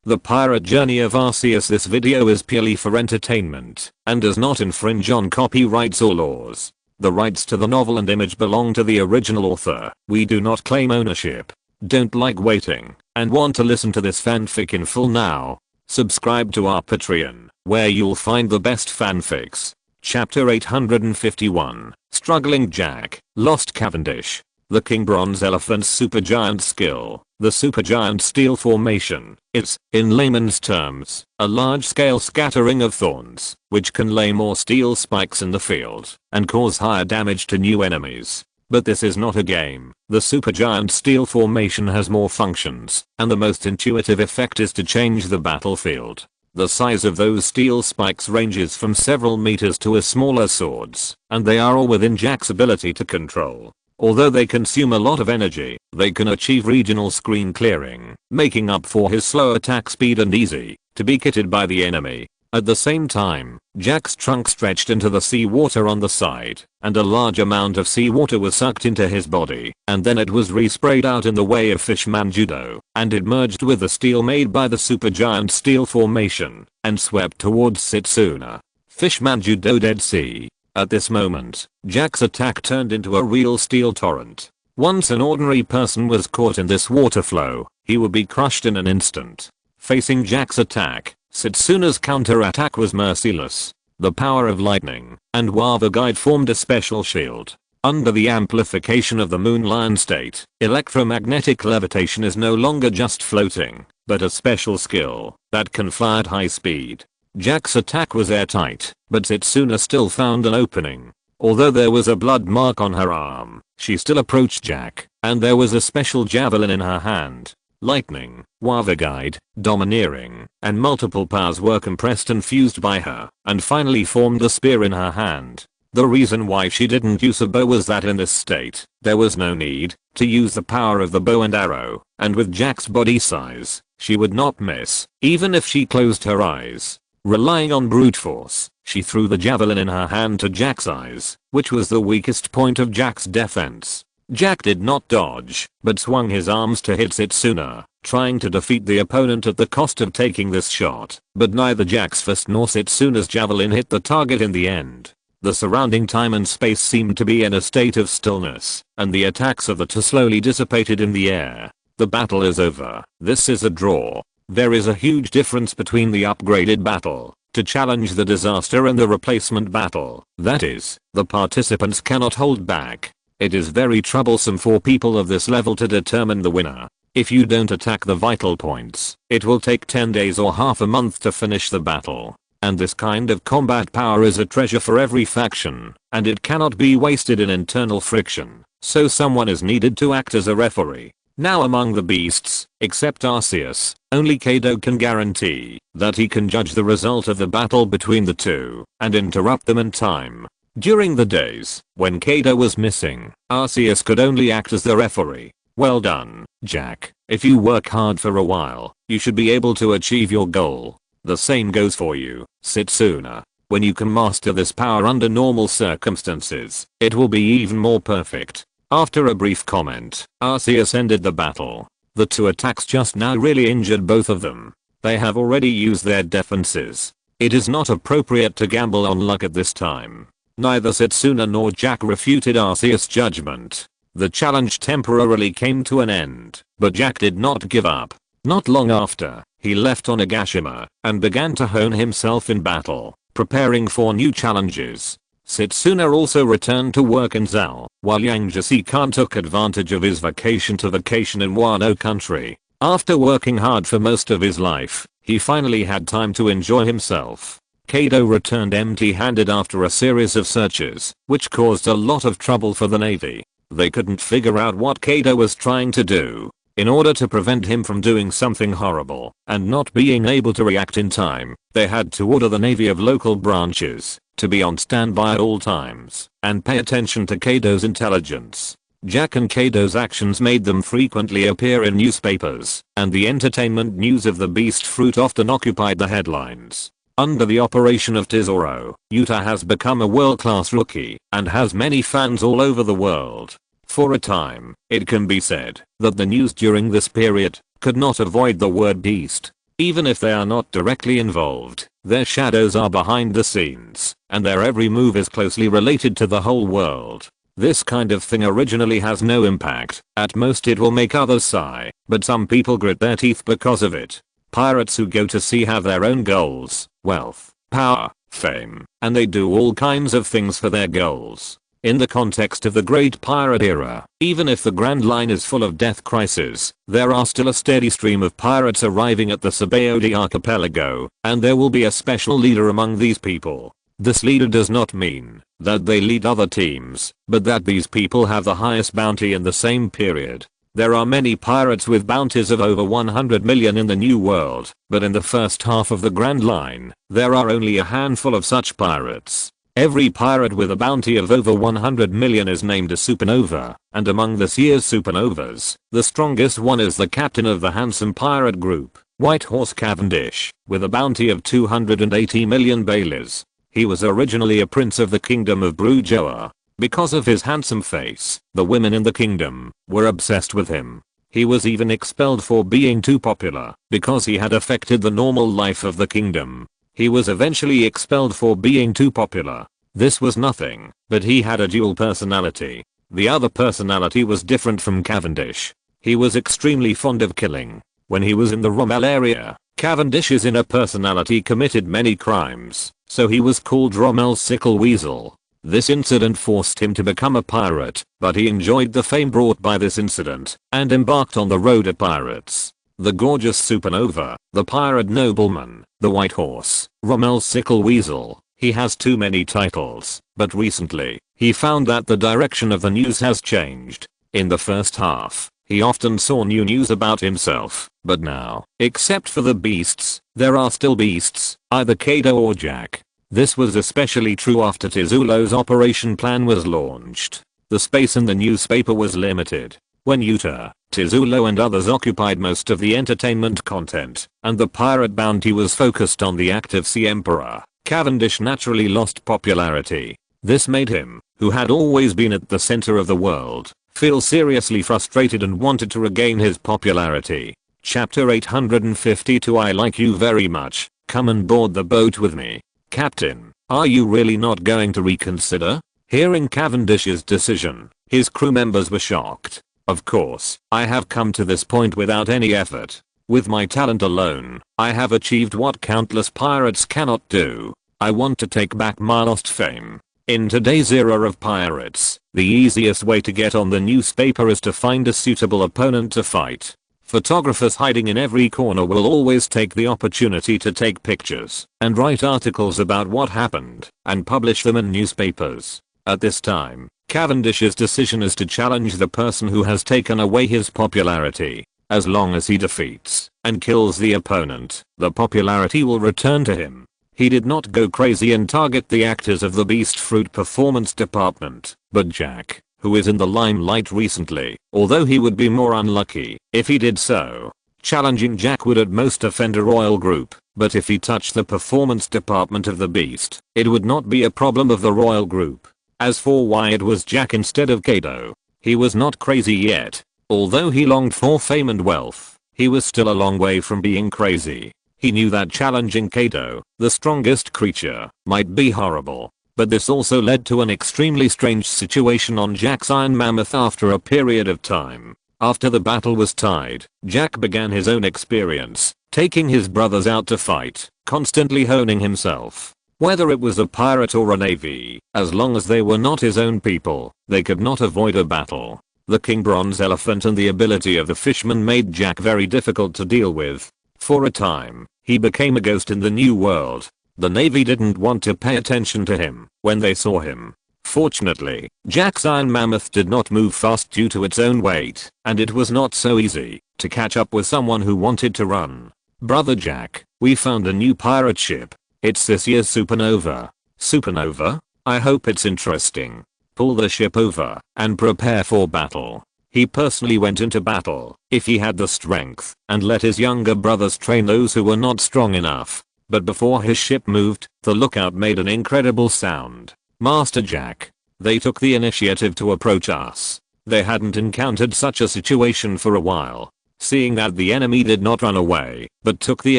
The pirate journey of Arceus. This video is purely for entertainment and does not infringe on copyrights or laws. The rights to the novel and image belong to the original author. We do not claim ownership. Don't like waiting and want to listen to this fanfic in full now? Subscribe to our Patreon, where you'll find the best fanfics. Chapter 851, Struggling Jack, Lost Cavendish. The King Bronze Elephant's supergiant skill. The supergiant steel formation is, in layman's terms, a large-scale scattering of thorns, which can lay more steel spikes in the field and cause higher damage to new enemies. But this is not a game. The supergiant steel formation has more functions, and the most intuitive effect is to change the battlefield. The size of those steel spikes ranges from several meters to as small as swords, and they are all within Jack's ability to control. Although they consume a lot of energy, they can achieve regional screen clearing, making up for his slow attack speed and easy to be kitted by the enemy. At the same time, Jack's trunk stretched into the seawater on the side, and a large amount of seawater was sucked into his body, and then it was re-sprayed out in the way of Fishman Judo, and it merged with the steel made by the supergiant steel formation, and swept towards Setsuna. Fishman Judo Dead Sea. At this moment, Jack's attack turned into a real steel torrent. Once an ordinary person was caught in this water flow, he would be crushed in an instant. Facing Jack's attack, Setsuna's counterattack was merciless. The power of lightning and Wava Guide formed a special shield. Under the amplification of the Moon Lion state, electromagnetic levitation is no longer just floating, but a special skill that can fly at high speed. Jack's attack was airtight, but Setsuna still found an opening. Although there was a blood mark on her arm, she still approached Jack, and there was a special javelin in her hand. Lightning, Wava Guide, domineering, and multiple powers were compressed and fused by her, and finally formed the spear in her hand. The reason why she didn't use a bow was that in this state, there was no need to use the power of the bow and arrow, and with Jack's body size, she would not miss, even if she closed her eyes. Relying on brute force, she threw the javelin in her hand to Jack's eyes, which was the weakest point of Jack's defense. Jack did not dodge, but swung his arms to hit Setsuna, trying to defeat the opponent at the cost of taking this shot, but neither Jack's fist nor Setsuna's javelin hit the target in the end. The surrounding time and space seemed to be in a state of stillness, and the attacks of the two slowly dissipated in the air. The battle is over. This is a draw. There is a huge difference between the upgraded battle to challenge the disaster and the replacement battle. That is, the participants cannot hold back. It is very troublesome for people of this level to determine the winner. If you don't attack the vital points, it will take 10 days or half a month to finish the battle. And this kind of combat power is a treasure for every faction, and it cannot be wasted in internal friction. So someone is needed to act as a referee. Now among the beasts, except Arceus, only Kaido can guarantee that he can judge the result of the battle between the two and interrupt them in time. During the days when Kaido was missing, Arceus could only act as the referee. Well done, Jack. If you work hard for a while, you should be able to achieve your goal. The same goes for you, Setsuna. When you can master this power under normal circumstances, it will be even more perfect. After a brief comment, Arceus ended the battle. The two attacks just now really injured both of them. They have already used their defenses. It is not appropriate to gamble on luck at this time. Neither Setsuna nor Jack refuted Arceus' judgment. The challenge temporarily came to an end, but Jack did not give up. Not long after, he left Onigashima and began to hone himself in battle, preparing for new challenges. Setsuna also returned to work in Zal, while Yang-Jasi-kan took advantage of his vacation to vacation in Wano country. After working hard for most of his life, he finally had time to enjoy himself. Kaido returned empty-handed after a series of searches, which caused a lot of trouble for the Navy. They couldn't figure out what Kaido was trying to do. In order to prevent him from doing something horrible and not being able to react in time, they had to order the Navy of local branches to be on standby at all times and pay attention to Kaido's intelligence. Jack and Kaido's actions made them frequently appear in newspapers, and the entertainment news of the beast fruit often occupied the headlines. Under the operation of Tesoro, Yuta has become a world-class rookie and has many fans all over the world. For a time, it can be said that the news during this period could not avoid the word beast. Even if they are not directly involved, their shadows are behind the scenes, and their every move is closely related to the whole world. This kind of thing originally has no impact, at most it will make others sigh, but some people grit their teeth because of it. Pirates who go to sea have their own goals, wealth, power, fame, and they do all kinds of things for their goals. In the context of the Great Pirate Era, even if the Grand Line is full of death crises, there are still a steady stream of pirates arriving at the Sabaody archipelago, and there will be a special leader among these people. This leader does not mean that they lead other teams, but that these people have the highest bounty in the same period. There are many pirates with bounties of over 100 million in the New World, but in the first half of the Grand Line, there are only a handful of such pirates. Every pirate with a bounty of over 100 million is named a supernova, and among this year's supernovas, the strongest one is the captain of the handsome pirate group, White Horse Cavendish, with a bounty of 280 million baileys. He was originally a prince of the kingdom of Brujoa. Because of his handsome face, the women in the kingdom were obsessed with him. He was even expelled for being too popular, because he had affected the normal life of the kingdom. He was eventually expelled for being too popular. This was nothing, but he had a dual personality. The other personality was different from Cavendish. He was extremely fond of killing. When he was in the Rommel area, Cavendish's inner personality committed many crimes, so he was called Rommel's sickle weasel. This incident forced him to become a pirate, but he enjoyed the fame brought by this incident, and embarked on the road of pirates. The gorgeous supernova, the pirate nobleman, the white horse, Rommel's sickle weasel. He has too many titles, but recently, he found that the direction of the news has changed. In the first half, he often saw new news about himself, but now, except for the beasts, there are still beasts, either Kaido or Jack. This was especially true after Tizulo's operation plan was launched. The space in the newspaper was limited. When Yuta, Tizulo and others occupied most of the entertainment content, and the pirate bounty was focused on the active sea emperor, Cavendish naturally lost popularity. This made him, who had always been at the center of the world, feel seriously frustrated and wanted to regain his popularity. Chapter 852 I like you very much, come and board the boat with me. Captain, are you really not going to reconsider? Hearing Cavendish's decision, his crew members were shocked. Of course, I have come to this point without any effort. With my talent alone, I have achieved what countless pirates cannot do. I want to take back my lost fame. In today's era of pirates, the easiest way to get on the newspaper is to find a suitable opponent to fight. Photographers hiding in every corner will always take the opportunity to take pictures and write articles about what happened and publish them in newspapers. At this time, Cavendish's decision is to challenge the person who has taken away his popularity. As long as he defeats and kills the opponent, the popularity will return to him. He did not go crazy and target the actors of the Beast Fruit performance department, but Jack, who is in the limelight recently, although he would be more unlucky if he did so. Challenging Jack would at most offend a royal group, but if he touched the performance department of the Beast, it would not be a problem of the royal group. As for why it was Jack instead of Kaido, he was not crazy yet. Although he longed for fame and wealth, he was still a long way from being crazy. He knew that challenging Kaido, the strongest creature, might be horrible, but this also led to an extremely strange situation on Jack's Iron Mammoth after a period of time. After the battle was tied, Jack began his own experience, taking his brothers out to fight, constantly honing himself. Whether it was a pirate or a navy, as long as they were not his own people, they could not avoid a battle. The King Bronze Elephant and the ability of the Fishman made Jack very difficult to deal with. For a time, he became a ghost in the New World. The Navy didn't want to pay attention to him when they saw him. Fortunately, Jack's Iron Mammoth did not move fast due to its own weight, and it was not so easy to catch up with someone who wanted to run. Brother Jack, we found a new pirate ship. It's this year's supernova. Supernova? I hope it's interesting. Pull the ship over and prepare for battle. He personally went into battle, if he had the strength, and let his younger brothers train those who were not strong enough. But before his ship moved, the lookout made an incredible sound. Master Jack. They took the initiative to approach us. They hadn't encountered such a situation for a while. Seeing that the enemy did not run away, but took the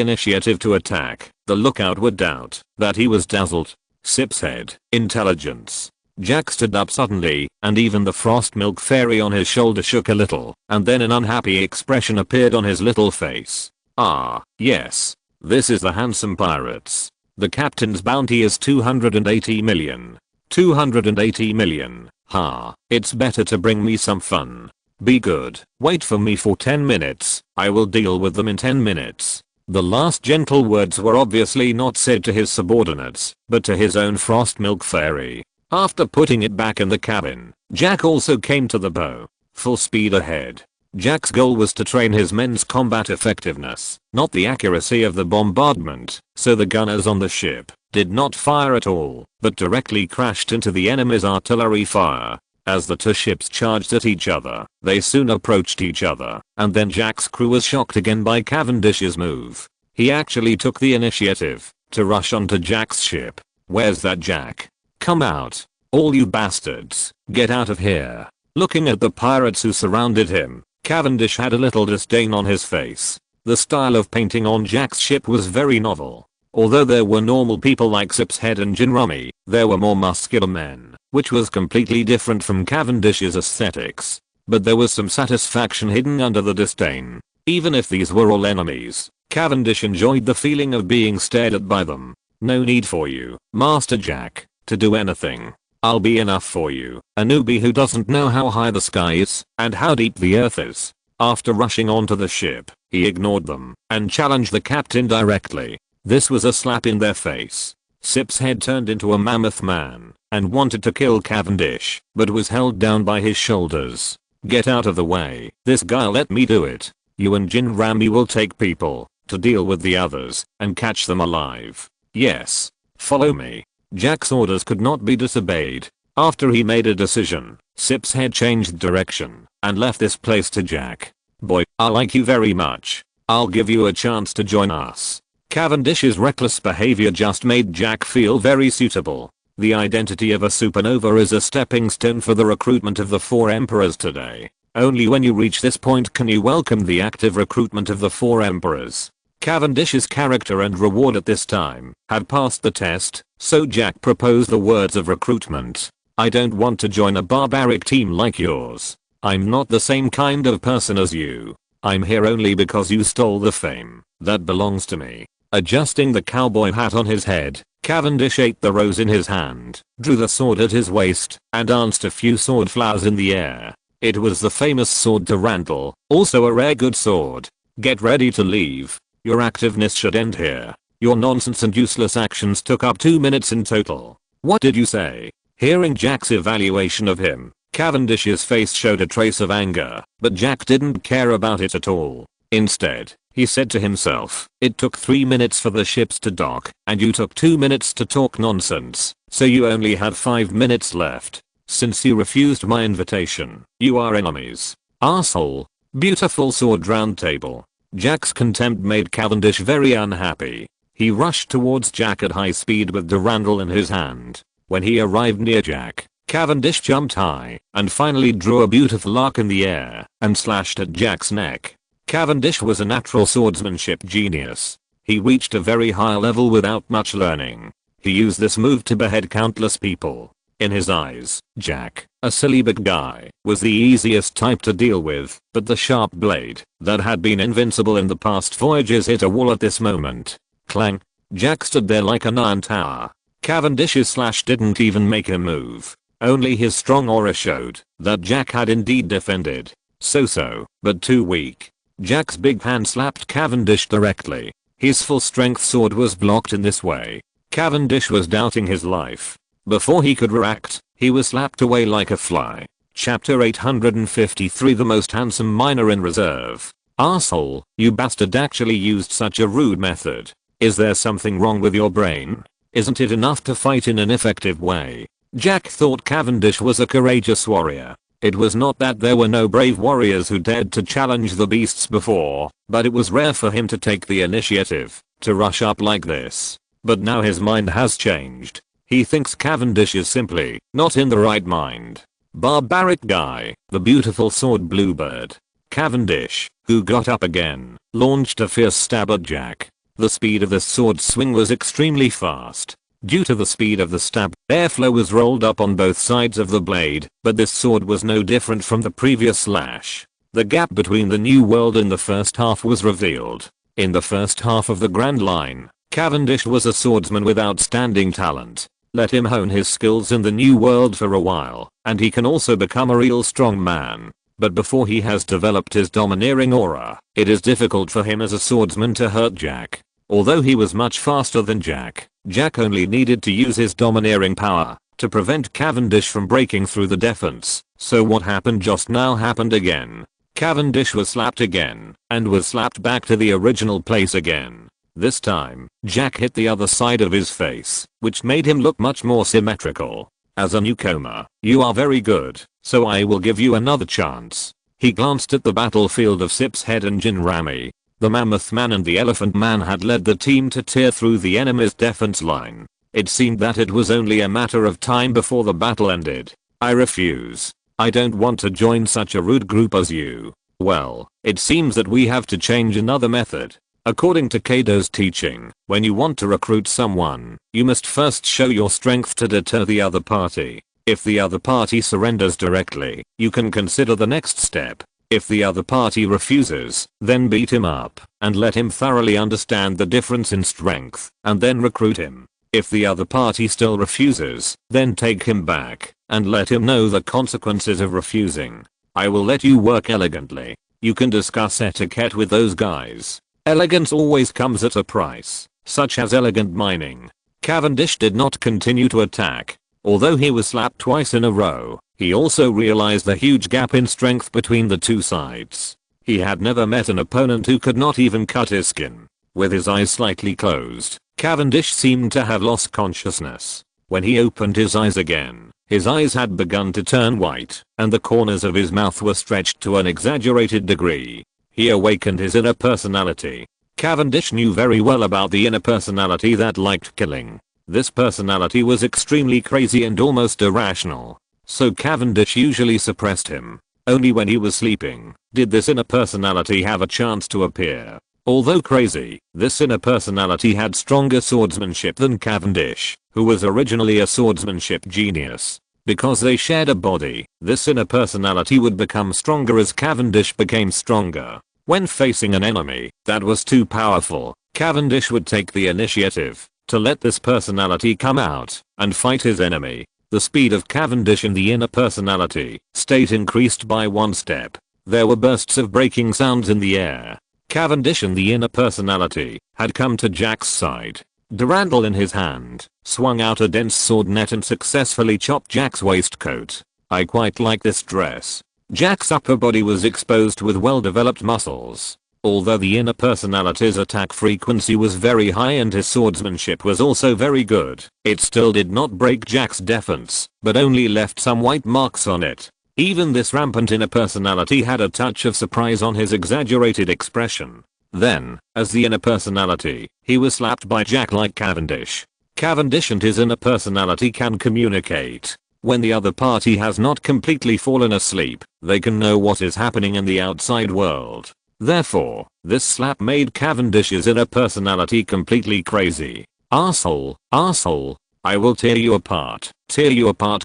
initiative to attack, the lookout would doubt that he was dazzled. Sips head. Intelligence. Jack stood up suddenly, and even the frost milk fairy on his shoulder shook a little, and then an unhappy expression appeared on his little face. Ah, yes. This is the handsome pirates. The captain's bounty is 280 million. 280 million. Ha, it's better to bring me some fun. Be good. Wait for me for 10 minutes. I will deal with them in 10 minutes. The last gentle words were obviously not said to his subordinates, but to his own frost milk fairy. After putting it back in the cabin, Jack also came to the bow. Full speed ahead. Jack's goal was to train his men's combat effectiveness, not the accuracy of the bombardment, so the gunners on the ship did not fire at all, but directly crashed into the enemy's artillery fire. As the two ships charged at each other, they soon approached each other, and then Jack's crew was shocked again by Cavendish's move. He actually took the initiative to rush onto Jack's ship. Where's that Jack? Come out. All you bastards, get out of here. Looking at the pirates who surrounded him, Cavendish had a little disdain on his face. The style of painting on Jack's ship was very novel. Although there were normal people like Sips Head and Jinrumi, there were more muscular men, which was completely different from Cavendish's aesthetics. But there was some satisfaction hidden under the disdain. Even if these were all enemies, Cavendish enjoyed the feeling of being stared at by them. No need for you, Master Jack, to do anything. I'll be enough for you, a newbie who doesn't know how high the sky is and how deep the earth is. After rushing onto the ship, he ignored them and challenged the captain directly. This was a slap in their face. Sips Head turned into a mammoth man and wanted to kill Cavendish, but was held down by his shoulders. Get out of the way. This guy let me do it. You and Jinrami will take people to deal with the others and catch them alive. Yes. Follow me. Jack's orders could not be disobeyed. After he made a decision, Sips Head changed direction and left this place to Jack. Boy, I like you very much. I'll give you a chance to join us. Cavendish's reckless behavior just made Jack feel very suitable. The identity of a supernova is a stepping stone for the recruitment of the 4 emperors today. Only when you reach this point can you welcome the active recruitment of the 4 emperors. Cavendish's character and reward at this time had passed the test, so Jack proposed the words of recruitment. I don't want to join a barbaric team like yours. I'm not the same kind of person as you. I'm here only because you stole the fame that belongs to me. Adjusting the cowboy hat on his head, Cavendish ate the rose in his hand, drew the sword at his waist, and danced a few sword flowers in the air. It was the famous sword Durandal, also a rare good sword. Get ready to leave. Your activeness should end here. Your nonsense and useless actions took up 2 minutes in total. What did you say? Hearing Jack's evaluation of him, Cavendish's face showed a trace of anger, but Jack didn't care about it at all. Instead, he said to himself, it took 3 minutes for the ships to dock, and you took 2 minutes to talk nonsense, so you only had 5 minutes left. Since you refused my invitation, you are enemies. Arsehole. Beautiful sword round table. Jack's contempt made Cavendish very unhappy. He rushed towards Jack at high speed with Durandal in his hand. When he arrived near Jack, Cavendish jumped high and finally drew a beautiful arc in the air and slashed at Jack's neck. Cavendish was a natural swordsmanship genius. He reached a very high level without much learning. He used this move to behead countless people. In his eyes, Jack, a silly big guy, was the easiest type to deal with, but the sharp blade that had been invincible in the past voyages hit a wall at this moment. Clang. Jack stood there like an iron tower. Cavendish's slash didn't even make him move. Only his strong aura showed that Jack had indeed defended. So, but too weak. Jack's big hand slapped Cavendish directly. His full strength sword was blocked in this way. Cavendish was doubting his life. Before he could react, he was slapped away like a fly. Chapter 853 The most handsome miner in reserve. Arsehole, you bastard actually used such a rude method. Is there something wrong with your brain? Isn't it enough to fight in an effective way? Jack thought Cavendish was a courageous warrior. It was not that there were no brave warriors who dared to challenge the beasts before, but it was rare for him to take the initiative to rush up like this. But now his mind has changed. He thinks Cavendish is simply not in the right mind. Barbaric guy, the beautiful sword bluebird. Cavendish, who got up again, launched a fierce stab at Jack. The speed of this sword swing was extremely fast. Due to the speed of the stab, airflow was rolled up on both sides of the blade, but this sword was no different from the previous slash. The gap between the new world and the first half was revealed. In the first half of the Grand Line, Cavendish was a swordsman with outstanding talent. Let him hone his skills in the new world for a while, and he can also become a real strong man. But before he has developed his domineering aura, it is difficult for him as a swordsman to hurt Jack. Although he was much faster than Jack, Jack only needed to use his domineering power to prevent Cavendish from breaking through the defense. So what happened just now happened again. Cavendish was slapped again, and was slapped back to the original place again. This time, Jack hit the other side of his face, which made him look much more symmetrical. As a newcomer, you are very good, so I will give you another chance. He glanced at the battlefield of Sip's Head and Jinrami. The Mammoth Man and the Elephant Man had led the team to tear through the enemy's defense line. It seemed that it was only a matter of time before the battle ended. I refuse. I don't want to join such a rude group as you. Well, it seems that we have to change another method. According to Kaido's teaching, when you want to recruit someone, you must first show your strength to deter the other party. If the other party surrenders directly, you can consider the next step. If the other party refuses, then beat him up and let him thoroughly understand the difference in strength, and then recruit him. If the other party still refuses, then take him back and let him know the consequences of refusing. I will let you work elegantly. You can discuss etiquette with those guys. Elegance always comes at a price, such as elegant mining. Cavendish did not continue to attack. Although he was slapped twice in a row, he also realized the huge gap in strength between the two sides. He had never met an opponent who could not even cut his skin. With his eyes slightly closed, Cavendish seemed to have lost consciousness. When he opened his eyes again, his eyes had begun to turn white, and the corners of his mouth were stretched to an exaggerated degree. He awakened his inner personality. Cavendish knew very well about the inner personality that liked killing. This personality was extremely crazy and almost irrational. So Cavendish usually suppressed him. Only when he was sleeping did this inner personality have a chance to appear. Although crazy, this inner personality had stronger swordsmanship than Cavendish, who was originally a swordsmanship genius. Because they shared a body, this inner personality would become stronger as Cavendish became stronger. When facing an enemy that was too powerful, Cavendish would take the initiative to let this personality come out and fight his enemy. The speed of Cavendish in the inner personality state increased by one step. There were bursts of breaking sounds in the air. Cavendish in the inner personality had come to Jack's side. Durandal in his hand swung out a dense sword net and successfully chopped Jack's waistcoat. I quite like this dress. Jack's upper body was exposed with well-developed muscles. Although the inner personality's attack frequency was very high and his swordsmanship was also very good, it still did not break Jack's defense, but only left some white marks on it. Even this rampant inner personality had a touch of surprise on his exaggerated expression. Then, as the inner personality, he was slapped by Jack like Cavendish. Cavendish and his inner personality can communicate. When the other party has not completely fallen asleep, they can know what is happening in the outside world. Therefore, this slap made Cavendish's inner personality completely crazy. Arsehole, arsehole, I will tear you apart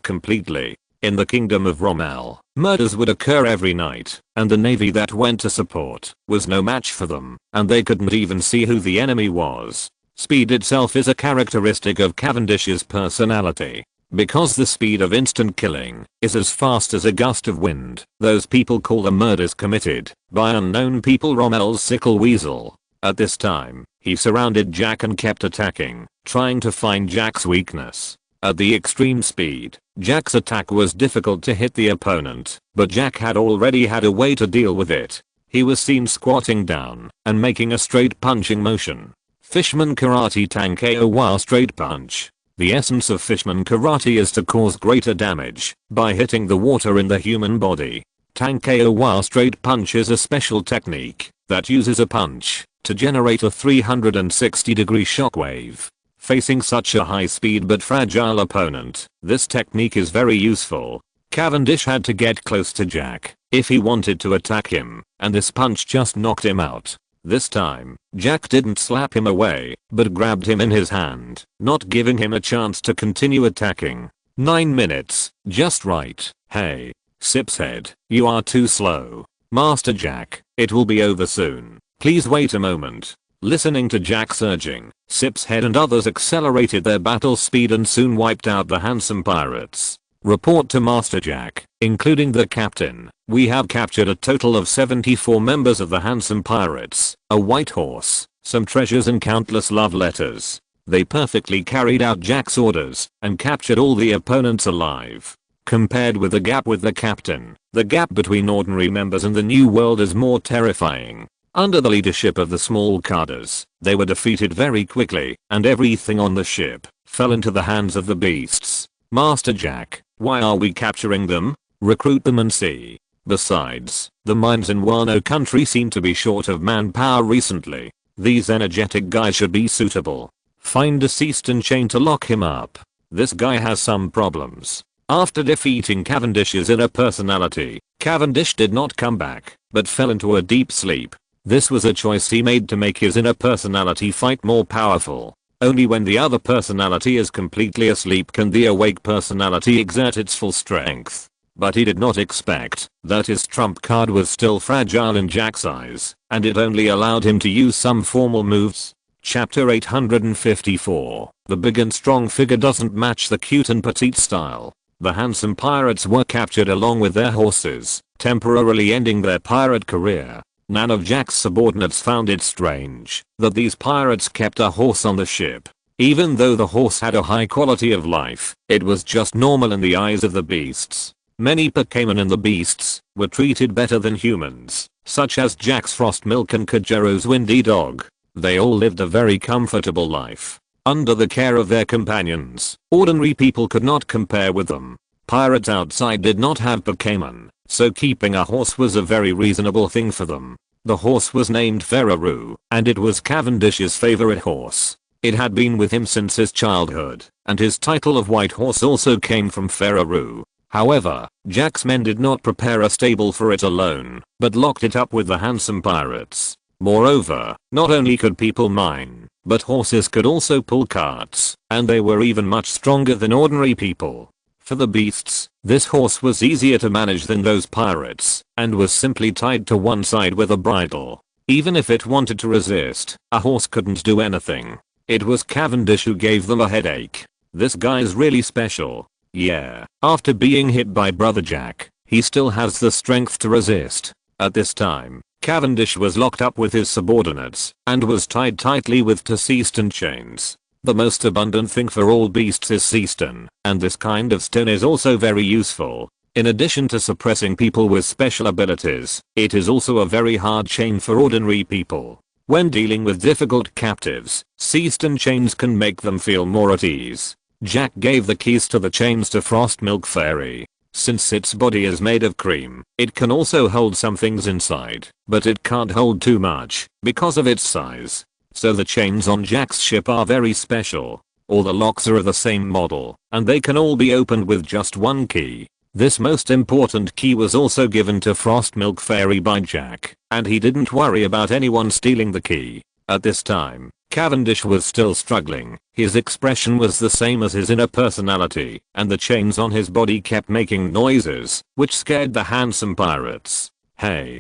completely. In the kingdom of Rommel, murders would occur every night, and the navy that went to support was no match for them, and they couldn't even see who the enemy was. Speed itself is a characteristic of Cavendish's personality. Because the speed of instant killing is as fast as a gust of wind, those people call the murders committed by unknown people Rommel's sickle weasel. At this time, he surrounded Jack and kept attacking, trying to find Jack's weakness. At the extreme speed, Jack's attack was difficult to hit the opponent, but Jack had already had a way to deal with it. He was seen squatting down and making a straight punching motion. Fishman Karate Tankeo Wa straight punch. The essence of Fishman Karate is to cause greater damage by hitting the water in the human body. Tankeo Wa straight punch is a special technique that uses a punch to generate a 360-degree shockwave. Facing such a high-speed but fragile opponent, this technique is very useful. Cavendish had to get close to Jack. if he wanted to attack him, and this punch just knocked him out. This time, Jack didn't slap him away, but grabbed him in his hand, not giving him a chance to continue attacking. 9 minutes, just right. Hey. Sip said, you are too slow. Master Jack, it will be over soon. Please wait a moment. Listening to Jack's urging, Sip's head and others accelerated their battle speed and soon wiped out the handsome pirates. Report to Master Jack, including the captain. We have captured a total of 74 members of the handsome pirates, a white horse, some treasures and countless love letters. They perfectly carried out Jack's orders and captured all the opponents alive. Compared with the gap with the captain, the gap between ordinary members and the new world is more terrifying. Under the leadership of the small Cardas, they were defeated very quickly, and everything on the ship fell into the hands of the beasts. Master Jack, why are we capturing them? Recruit them and see. Besides, the mines in Wano country seem to be short of manpower recently. These energetic guys should be suitable. Find Deceased and Chain to lock him up. This guy has some problems. After defeating Cavendish's inner personality, Cavendish did not come back, but fell into a deep sleep. This was a choice he made to make his inner personality fight more powerful. Only when the other personality is completely asleep can the awake personality exert its full strength. But he did not expect that his trump card was still fragile in Jack's eyes, and it only allowed him to use some formal moves. Chapter 854. The big and strong figure doesn't match the cute and petite style. The handsome pirates were captured along with their horses, temporarily ending their pirate career. None of Jack's subordinates found it strange that these pirates kept a horse on the ship. Even though the horse had a high quality of life, it was just normal in the eyes of the beasts. Many Pokemon in the beasts were treated better than humans, such as Jack's Frost Milk and Kajero's Windy Dog. They all lived a very comfortable life under the care of their companions. Ordinary people could not compare with them. Pirates outside did not have Pokemon, so keeping a horse was a very reasonable thing for them. The horse was named Ferraru, and it was Cavendish's favorite horse. It had been with him since his childhood, and his title of White Horse also came from Ferraru. However, Jack's men did not prepare a stable for it alone, but locked it up with the handsome pirates. Moreover, not only could people mine, but horses could also pull carts, and they were even much stronger than ordinary people. For the beasts, this horse was easier to manage than those pirates, and was simply tied to one side with a bridle. Even if it wanted to resist, a horse couldn't do anything. It was Cavendish who gave them a headache. This guy's really special. Yeah, after being hit by Brother Jack, he still has the strength to resist. At this time, Cavendish was locked up with his subordinates, and was tied tightly with Deceased and chains. The most abundant thing for all beasts is sea stone, and this kind of stone is also very useful. In addition to suppressing people with special abilities, it is also a very hard chain for ordinary people. When dealing with difficult captives, sea stone chains can make them feel more at ease. Jack gave the keys to the chains to Frost Milk Fairy. Since its body is made of cream, it can also hold some things inside, but it can't hold too much because of its size. So the chains on Jack's ship are very special. All the locks are of the same model, and they can all be opened with just one key. This most important key was also given to Frost Milk Fairy by Jack, and he didn't worry about anyone stealing the key. At this time, Cavendish was still struggling. His expression was the same as his inner personality, and the chains on his body kept making noises, which scared the handsome pirates. Hey,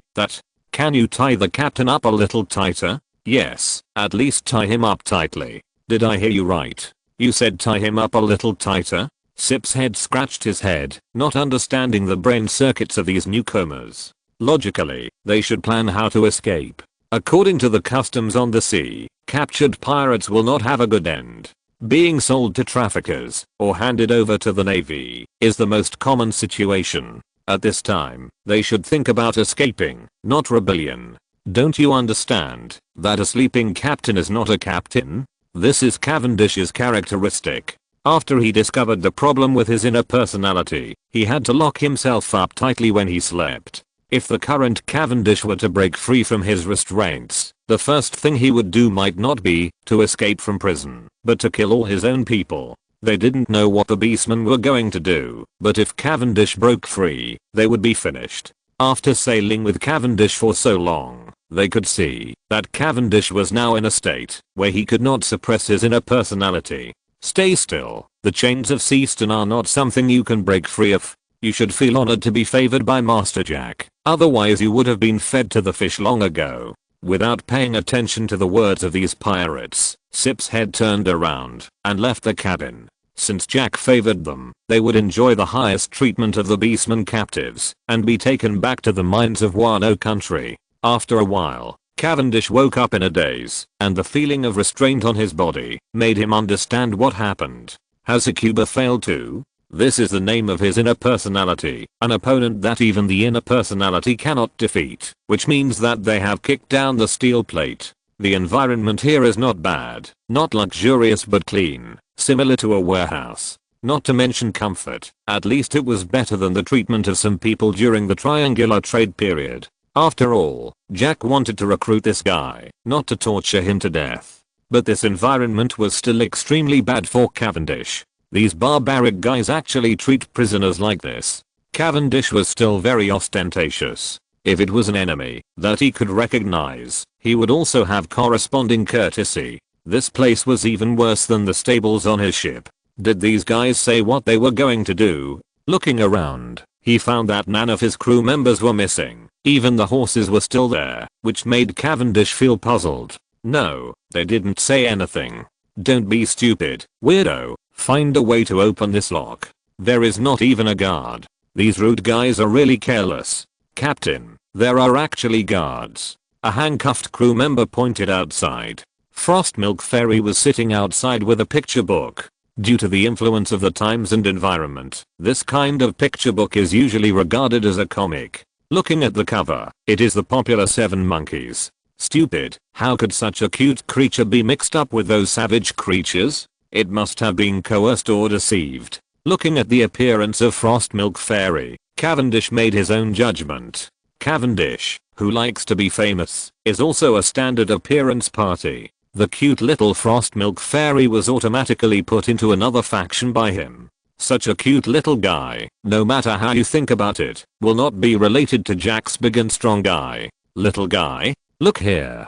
can you tie the captain up a little tighter? Yes, at least tie him up tightly. Did I hear you right? You said tie him up a little tighter? Sip's head scratched his head, not understanding the brain circuits of these newcomers. Logically, they should plan how to escape. According to the customs on the sea, captured pirates will not have a good end. Being sold to traffickers, or handed over to the navy, is the most common situation. At this time, they should think about escaping, not rebellion. Don't you understand that a sleeping captain is not a captain? This is Cavendish's characteristic. After he discovered the problem with his inner personality, he had to lock himself up tightly when he slept. If the current Cavendish were to break free from his restraints, the first thing he would do might not be to escape from prison, but to kill all his own people. They didn't know what the beastmen were going to do, but if Cavendish broke free, they would be finished. After sailing with Cavendish for so long, they could see that Cavendish was now in a state where he could not suppress his inner personality. Stay still. The chains of Seaston are not something you can break free of. You should feel honored to be favored by Master Jack. Otherwise you would have been fed to the fish long ago. Without paying attention to the words of these pirates, Sip's head turned around and left the cabin. Since Jack favored them, they would enjoy the highest treatment of the beastmen captives and be taken back to the mines of Wano country. After a while, Cavendish woke up in a daze, and the feeling of restraint on his body made him understand what happened. Has Akuba failed too? This is the name of his inner personality, an opponent that even the inner personality cannot defeat, which means that they have kicked down the steel plate. The environment here is not bad, not luxurious but clean, similar to a warehouse. Not to mention comfort, at least it was better than the treatment of some people during the triangular trade period. After all, Jack wanted to recruit this guy, not to torture him to death. But this environment was still extremely bad for Cavendish. These barbaric guys actually treat prisoners like this. Cavendish was still very ostentatious. If it was an enemy that he could recognize, he would also have corresponding courtesy. This place was even worse than the stables on his ship. Did these guys say what they were going to do? Looking around, he found that none of his crew members were missing. Even the horses were still there, which made Cavendish feel puzzled. No, they didn't say anything. Don't be stupid, weirdo. Find a way to open this lock. There is not even a guard. These rude guys are really careless. Captain, there are actually guards. A handcuffed crew member pointed outside. Frostmilk Fairy was sitting outside with a picture book. Due to the influence of the times and environment, this kind of picture book is usually regarded as a comic. Looking at the cover, it is the popular Seven Monkeys. Stupid, how could such a cute creature be mixed up with those savage creatures? It must have been coerced or deceived. Looking at the appearance of Frostmilk Fairy, Cavendish made his own judgment. Cavendish, who likes to be famous, is also a standard appearance party. The cute little Frostmilk Fairy was automatically put into another faction by him. Such a cute little guy, no matter how you think about it, will not be related to Jack's big and strong guy. Little guy? Look here,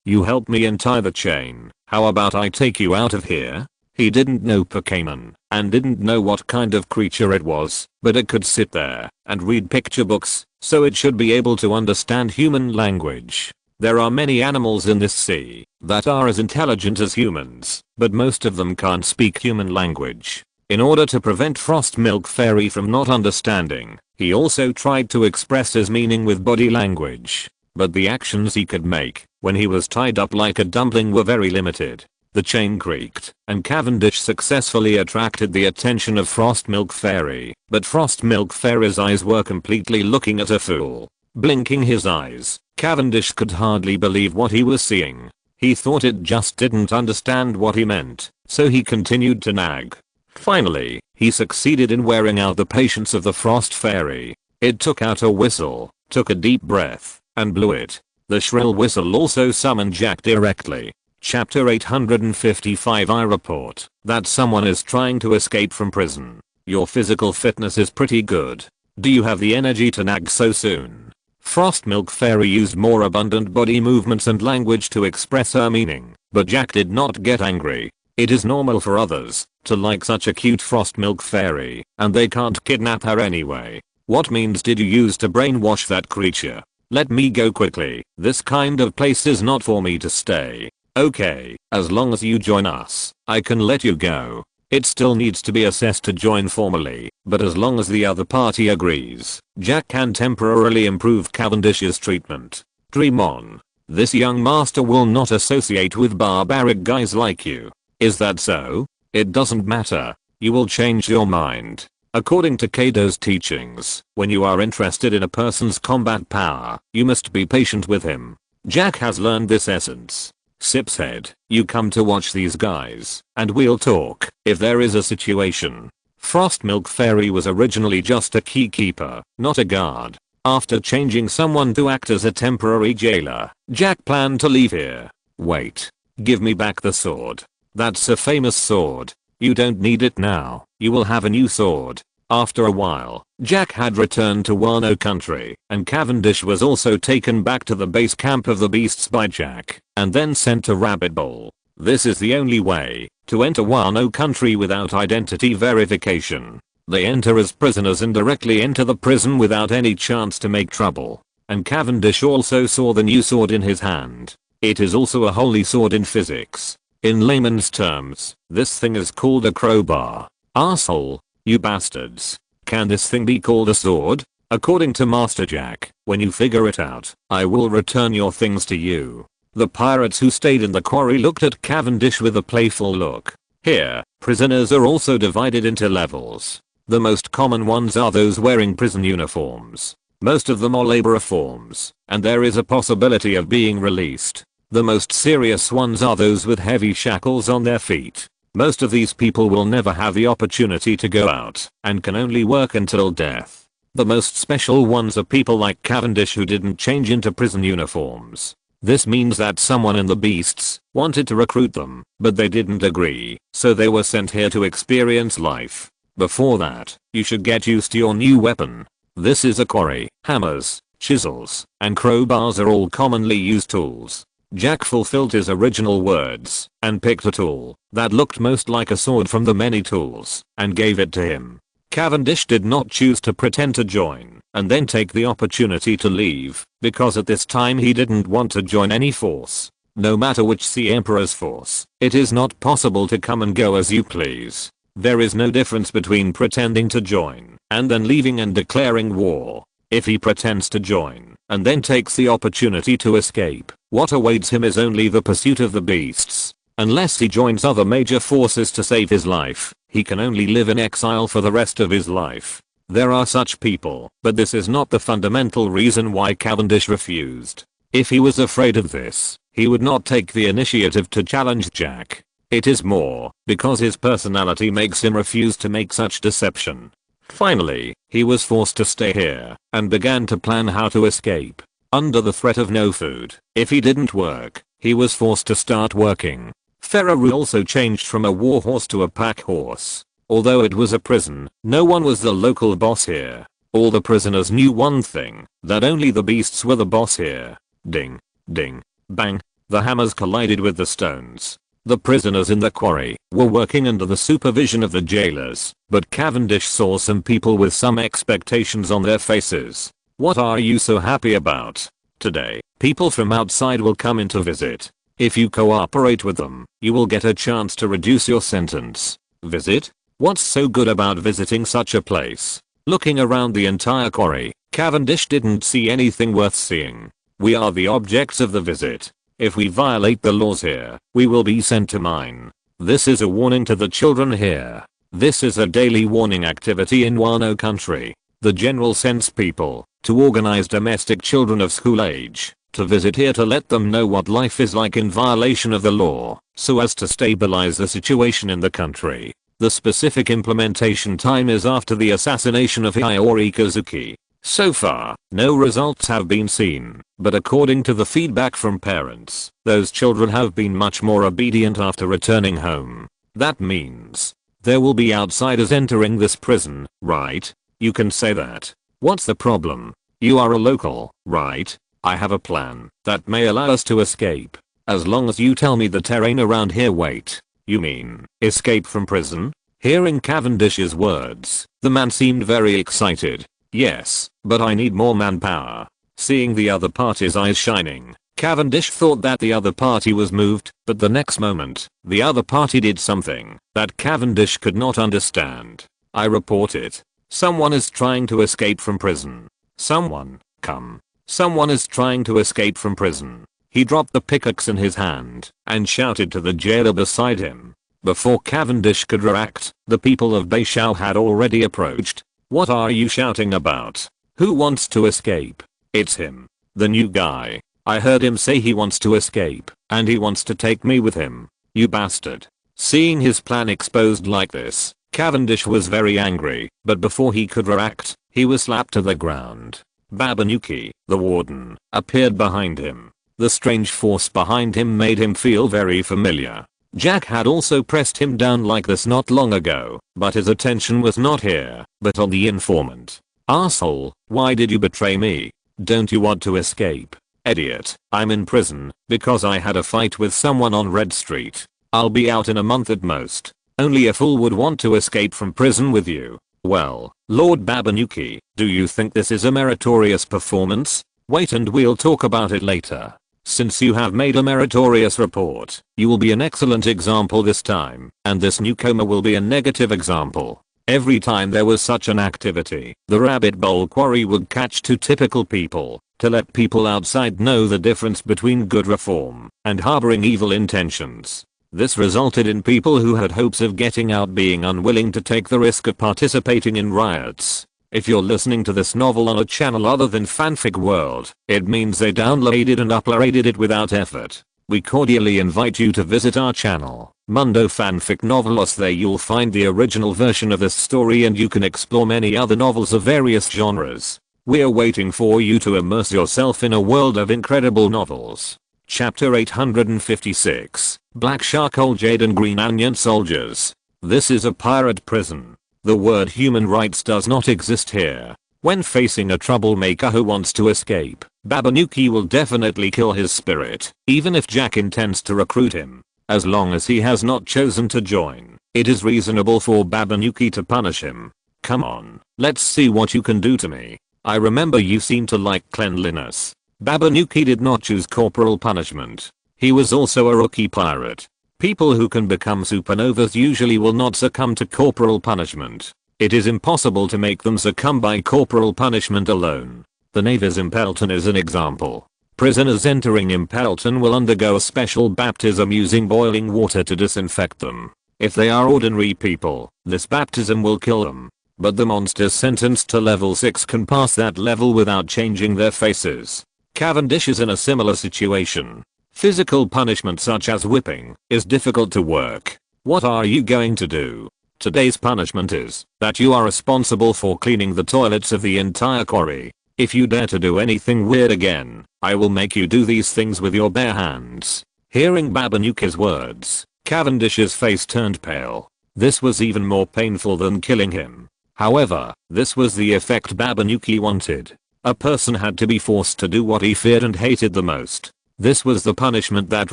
you help me untie the chain. How about I take you out of here? He didn't know Pokemon, and didn't know what kind of creature it was, but it could sit there and read picture books, so it should be able to understand human language. There are many animals in this sea that are as intelligent as humans, but most of them can't speak human language. In order to prevent Frostmilk Fairy from not understanding, he also tried to express his meaning with body language. But the actions he could make when he was tied up like a dumpling were very limited. The chain creaked, and Cavendish successfully attracted the attention of Frostmilk Fairy, but Frostmilk Fairy's eyes were completely looking at a fool. Blinking his eyes, Cavendish could hardly believe what he was seeing. He thought it just didn't understand what he meant, so he continued to nag. Finally, he succeeded in wearing out the patience of the Frost Fairy. It took out a whistle, took a deep breath, and blew it. The shrill whistle also summoned Jack directly. Chapter 855. I report that someone is trying to escape from prison. Your physical fitness is pretty good. Do you have the energy to nag so soon? Frostmilk Fairy used more abundant body movements and language to express her meaning, but Jack did not get angry. It is normal for others to like such a cute Frostmilk Fairy, and they can't kidnap her anyway. What means did you use to brainwash that creature? Let me go quickly. This kind of place is not for me to stay. Okay, as long as you join us, I can let you go. It still needs to be assessed to join formally, but as long as the other party agrees, Jack can temporarily improve Cavendish's treatment. Dream on. This young master will not associate with barbaric guys like you. Is that so? It doesn't matter. You will change your mind. According to Kaido's teachings, when you are interested in a person's combat power, you must be patient with him. Jack has learned this essence. Sip said, you come to watch these guys, and we'll talk if there is a situation. Frostmilk Fairy was originally just a keykeeper, not a guard. After changing someone to act as a temporary jailer, Jack planned to leave here. Wait. Give me back the sword. That's a famous sword. You don't need it now. You will have a new sword. After a while, Jack had returned to Wano country, and Cavendish was also taken back to the base camp of the beasts by Jack, and then sent to Rabbit Bowl. This is the only way to enter Wano country without identity verification. They enter as prisoners and directly enter the prison without any chance to make trouble. And Cavendish also saw the new sword in his hand. It is also a holy sword in physics. In layman's terms, this thing is called a crowbar. Arsehole. You bastards. Can this thing be called a sword? According to Master Jack, when you figure it out, I will return your things to you. The pirates who stayed in the quarry looked at Cavendish with a playful look. Here, prisoners are also divided into levels. The most common ones are those wearing prison uniforms. Most of them are laborer forms, and there is a possibility of being released. The most serious ones are those with heavy shackles on their feet. Most of these people will never have the opportunity to go out, and can only work until death. The most special ones are people like Cavendish who didn't change into prison uniforms. This means that someone in the beasts wanted to recruit them, but they didn't agree, so they were sent here to experience life. Before that, you should get used to your new weapon. This is a quarry. Hammers, chisels, and crowbars are all commonly used tools. Jack fulfilled his original words and picked a tool that looked most like a sword from the many tools and gave it to him. Cavendish did not choose to pretend to join and then take the opportunity to leave, because at this time he didn't want to join any force. No matter which Sea Emperor's force, it is not possible to come and go as you please. There is no difference between pretending to join and then leaving and declaring war. If he pretends to join and then takes the opportunity to escape, what awaits him is only the pursuit of the beasts. Unless he joins other major forces to save his life, he can only live in exile for the rest of his life. There are such people, but this is not the fundamental reason why Cavendish refused. If he was afraid of this, he would not take the initiative to challenge Jack. It is more because his personality makes him refuse to make such deception. Finally, he was forced to stay here and began to plan how to escape. Under the threat of no food, if he didn't work, he was forced to start working. Ferraru also changed from a warhorse to a pack horse. Although it was a prison, no one was the local boss here. All the prisoners knew one thing, that only the beasts were the boss here. Ding, ding, bang. The hammers collided with the stones. The prisoners in the quarry were working under the supervision of the jailers, but Cavendish saw some people with some expectations on their faces. What are you so happy about? Today, people from outside will come in to visit. If you cooperate with them, you will get a chance to reduce your sentence. Visit? What's so good about visiting such a place? Looking around the entire quarry, Cavendish didn't see anything worth seeing. We are the objects of the visit. If we violate the laws here, we will be sent to mine. This is a warning to the children here. This is a daily warning activity in Wano country. The general sends people to organize domestic children of school age to visit here to let them know what life is like in violation of the law, so as to stabilize the situation in the country. The specific implementation time is after the assassination of Hiyori Kazuki. So far, no results have been seen, but according to the feedback from parents, those children have been much more obedient after returning home. That means there will be outsiders entering this prison, right? You can say that. What's the problem? You are a local, right? I have a plan that may allow us to escape. As long as you tell me the terrain around here. Wait, you mean escape from prison? Hearing Cavendish's words, the man seemed very excited. Yes, but I need more manpower. Seeing the other party's eyes shining, Cavendish thought that the other party was moved, but the next moment, the other party did something that Cavendish could not understand. I report it. Someone is trying to escape from prison. Someone, come. Someone is trying to escape from prison. He dropped the pickaxe in his hand and shouted to the jailer beside him. Before Cavendish could react, the people of Beishao had already approached. What are you shouting about? Who wants to escape? It's him. The new guy. I heard him say he wants to escape, and he wants to take me with him. You bastard. Seeing his plan exposed like this, Cavendish was very angry, but before he could react, he was slapped to the ground. Babanuki, the warden, appeared behind him. The strange force behind him made him feel very familiar. Jack had also pressed him down like this not long ago, but his attention was not here, but on the informant. Arsehole, why did you betray me? Don't you want to escape? Idiot, I'm in prison because I had a fight with someone on Red Street. I'll be out in a month at most. Only a fool would want to escape from prison with you. Well, Lord Babanuki, do you think this is a meritorious performance? Wait and we'll talk about it later. Since you have made a meritorious report, you will be an excellent example this time, and this newcomer will be a negative example. Every time there was such an activity, the rabbit bowl quarry would catch two typical people, to let people outside know the difference between good reform and harboring evil intentions. This resulted in people who had hopes of getting out being unwilling to take the risk of participating in riots. If you're listening to this novel on a channel other than Fanfic World, it means they downloaded and uploaded it without effort. We cordially invite you to visit our channel, Mundo Fanfic Novelos. There you'll find the original version of this story and you can explore many other novels of various genres. We're waiting for you to immerse yourself in a world of incredible novels. Chapter 856, Black Charcoal Jade and Green Onion Soldiers. This is a pirate prison. The word human rights does not exist here. When facing a troublemaker who wants to escape, Babanuki will definitely kill his spirit, even if Jack intends to recruit him. As long as he has not chosen to join, it is reasonable for Babanuki to punish him. Come on, let's see what you can do to me. I remember you seem to like cleanliness. Babanuki did not choose corporal punishment. He was also a rookie pirate. People who can become supernovas usually will not succumb to corporal punishment. It is impossible to make them succumb by corporal punishment alone. The Navy's Impelton is an example. Prisoners entering Impelton will undergo a special baptism using boiling water to disinfect them. If they are ordinary people, this baptism will kill them. But the monsters sentenced to level 6 can pass that level without changing their faces. Cavendish is in a similar situation. Physical punishment such as whipping is difficult to work. What are you going to do? Today's punishment is that you are responsible for cleaning the toilets of the entire quarry. If you dare to do anything weird again, I will make you do these things with your bare hands. Hearing Babanuki's words, Cavendish's face turned pale. This was even more painful than killing him. However, this was the effect Babanuki wanted. A person had to be forced to do what he feared and hated the most. This was the punishment that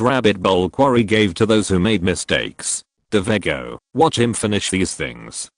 Rabbit Bowl Quarry gave to those who made mistakes. Devego, watch him finish these things.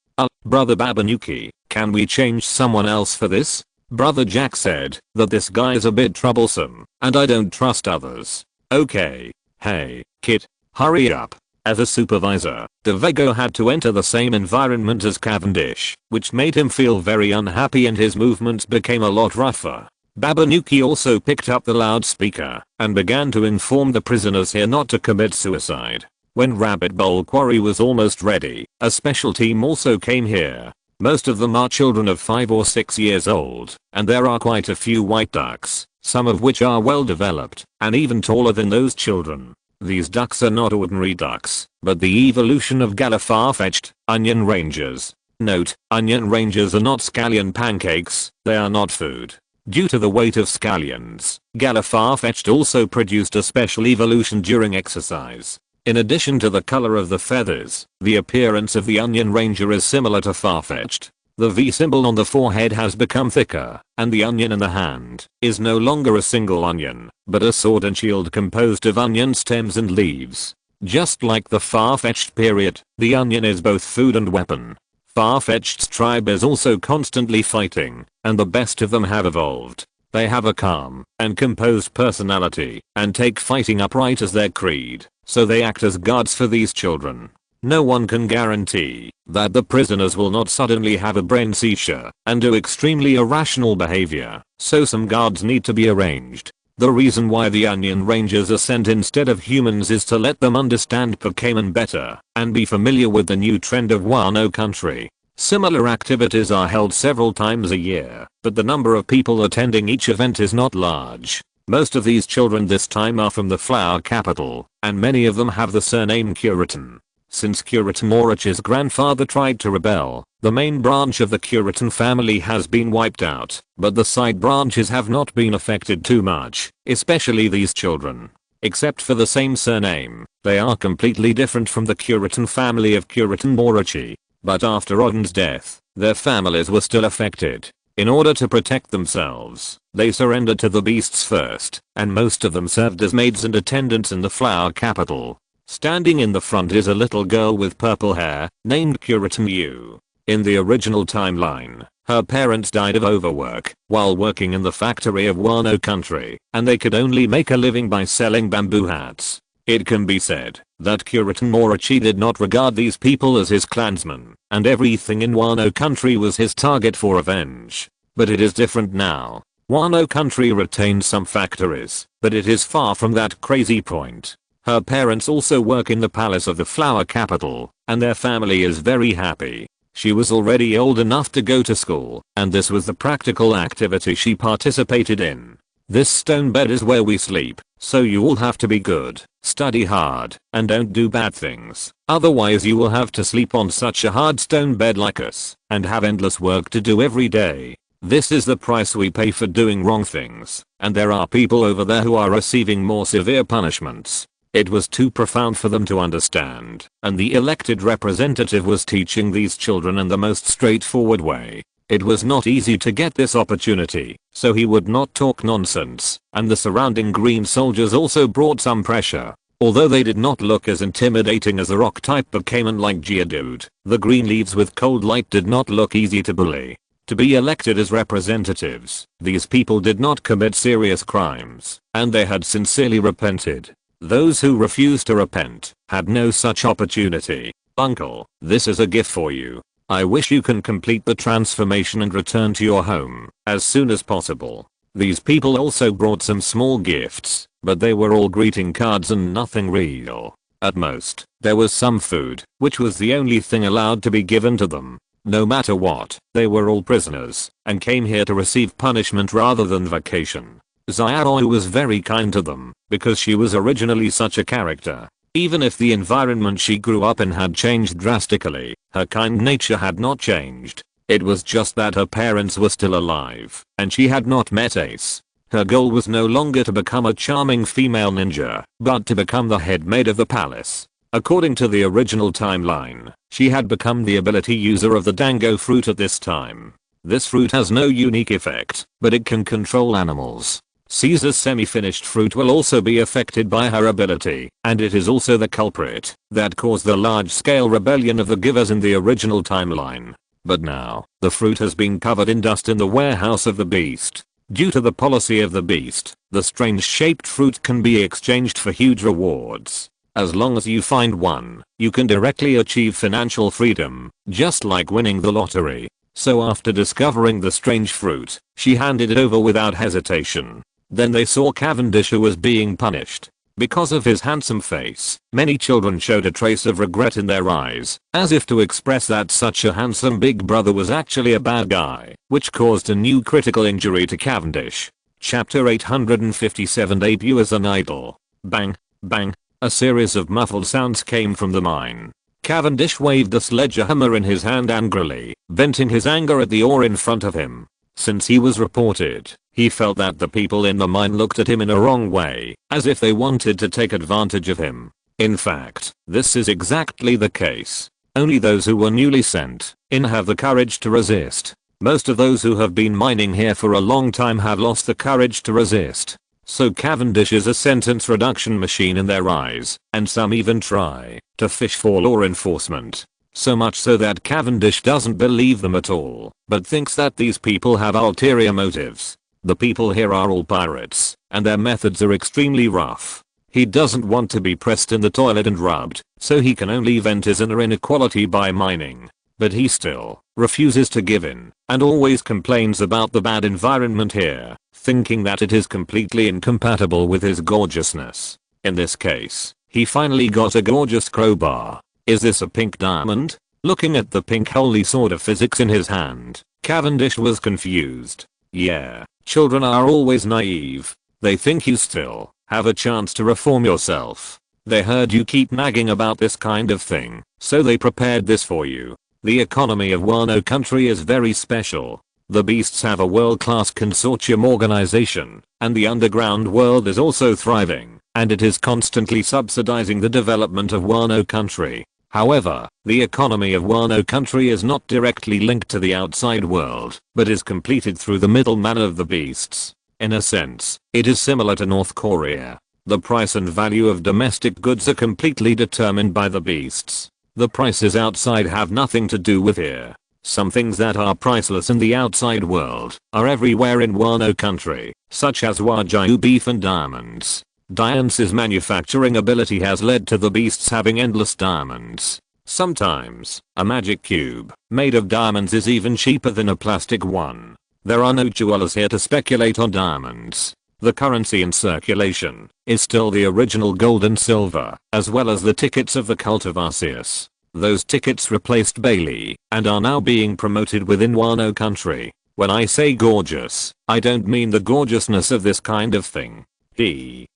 Brother Babanuki, can we change someone else for this? Brother Jack said that this guy is a bit troublesome, and I don't trust others. Okay. Hey, kid, hurry up. As a supervisor, Devego had to enter the same environment as Cavendish, which made him feel very unhappy and his movements became a lot rougher. Babanuki also picked up the loudspeaker and began to inform the prisoners here not to commit suicide. When Rabbit Bowl Quarry was almost ready, a special team also came here. Most of them are children of 5 or 6 years old, and there are quite a few white ducks, some of which are well developed and even taller than those children. These ducks are not ordinary ducks, but the evolution of Gala-far-fetched onion rangers. Note, onion rangers are not scallion pancakes, they are not food. Due to the weight of scallions, Gala-far-fetched also produced a special evolution during exercise. In addition to the color of the feathers, the appearance of the onion ranger is similar to Farfetch'd. The V symbol on the forehead has become thicker, and the onion in the hand is no longer a single onion, but a sword and shield composed of onion stems and leaves. Just like the Farfetch'd period, the onion is both food and weapon. Farfetch'd's tribe is also constantly fighting, and the best of them have evolved. They have a calm and composed personality and take fighting upright as their creed, so they act as guards for these children. No one can guarantee that the prisoners will not suddenly have a brain seizure and do extremely irrational behavior, so some guards need to be arranged. The reason why the Onion Rangers are sent instead of humans is to let them understand Pokemon better and be familiar with the new trend of Wano country. Similar activities are held several times a year, but the number of people attending each event is not large. Most of these children this time are from the flower capital, and many of them have the surname Curitan. Since Curitan Orich's grandfather tried to rebel, the main branch of the Curitan family has been wiped out, but the side branches have not been affected too much, especially these children. Except for the same surname, they are completely different from the Curitan family of Curitan Morochi. But after Odin's death, their families were still affected. In order to protect themselves, they surrendered to the beasts first, and most of them served as maids and attendants in the flower capital. Standing in the front is a little girl with purple hair, named Curitan Yu. In the original timeline, her parents died of overwork while working in the factory of Wano country, and they could only make a living by selling bamboo hats. It can be said that Curitan Morochi did not regard these people as his clansmen, and everything in Wano country was his target for revenge. But it is different now. Wano country retains some factories, but it is far from that crazy point. Her parents also work in the palace of the flower capital, and their family is very happy. She was already old enough to go to school, and this was the practical activity she participated in. This stone bed is where we sleep, so you all have to be good, study hard, and don't do bad things. Otherwise you will have to sleep on such a hard stone bed like us, and have endless work to do every day. This is the price we pay for doing wrong things, and there are people over there who are receiving more severe punishments. It was too profound for them to understand, and the elected representative was teaching these children in the most straightforward way. It was not easy to get this opportunity, so he would not talk nonsense, and the surrounding green soldiers also brought some pressure. Although they did not look as intimidating as the rock type Pokemon like Geodude, the green leaves with cold light did not look easy to bully. To be elected as representatives, these people did not commit serious crimes, and they had sincerely repented. Those who refused to repent had no such opportunity. Uncle, this is a gift for you. I wish you can complete the transformation and return to your home as soon as possible. These people also brought some small gifts, but they were all greeting cards and nothing real. At most, there was some food, which was the only thing allowed to be given to them. No matter what, they were all prisoners, and came here to receive punishment rather than vacation. Xiaoyu was very kind to them, because she was originally such a character. Even if the environment she grew up in had changed drastically, her kind nature had not changed. It was just that her parents were still alive, and she had not met Ace. Her goal was no longer to become a charming female ninja, but to become the head maid of the palace. According to the original timeline, she had become the ability user of the dango fruit at this time. This fruit has no unique effect, but it can control animals. Caesar's semi-finished fruit will also be affected by her ability, and it is also the culprit that caused the large-scale rebellion of the givers in the original timeline. But now, the fruit has been covered in dust in the warehouse of the beast. Due to the policy of the beast, the strange-shaped fruit can be exchanged for huge rewards. As long as you find one, you can directly achieve financial freedom, just like winning the lottery. So after discovering the strange fruit, she handed it over without hesitation. Then they saw Cavendish, who was being punished. Because of his handsome face, many children showed a trace of regret in their eyes, as if to express that such a handsome big brother was actually a bad guy, which caused a new critical injury to Cavendish. Chapter 857 Debut as an idol. Bang, bang, a series of muffled sounds came from the mine. Cavendish waved the sledgehammer in his hand angrily, venting his anger at the ore in front of him. Since he was reported, he felt that the people in the mine looked at him in a wrong way, as if they wanted to take advantage of him. In fact, this is exactly the case. Only those who were newly sent in have the courage to resist. Most of those who have been mining here for a long time have lost the courage to resist. So Cavendish is a sentence reduction machine in their eyes, and some even try to fish for law enforcement. So much so that Cavendish doesn't believe them at all, but thinks that these people have ulterior motives. The people here are all pirates, and their methods are extremely rough. He doesn't want to be pressed in the toilet and rubbed, so he can only vent his inner inequality by mining. But he still refuses to give in, and always complains about the bad environment here, thinking that it is completely incompatible with his gorgeousness. In this case, he finally got a gorgeous crowbar. Is this a pink diamond? Looking at the pink holy sword of physics in his hand, Cavendish was confused. Yeah, children are always naive. They think you still have a chance to reform yourself. They heard you keep nagging about this kind of thing, so they prepared this for you. The economy of Wano country is very special. The beasts have a world-class consortium organization, and the underground world is also thriving. and it is constantly subsidizing the development of Wano country. However, the economy of Wano country is not directly linked to the outside world, but is completed through the middleman of the beasts. In a sense, it is similar to North Korea. The price and value of domestic goods are completely determined by the beasts. The prices outside have nothing to do with here. Some things that are priceless in the outside world are everywhere in Wano country, such as Wagyu beef and diamonds. Diance's manufacturing ability has led to the beasts having endless diamonds. Sometimes, a magic cube made of diamonds is even cheaper than a plastic one. There are no jewelers here to speculate on diamonds. The currency in circulation is still the original gold and silver, as well as the tickets of the cult of Arceus. Those tickets replaced Bailey and are now being promoted within Wano country. When I say gorgeous, I don't mean the gorgeousness of this kind of thing.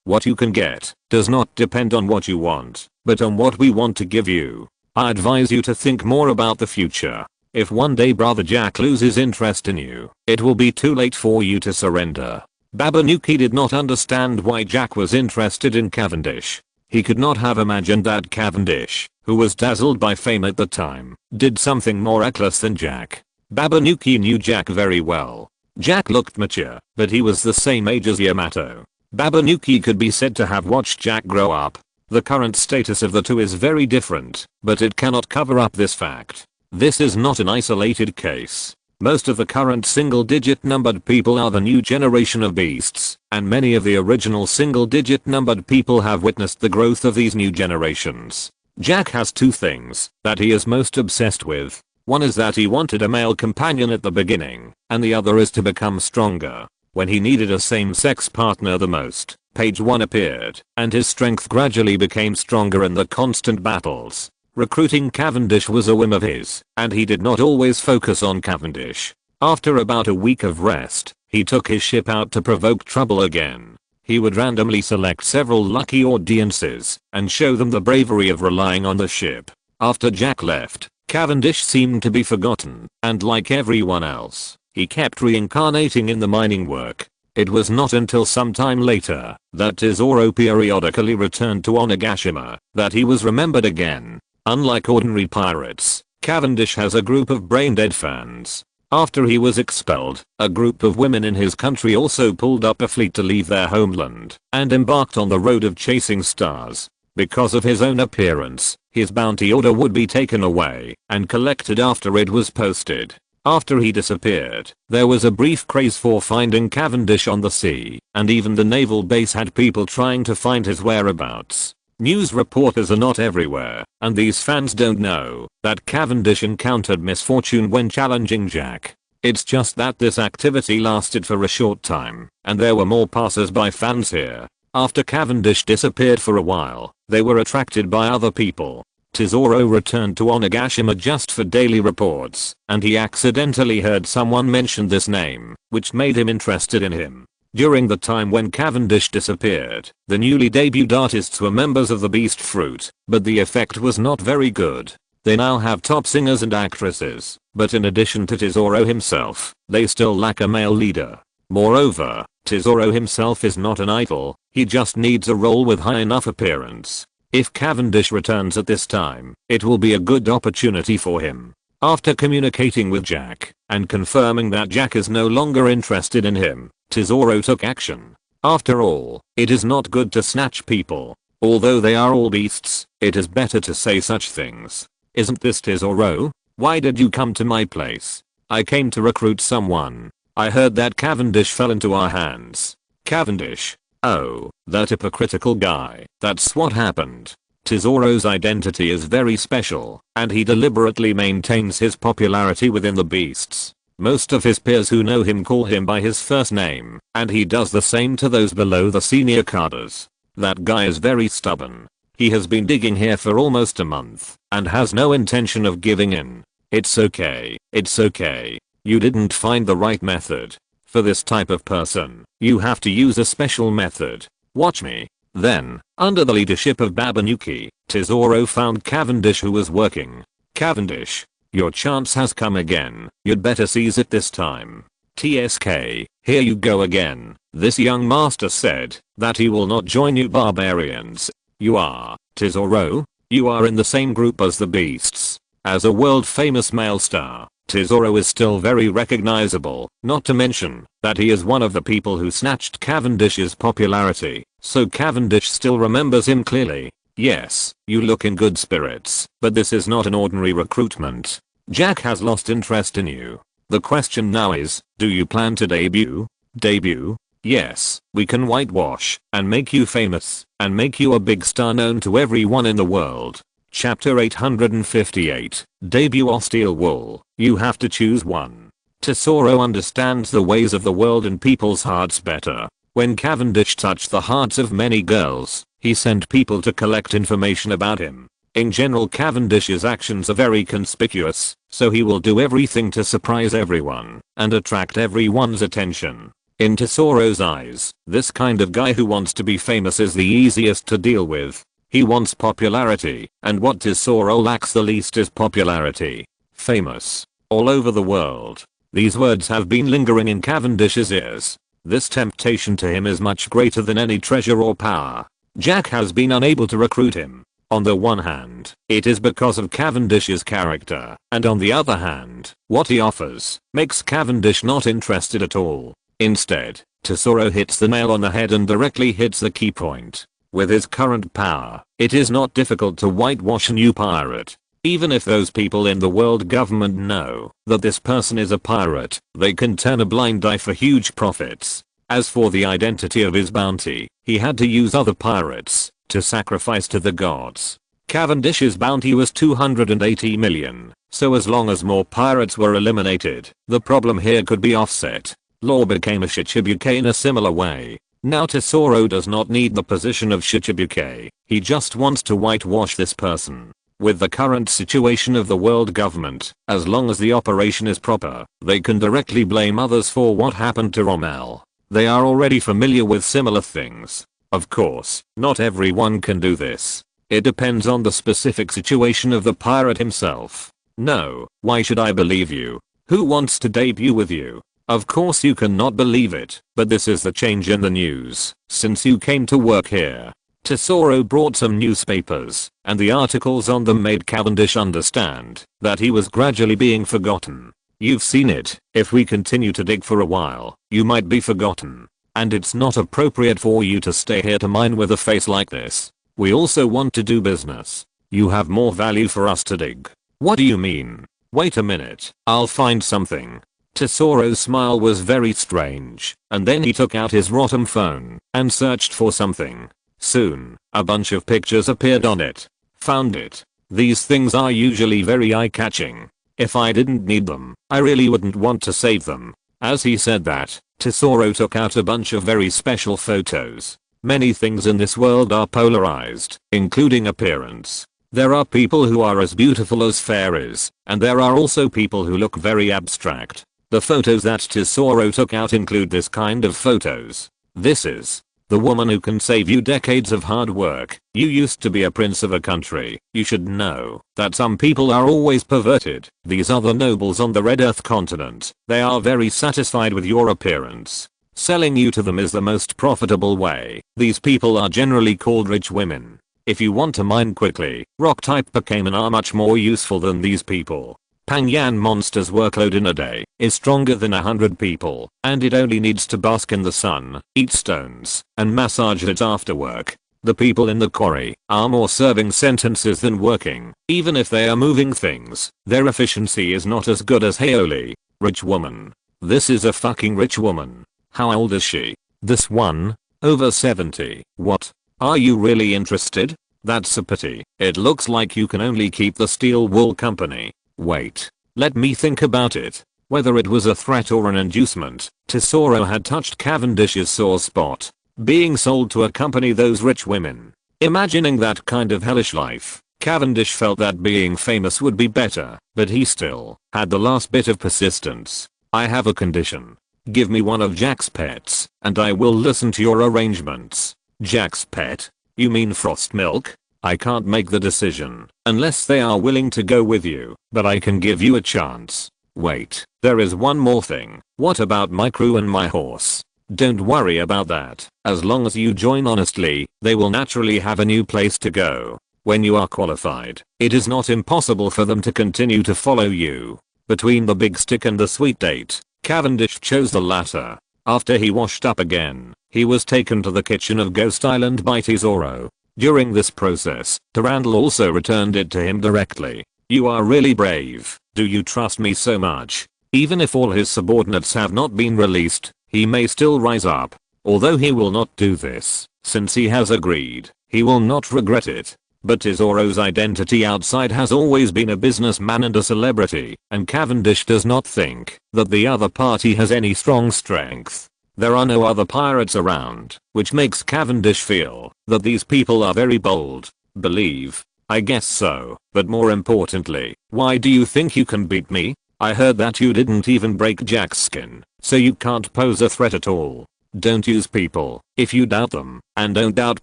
What you can get does not depend on what you want, but on what we want to give you. I advise you to think more about the future. If one day Brother Jack loses interest in you, it will be too late for you to surrender. Babanuki did not understand why Jack was interested in Cavendish. He could not have imagined that Cavendish, who was dazzled by fame at the time, did something more reckless than Jack. Babanuki knew Jack very well. Jack looked mature, but he was the same age as Yamato. Babanuki could be said to have watched Jack grow up. The current status of the two is very different, but it cannot cover up this fact. This is not an isolated case. Most of the current single-digit numbered people are the new generation of beasts, and many of the original single-digit numbered people have witnessed the growth of these new generations. Jack has two things that he is most obsessed with. One is that he wanted a male companion at the beginning, and the other is to become stronger. When he needed a same-sex partner the most, Page 1 appeared, and his strength gradually became stronger in the constant battles. Recruiting Cavendish was a whim of his, and he did not always focus on Cavendish. After about a week of rest, he took his ship out to provoke trouble again. He would randomly select several lucky audiences, and show them the bravery of relying on the ship. After Jack left, Cavendish seemed to be forgotten, and like everyone else, he kept reincarnating in the mining work. It was not until some time later that Tesoro periodically returned to Onigashima that he was remembered again. Unlike ordinary pirates, Cavendish has a group of brain-dead fans. After he was expelled, a group of women in his country also pulled up a fleet to leave their homeland and embarked on the road of chasing stars. Because of his own appearance, his bounty order would be taken away and collected after it was posted. After he disappeared, there was a brief craze for finding Cavendish on the sea, and even the naval base had people trying to find his whereabouts. News reporters are not everywhere, and these fans don't know that Cavendish encountered misfortune when challenging Jack. It's just that this activity lasted for a short time, and there were more passers-by fans here. After Cavendish disappeared for a while, they were attracted by other people. Tesoro returned to Onigashima just for daily reports, and he accidentally heard someone mention this name, which made him interested in him. During the time when Cavendish disappeared, the newly debuted artists were members of the Beast Fruit, but the effect was not very good. They now have top singers and actresses, but in addition to Tesoro himself, they still lack a male leader. Moreover, Tesoro himself is not an idol, he just needs a role with high enough appearance. If Cavendish returns at this time, it will be a good opportunity for him. After communicating with Jack and confirming that Jack is no longer interested in him, Tesoro took action. After all, it is not good to snatch people. Although they are all beasts, it is better to say such things. Isn't this Tesoro? Why did you come to my place? I came to recruit someone. I heard that Cavendish fell into our hands. Cavendish? Oh, that hypocritical guy. That's what happened. Tesoro's identity is very special, and he deliberately maintains his popularity within the beasts. Most of his peers who know him call him by his first name, and he does the same to those below the senior cadres. That guy is very stubborn. He has been digging here for almost a month, and has no intention of giving in. It's okay. You didn't find the right method. For this type of person, you have to use a special method. Watch me. Then, under the leadership of Babanuki, Tesoro found Cavendish who was working. Cavendish, your chance has come again. You'd better seize it this time. TSK. Here you go again. This young master said that he will not join you barbarians. You are, Tesoro? You are in the same group as the beasts. As a world famous male star, Tesoro is still very recognizable, not to mention that he is one of the people who snatched Cavendish's popularity, so Cavendish still remembers him clearly. Yes, you look in good spirits, but this is not an ordinary recruitment. Jack has lost interest in you. The question now is, do you plan to debut? Debut? Yes, we can whitewash and make you famous and make you a big star known to everyone in the world. Chapter 858, Debut or Steel Wool. You have to choose one. Tesoro understands the ways of the world and people's hearts better. When Cavendish touched the hearts of many girls, he sent people to collect information about him. In general, Cavendish's actions are very conspicuous, so he will do everything to surprise everyone and attract everyone's attention. In Tesoro's eyes, this kind of guy who wants to be famous is the easiest to deal with. He wants popularity, and what Tesoro lacks the least is popularity. Famous. All over the world. These words have been lingering in Cavendish's ears. This temptation to him is much greater than any treasure or power. Jack has been unable to recruit him. On the one hand, it is because of Cavendish's character, and on the other hand, what he offers makes Cavendish not interested at all. Instead, Tesoro hits the nail on the head and directly hits the key point. With his current power, it is not difficult to whitewash a new pirate. Even if those people in the world government know that this person is a pirate, they can turn a blind eye for huge profits. As for the identity of his bounty, he had to use other pirates to sacrifice to the gods. Cavendish's bounty was 280 million, so as long as more pirates were eliminated, the problem here could be offset. Law became a Shichibuke in a similar way. Now Tesoro does not need the position of Shichibuke, he just wants to whitewash this person. With the current situation of the world government, as long as the operation is proper, they can directly blame others for what happened to Rommel. They are already familiar with similar things. Of course, not everyone can do this. It depends on the specific situation of the pirate himself. No, why should I believe you? Who wants to debut with you? Of course you cannot believe it, but this is the change in the news since you came to work here. Tesoro brought some newspapers, and the articles on them made Cavendish understand that he was gradually being forgotten. You've seen it. If we continue to dig for a while, you might be forgotten. And it's not appropriate for you to stay here to mine with a face like this. We also want to do business. You have more value for us to dig. What do you mean? Wait a minute, I'll find something. Tesoro's smile was very strange, and then he took out his rotten phone and searched for something. Soon, a bunch of pictures appeared on it. Found it. These things are usually very eye-catching. If I didn't need them, I really wouldn't want to save them. As he said that, Tesoro took out a bunch of very special photos. Many things in this world are polarized, including appearance. There are people who are as beautiful as fairies, and there are also people who look very abstract. The photos that Tesoro took out include this kind of photos. This is the woman who can save you decades of hard work. You used to be a prince of a country. You should know that some people are always perverted. These are the nobles on the Red Earth continent. They are very satisfied with your appearance. Selling you to them is the most profitable way. These people are generally called rich women. If you want to mine quickly, rock type Pokemon are much more useful than these people. Pangyan Monster's workload in a day is stronger than 100 people, and it only needs to bask in the sun, eat stones, and massage it after work. The people in the quarry are more serving sentences than working. Even if they are moving things, their efficiency is not as good as Haoli. Rich woman. This is a fucking rich woman. How old is she? This one? Over 70. What? Are you really interested? That's a pity. It looks like you can only keep the Steel Wool Company. Wait. Let me think about it. Whether it was a threat or an inducement, Tesoro had touched Cavendish's sore spot. Being sold to a company those rich women. Imagining that kind of hellish life, Cavendish felt that being famous would be better, but he still had the last bit of persistence. I have a condition. Give me one of Jack's pets, and I will listen to your arrangements. Jack's pet? You mean Frost Milk? I can't make the decision unless they are willing to go with you, but I can give you a chance. Wait, there is one more thing. What about my crew and my horse? Don't worry about that. As long as you join honestly, they will naturally have a new place to go. When you are qualified, it is not impossible for them to continue to follow you. Between the big stick and the sweet date, Cavendish chose the latter. After he washed up again, he was taken to the kitchen of Ghost Island by Tesoro. During this process, Durandal also returned it to him directly. You are really brave. Do you trust me so much? Even if all his subordinates have not been released, he may still rise up. Although he will not do this, since he has agreed, he will not regret it. But Tesoro's identity outside has always been a businessman and a celebrity, and Cavendish does not think that the other party has any strong strength. There are no other pirates around, which makes Cavendish feel that these people are very bold. Believe? I guess so, but more importantly, why do you think you can beat me? I heard that you didn't even break Jack's skin, so you can't pose a threat at all. Don't use people if you doubt them, and don't doubt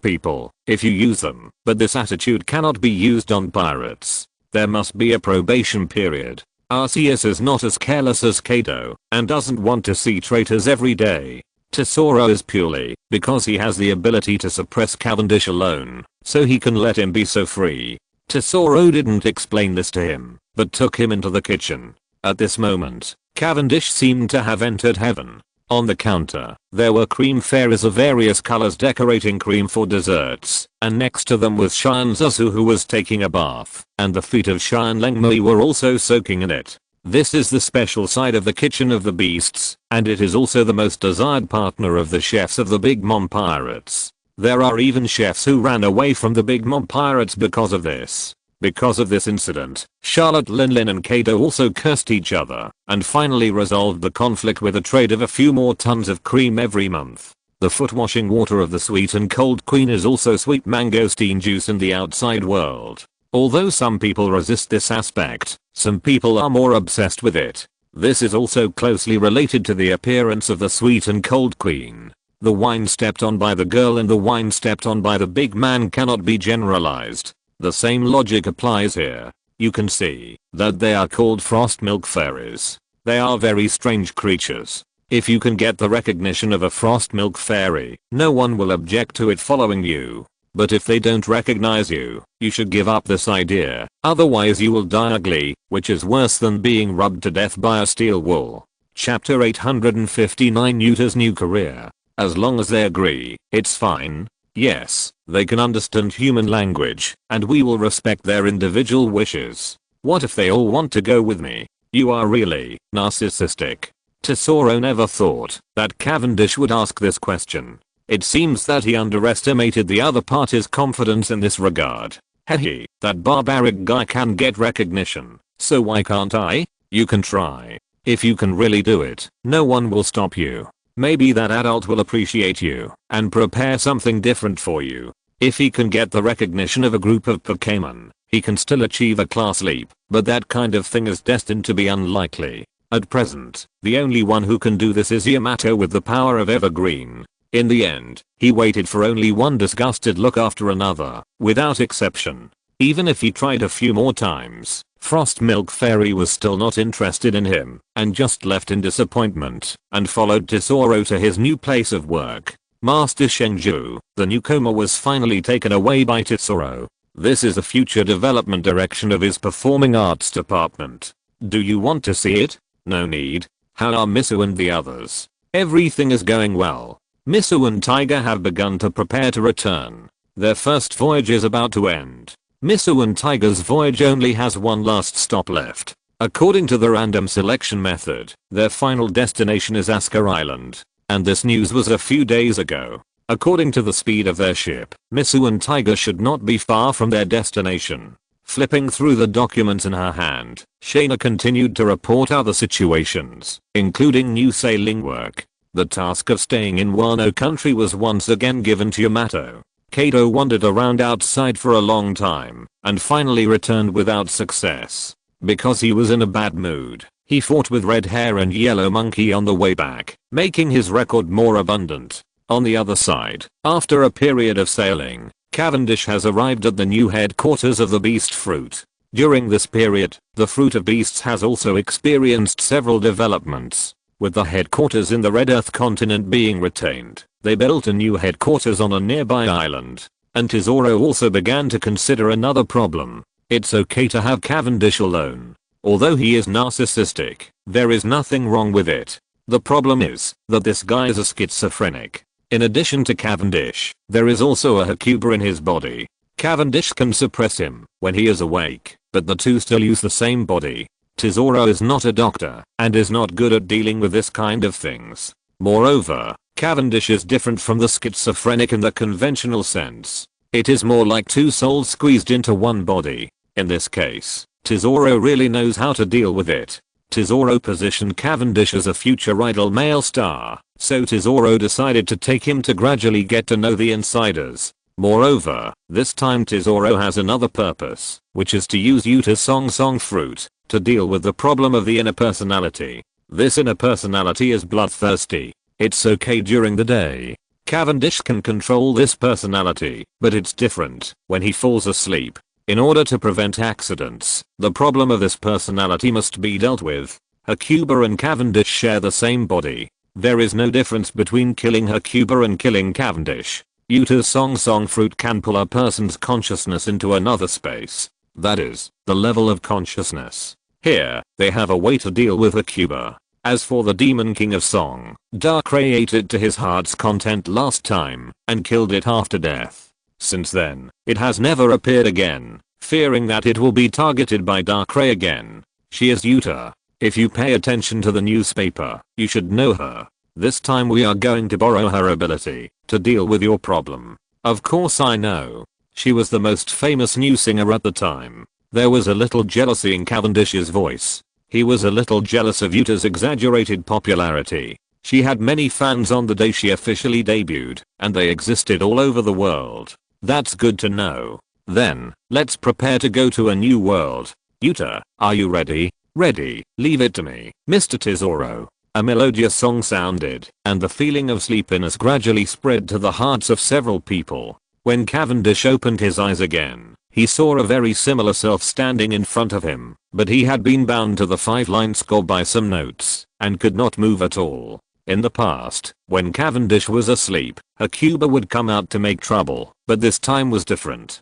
people if you use them, but this attitude cannot be used on pirates. There must be a probation period. Arceus is not as careless as Kaido, and doesn't want to see traitors every day. Tesoro is purely because he has the ability to suppress Cavendish alone, so he can let him be so free. Tesoro didn't explain this to him, but took him into the kitchen. At this moment, Cavendish seemed to have entered heaven. On the counter, there were cream fairies of various colors decorating cream for desserts, and next to them was Shion Zuzu, who was taking a bath, and the feet of Shion Lengmei were also soaking in it. This is the special side of the kitchen of the beasts, and it is also the most desired partner of the chefs of the Big Mom Pirates. There are even chefs who ran away from the Big Mom Pirates because of this. Because of this incident, Charlotte Linlin and Kaido also cursed each other, and finally resolved the conflict with a trade of a few more tons of cream every month. The foot washing water of the sweet and cold queen is also sweet mangosteen juice in the outside world. Although some people resist this aspect, some people are more obsessed with it. This is also closely related to the appearance of the sweet and cold queen. The wine stepped on by the girl and the wine stepped on by the big man cannot be generalized. The same logic applies here. You can see that they are called frost milk fairies. They are very strange creatures. If you can get the recognition of a frost milk fairy, no one will object to it following you. But if they don't recognize you, you should give up this idea. Otherwise you will die ugly, which is worse than being rubbed to death by a steel wool. Chapter 859 Yuta's new career. As long as they agree, it's fine. Yes, they can understand human language, and we will respect their individual wishes. What if they all want to go with me? You are really narcissistic. Tesoro never thought that Cavendish would ask this question. It seems that he underestimated the other party's confidence in this regard. Hehe, that barbaric guy can get recognition, so why can't I? You can try. If you can really do it, no one will stop you. Maybe that adult will appreciate you and prepare something different for you. If he can get the recognition of a group of Pokemon, he can still achieve a class leap, but that kind of thing is destined to be unlikely. At present, the only one who can do this is Yamato with the power of Evergreen. In the end, he waited for only one disgusted look after another, without exception. Even if he tried a few more times, Frost Milk Fairy was still not interested in him, and just left in disappointment, and followed Tesoro to his new place of work. Master Shengju, the newcomer, was finally taken away by Tesoro. This is the future development direction of his performing arts department. Do you want to see it? No need. How are Misu and the others? Everything is going well. Misu and Tiger have begun to prepare to return. Their first voyage is about to end. Misu and Tiger's voyage only has one last stop left. According to the random selection method, their final destination is Asker Island. And this news was a few days ago. According to the speed of their ship, Misu and Tiger should not be far from their destination. Flipping through the documents in her hand, Shaina continued to report other situations, including new sailing work. The task of staying in Wano country was once again given to Yamato. Kaido wandered around outside for a long time, and finally returned without success. Because he was in a bad mood, he fought with Red Hair and Yellow Monkey on the way back, making his record more abundant. On the other side, after a period of sailing, Cavendish has arrived at the new headquarters of the Beast Fruit. During this period, the Fruit of Beasts has also experienced several developments. With the headquarters in the Red Earth continent being retained, they built a new headquarters on a nearby island. And Tesoro also began to consider another problem. It's okay to have Cavendish alone. Although he is narcissistic, there is nothing wrong with it. The problem is that this guy is a schizophrenic. In addition to Cavendish, there is also a Hakuba in his body. Cavendish can suppress him when he is awake, but the two still use the same body. Tesoro is not a doctor and is not good at dealing with this kind of things. Moreover, Cavendish is different from the schizophrenic in the conventional sense. It is more like two souls squeezed into one body. In this case, Tesoro really knows how to deal with it. Tesoro positioned Cavendish as a future idol male star, so Tesoro decided to take him to gradually get to know the insiders. Moreover, this time Tesoro has another purpose, which is to use Yuta's song fruit to deal with the problem of the inner personality. This inner personality is bloodthirsty. It's okay during the day. Cavendish can control this personality, but it's different when he falls asleep. In order to prevent accidents, the problem of this personality must be dealt with. Hakuba and Cavendish share the same body. There is no difference between killing Hakuba and killing Cavendish. Yuta's song fruit can pull a person's consciousness into another space. That is, the level of consciousness. Here, they have a way to deal with Hakuba. As for the Demon King of Song, Darkrai ate it to his heart's content last time and killed it after death. Since then, it has never appeared again, fearing that it will be targeted by Darkrai again. She is Yuta. If you pay attention to the newspaper, you should know her. This time we are going to borrow her ability to deal with your problem. Of course I know. She was the most famous new singer at the time. There was a little jealousy in Cavendish's voice. He was a little jealous of Yuta's exaggerated popularity. She had many fans on the day she officially debuted, and they existed all over the world. That's good to know. Then, let's prepare to go to a new world. Yuta, are you ready? Ready, leave it to me, Mr. Tesoro. A melodious song sounded, and the feeling of sleepiness gradually spread to the hearts of several people. When Cavendish opened his eyes again, he saw a very similar self standing in front of him, but he had been bound to the 5-line score by some notes, and could not move at all. In the past, when Cavendish was asleep, Hakuba would come out to make trouble, but this time was different.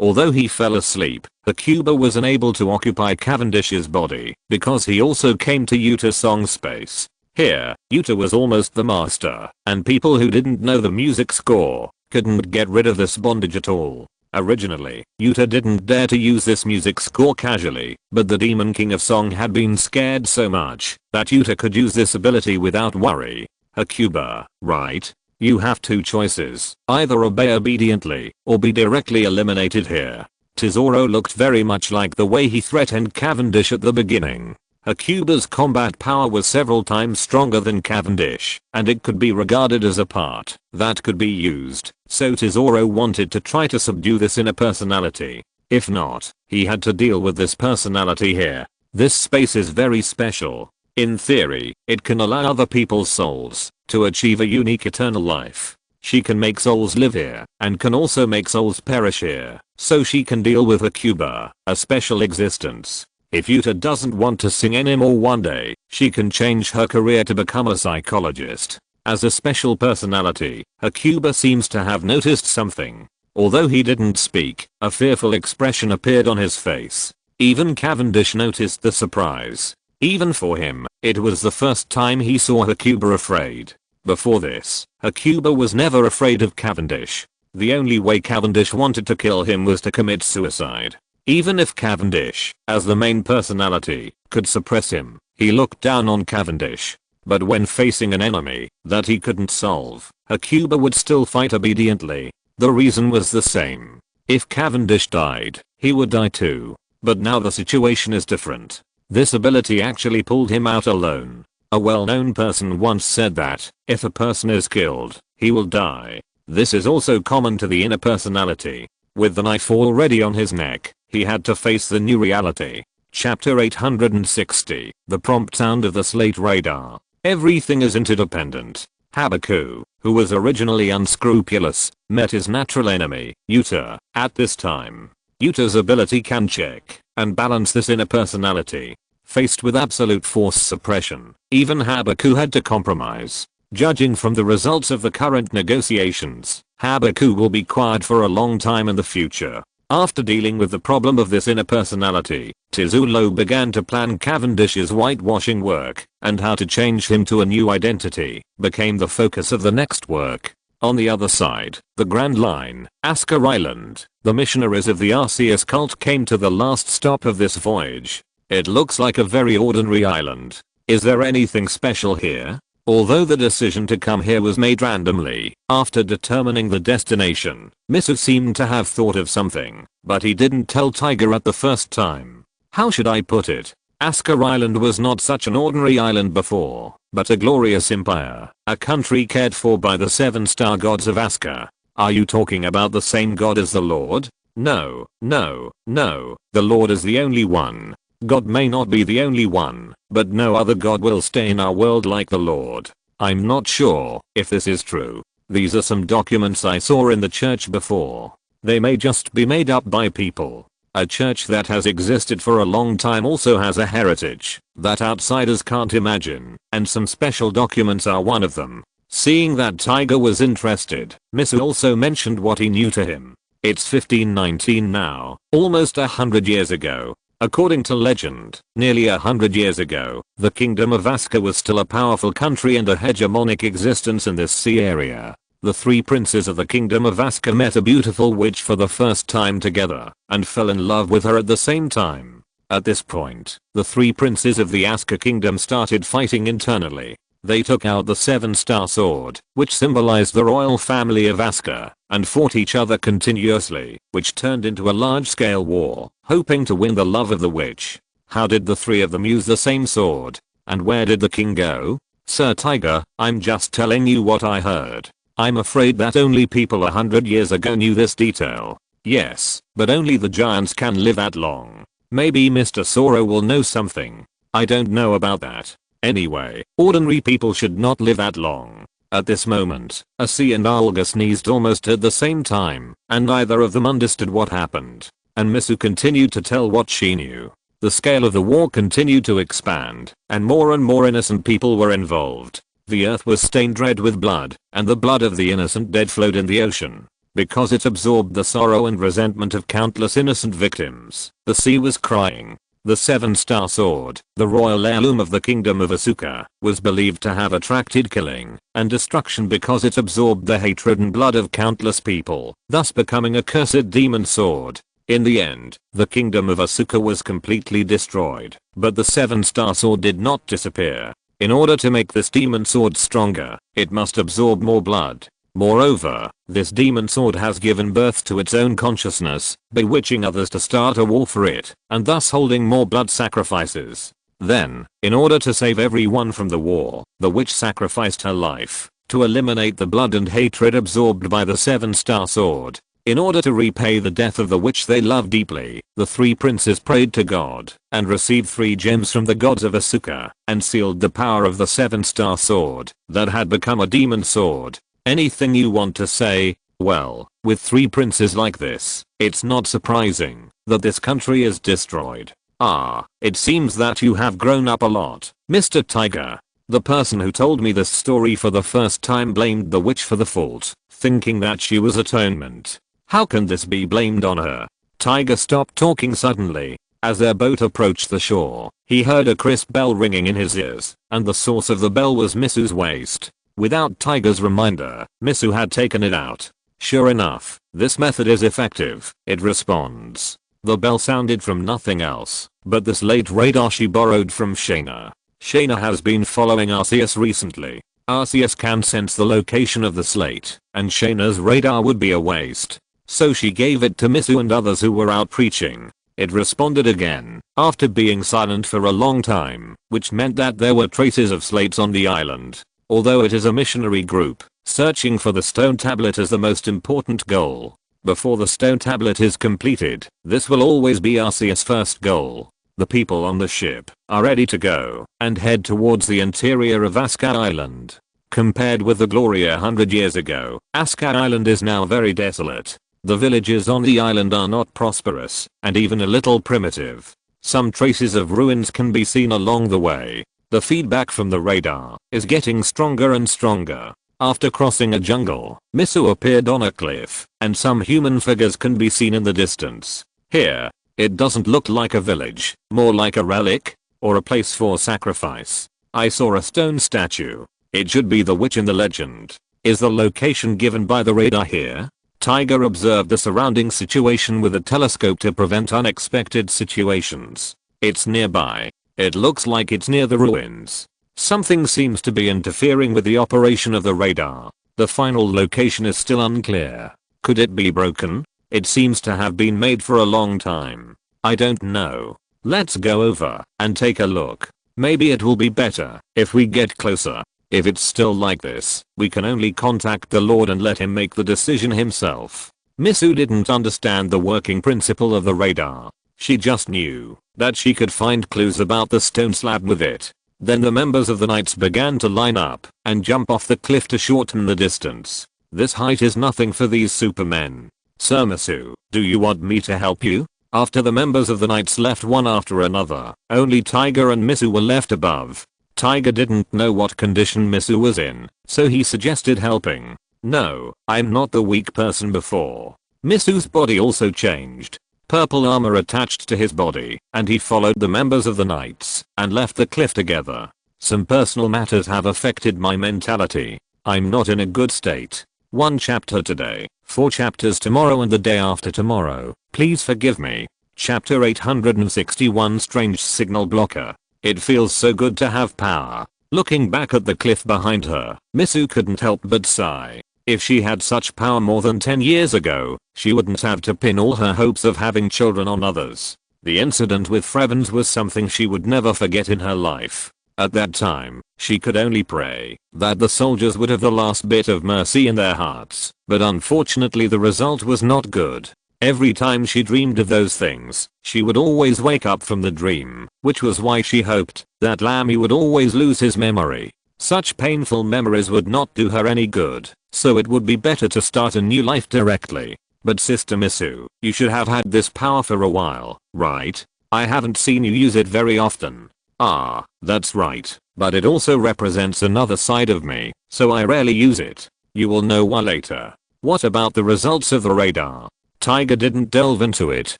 Although he fell asleep, Hakuba was unable to occupy Cavendish's body, because he also came to Yuta's song space. Here, Yuta was almost the master, and people who didn't know the music score couldn't get rid of this bondage at all. Originally, Yuta didn't dare to use this music score casually, but the Demon King of Song had been scared so much that Yuta could use this ability without worry. Hakuba, right? You have two choices, either obey obediently, or be directly eliminated here. Tesoro looked very much like the way he threatened Cavendish at the beginning. Hakuba's combat power was several times stronger than Cavendish, and it could be regarded as a part that could be used, so Tesoro wanted to try to subdue this inner personality. If not, he had to deal with this personality here. This space is very special. In theory, it can allow other people's souls to achieve a unique eternal life. She can make souls live here, and can also make souls perish here, so she can deal with Hakuba, a special existence. If Yuta doesn't want to sing anymore one day, she can change her career to become a psychologist. As a special personality, Hakuba seems to have noticed something. Although he didn't speak, a fearful expression appeared on his face. Even Cavendish noticed the surprise. Even for him, it was the first time he saw Hakuba afraid. Before this, Hakuba was never afraid of Cavendish. The only way Cavendish wanted to kill him was to commit suicide. Even if Cavendish, as the main personality, could suppress him, he looked down on Cavendish. But when facing an enemy that he couldn't solve, Hakuba would still fight obediently. The reason was the same. If Cavendish died, he would die too. But now the situation is different. This ability actually pulled him out alone. A well-known person once said that, if a person is killed, he will die. This is also common to the inner personality. With the knife already on his neck, he had to face the new reality. Chapter 860, The Prompt Sound of the Slate Radar. Everything is interdependent. Habaku, who was originally unscrupulous, met his natural enemy, Yuta, at this time. Yuta's ability can check and balance this inner personality. Faced with absolute force suppression, even Habaku had to compromise. Judging from the results of the current negotiations, Habaku will be quiet for a long time in the future. After dealing with the problem of this inner personality, Tizulo began to plan Cavendish's whitewashing work, and how to change him to a new identity became the focus of the next work. On the other side, the Grand Line, Asuka Island, the missionaries of the Arceus cult came to the last stop of this voyage. It looks like a very ordinary island. Is there anything special here? Although the decision to come here was made randomly, after determining the destination, Misu seemed to have thought of something, but he didn't tell Tiger at the first time. How should I put it? Asuka Island was not such an ordinary island before, but a glorious empire, a country cared for by the 7-star gods of Asuka. Are you talking about the same god as the Lord? No, no, no, the Lord is the only one. God may not be the only one, but no other god will stay in our world like the Lord. I'm not sure if this is true. These are some documents I saw in the church before. They may just be made up by people. A church that has existed for a long time also has a heritage that outsiders can't imagine, and some special documents are one of them. Seeing that Tiger was interested, Misu also mentioned what he knew to him. It's 1519 now, almost 100 years ago. According to legend, nearly 100 years ago, the kingdom of Asuka was still a powerful country and a hegemonic existence in this sea area. The 3 princes of the kingdom of Asuka met a beautiful witch for the first time together, and fell in love with her at the same time. At this point, the 3 princes of the Asuka kingdom started fighting internally. They took out the 7-star sword, which symbolized the royal family of Asuka, and fought each other continuously, which turned into a large-scale war, hoping to win the love of the witch. How did the 3 of them use the same sword? And where did the king go? Sir Tiger, I'm just telling you what I heard. I'm afraid that only people 100 years ago knew this detail. Yes, but only the giants can live that long. Maybe Mr. Sora will know something. I don't know about that. Anyway, ordinary people should not live that long. At this moment, Asi and Olga sneezed almost at the same time, and neither of them understood what happened. And Misu continued to tell what she knew. The scale of the war continued to expand, and more innocent people were involved. The earth was stained red with blood, and the blood of the innocent dead flowed in the ocean. Because it absorbed the sorrow and resentment of countless innocent victims, the sea was crying. The 7-star sword, the royal heirloom of the kingdom of Asuka, was believed to have attracted killing and destruction because it absorbed the hatred and blood of countless people, thus becoming a cursed demon sword. In the end, the kingdom of Asuka was completely destroyed, but the 7-star sword did not disappear. In order to make this demon sword stronger, it must absorb more blood. Moreover, this demon sword has given birth to its own consciousness, bewitching others to start a war for it, and thus holding more blood sacrifices. Then, in order to save everyone from the war, the witch sacrificed her life to eliminate the blood and hatred absorbed by the 7-star sword. In order to repay the death of the witch they loved deeply, the 3 princes prayed to God and received 3 gems from the gods of Asuka and sealed the power of the 7-star sword that had become a demon sword. Anything you want to say? Well, with 3 princes like this, it's not surprising that this country is destroyed. Ah, it seems that you have grown up a lot, Mr. Tiger. The person who told me this story for the first time blamed the witch for the fault, thinking that she was atonement. How can this be blamed on her? Tiger stopped talking suddenly. As their boat approached the shore, he heard a crisp bell ringing in his ears, and the source of the bell was Misu's waist. Without Tiger's reminder, Misu had taken it out. Sure enough, this method is effective. It responds. The bell sounded from nothing else but this late radar she borrowed from Shaina. Shaina has been following Arceus recently. Arceus can sense the location of the slate, and Shaina's radar would be a waste. So she gave it to Misu and others who were out preaching. It responded again, after being silent for a long time, which meant that there were traces of slates on the island. Although it is a missionary group, searching for the stone tablet is the most important goal. Before the stone tablet is completed, this will always be Arceus' first goal. The people on the ship are ready to go and head towards the interior of Asuka Island. Compared with the glory 100 years ago, Asuka Island is now very desolate. The villages on the island are not prosperous, and even a little primitive. Some traces of ruins can be seen along the way. The feedback from the radar is getting stronger and stronger. After crossing a jungle, Misu appeared on a cliff, and some human figures can be seen in the distance. Here, it doesn't look like a village, more like a relic, or a place for sacrifice. I saw a stone statue. It should be the witch in the legend. Is the location given by the radar here? Tiger observed the surrounding situation with a telescope to prevent unexpected situations. It's nearby. It looks like it's near the ruins. Something seems to be interfering with the operation of the radar. The final location is still unclear. Could it be broken? It seems to have been made for a long time. I don't know. Let's go over and take a look. Maybe it will be better if we get closer. If it's still like this, we can only contact the Lord and let him make the decision himself. Misu didn't understand the working principle of the radar. She just knew that she could find clues about the stone slab with it. Then the members of the Knights began to line up and jump off the cliff to shorten the distance. This height is nothing for these supermen. Sir Misu, do you want me to help you? After the members of the Knights left one after another, only Tiger and Misu were left above. Tiger didn't know what condition Misu was in, so he suggested helping. No, I'm not the weak person before. Misu's body also changed. Purple armor attached to his body, and he followed the members of the Knights and left the cliff together. Some personal matters have affected my mentality. I'm not in a good state. 1 chapter today, 4 chapters tomorrow and the day after tomorrow. Please forgive me. Chapter 861 Strange Signal Blocker. It feels so good to have power. Looking back at the cliff behind her, Misu couldn't help but sigh. If she had such power more than 10 years ago, she wouldn't have to pin all her hopes of having children on others. The incident with Frevens was something she would never forget in her life. At that time, she could only pray that the soldiers would have the last bit of mercy in their hearts, but unfortunately the result was not good. Every time she dreamed of those things, she would always wake up from the dream, which was why she hoped that Lammy would always lose his memory. Such painful memories would not do her any good, so it would be better to start a new life directly. But Sister Misu, you should have had this power for a while, right? I haven't seen you use it very often. Ah, that's right, but it also represents another side of me, so I rarely use it. You will know why later. What about the results of the radar? Tiger didn't delve into it.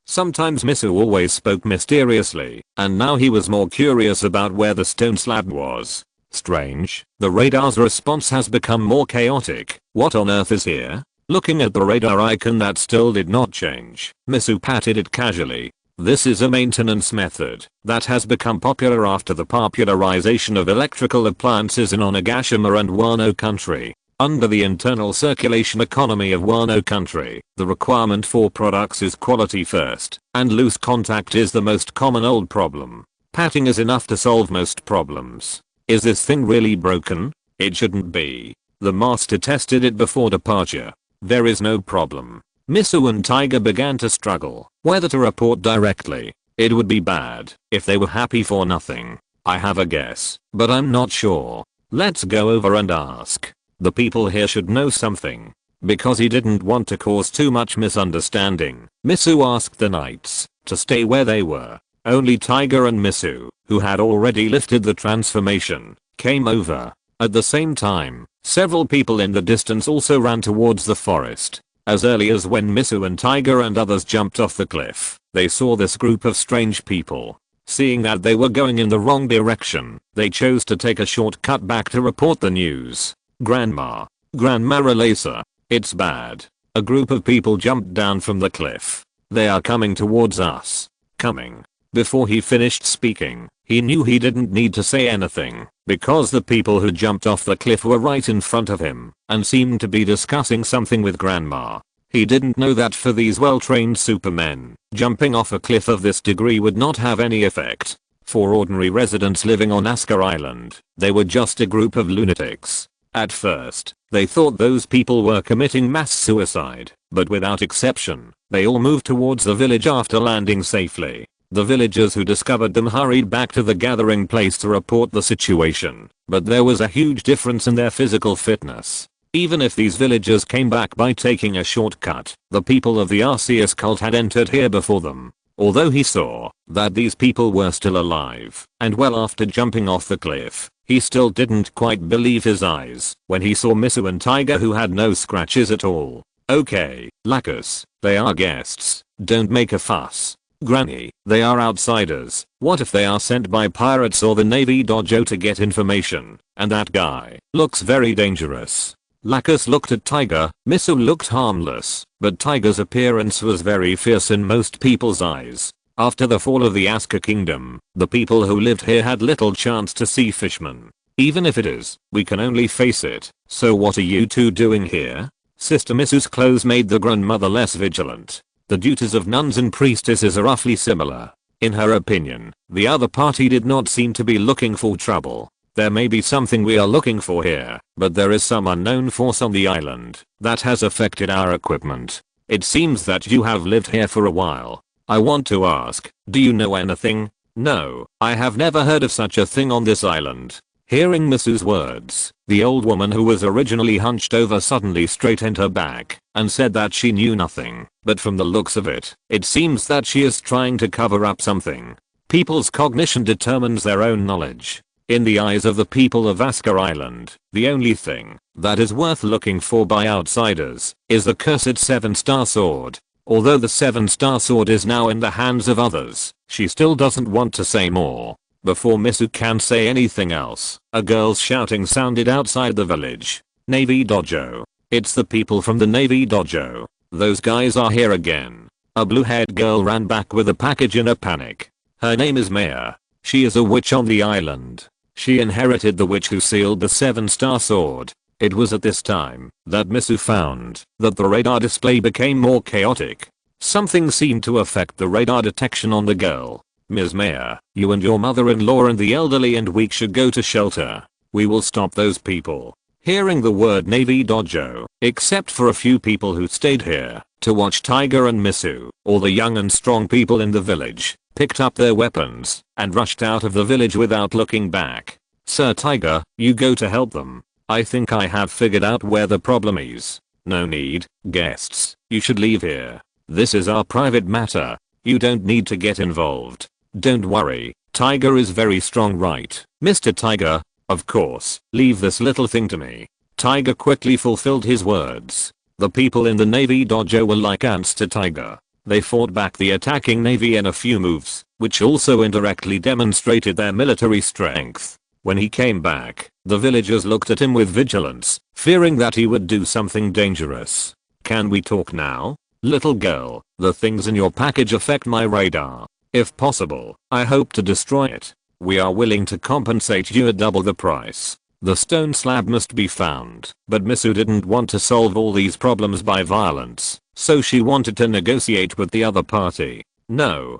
Sometimes Misu always spoke mysteriously, and now he was more curious about where the stone slab was. Strange, the radar's response has become more chaotic. What on earth is here? Looking at the radar icon that still did not change, Misu patted it casually. This is a maintenance method that has become popular after the popularization of electrical appliances in Onigashima and Wano country. Under the internal circulation economy of Wano country, the requirement for products is quality first, and loose contact is the most common old problem. Patting is enough to solve most problems. Is this thing really broken? It shouldn't be. The master tested it before departure. There is no problem. Misu and Tiger began to struggle whether to report directly. It would be bad if they were happy for nothing. I have a guess, but I'm not sure. Let's go over and ask. The people here should know something. Because he didn't want to cause too much misunderstanding, Misu asked the Knights to stay where they were. Only Tiger and Misu, who had already lifted the transformation, came over. At the same time, several people in the distance also ran towards the forest. As early as when Misu and Tiger and others jumped off the cliff, they saw this group of strange people. Seeing that they were going in the wrong direction, they chose to take a shortcut back to report the news. Grandma Relasa, it's bad. A group of people jumped down from the cliff. They are coming towards us. Coming. Before he finished speaking, he knew he didn't need to say anything, because the people who jumped off the cliff were right in front of him, and seemed to be discussing something with Grandma. He didn't know that for these well-trained supermen, jumping off a cliff of this degree would not have any effect. For ordinary residents living on Asker Island, they were just a group of lunatics. At first, they thought those people were committing mass suicide, but without exception, they all moved towards the village after landing safely. The villagers who discovered them hurried back to the gathering place to report the situation, but there was a huge difference in their physical fitness. Even if these villagers came back by taking a shortcut, the people of the Arceus cult had entered here before them. Although he saw that these people were still alive and well after jumping off the cliff, he still didn't quite believe his eyes when he saw Misu and Tiger, who had no scratches at all. Okay, Lacus, they are guests. Don't make a fuss. Granny, they are outsiders. What if they are sent by pirates or the Navy dojo to get information? And that guy looks very dangerous. Lacus looked at Tiger. Misu looked harmless, but Tiger's appearance was very fierce in most people's eyes. After the fall of the Aska Kingdom, the people who lived here had little chance to see fishmen. Even if it is, we can only face it. So what are you two doing here? Sister Misu's clothes made the grandmother less vigilant. The duties of nuns and priestesses are roughly similar. In her opinion, the other party did not seem to be looking for trouble. There may be something we are looking for here, but there is some unknown force on the island that has affected our equipment. It seems that you have lived here for a while. I want to ask, do you know anything? No, I have never heard of such a thing on this island. Hearing Misu's words, the old woman who was originally hunched over suddenly straightened her back and said that she knew nothing, but from the looks of it, it seems that she is trying to cover up something. People's cognition determines their own knowledge. In the eyes of the people of Aska Island, the only thing that is worth looking for by outsiders is the cursed 7-star sword. Although the 7-star sword is now in the hands of others, she still doesn't want to say more. Before Misu can say anything else, a girl's shouting sounded outside the village. Navy dojo. It's the people from the Navy dojo. Those guys are here again. A blue-haired girl ran back with a package in a panic. Her name is Maya. She is a witch on the island. She inherited the witch who sealed the 7-star sword. It was at this time that Misu found that the radar display became more chaotic. Something seemed to affect the radar detection on the girl. Ms. Maya, you and your mother-in-law and the elderly and weak should go to shelter. We will stop those people. Hearing the word Navy dojo, except for a few people who stayed here to watch Tiger and Misu, all the young and strong people in the village picked up their weapons and rushed out of the village without looking back. Sir Tiger, you go to help them. I think I have figured out where the problem is. No need, guests, you should leave here. This is our private matter. You don't need to get involved. Don't worry, Tiger is very strong, right? Mr. Tiger, of course, leave this little thing to me. Tiger quickly fulfilled his words. The people in the Navy dojo were like ants to Tiger. They fought back the attacking Navy in a few moves, which also indirectly demonstrated their military strength. When he came back, the villagers looked at him with vigilance, fearing that he would do something dangerous. Can we talk now? Little girl, the things in your package affect my radar. If possible, I hope to destroy it. We are willing to compensate you at double the price. The stone slab must be found, but Misu didn't want to solve all these problems by violence, so she wanted to negotiate with the other party. No,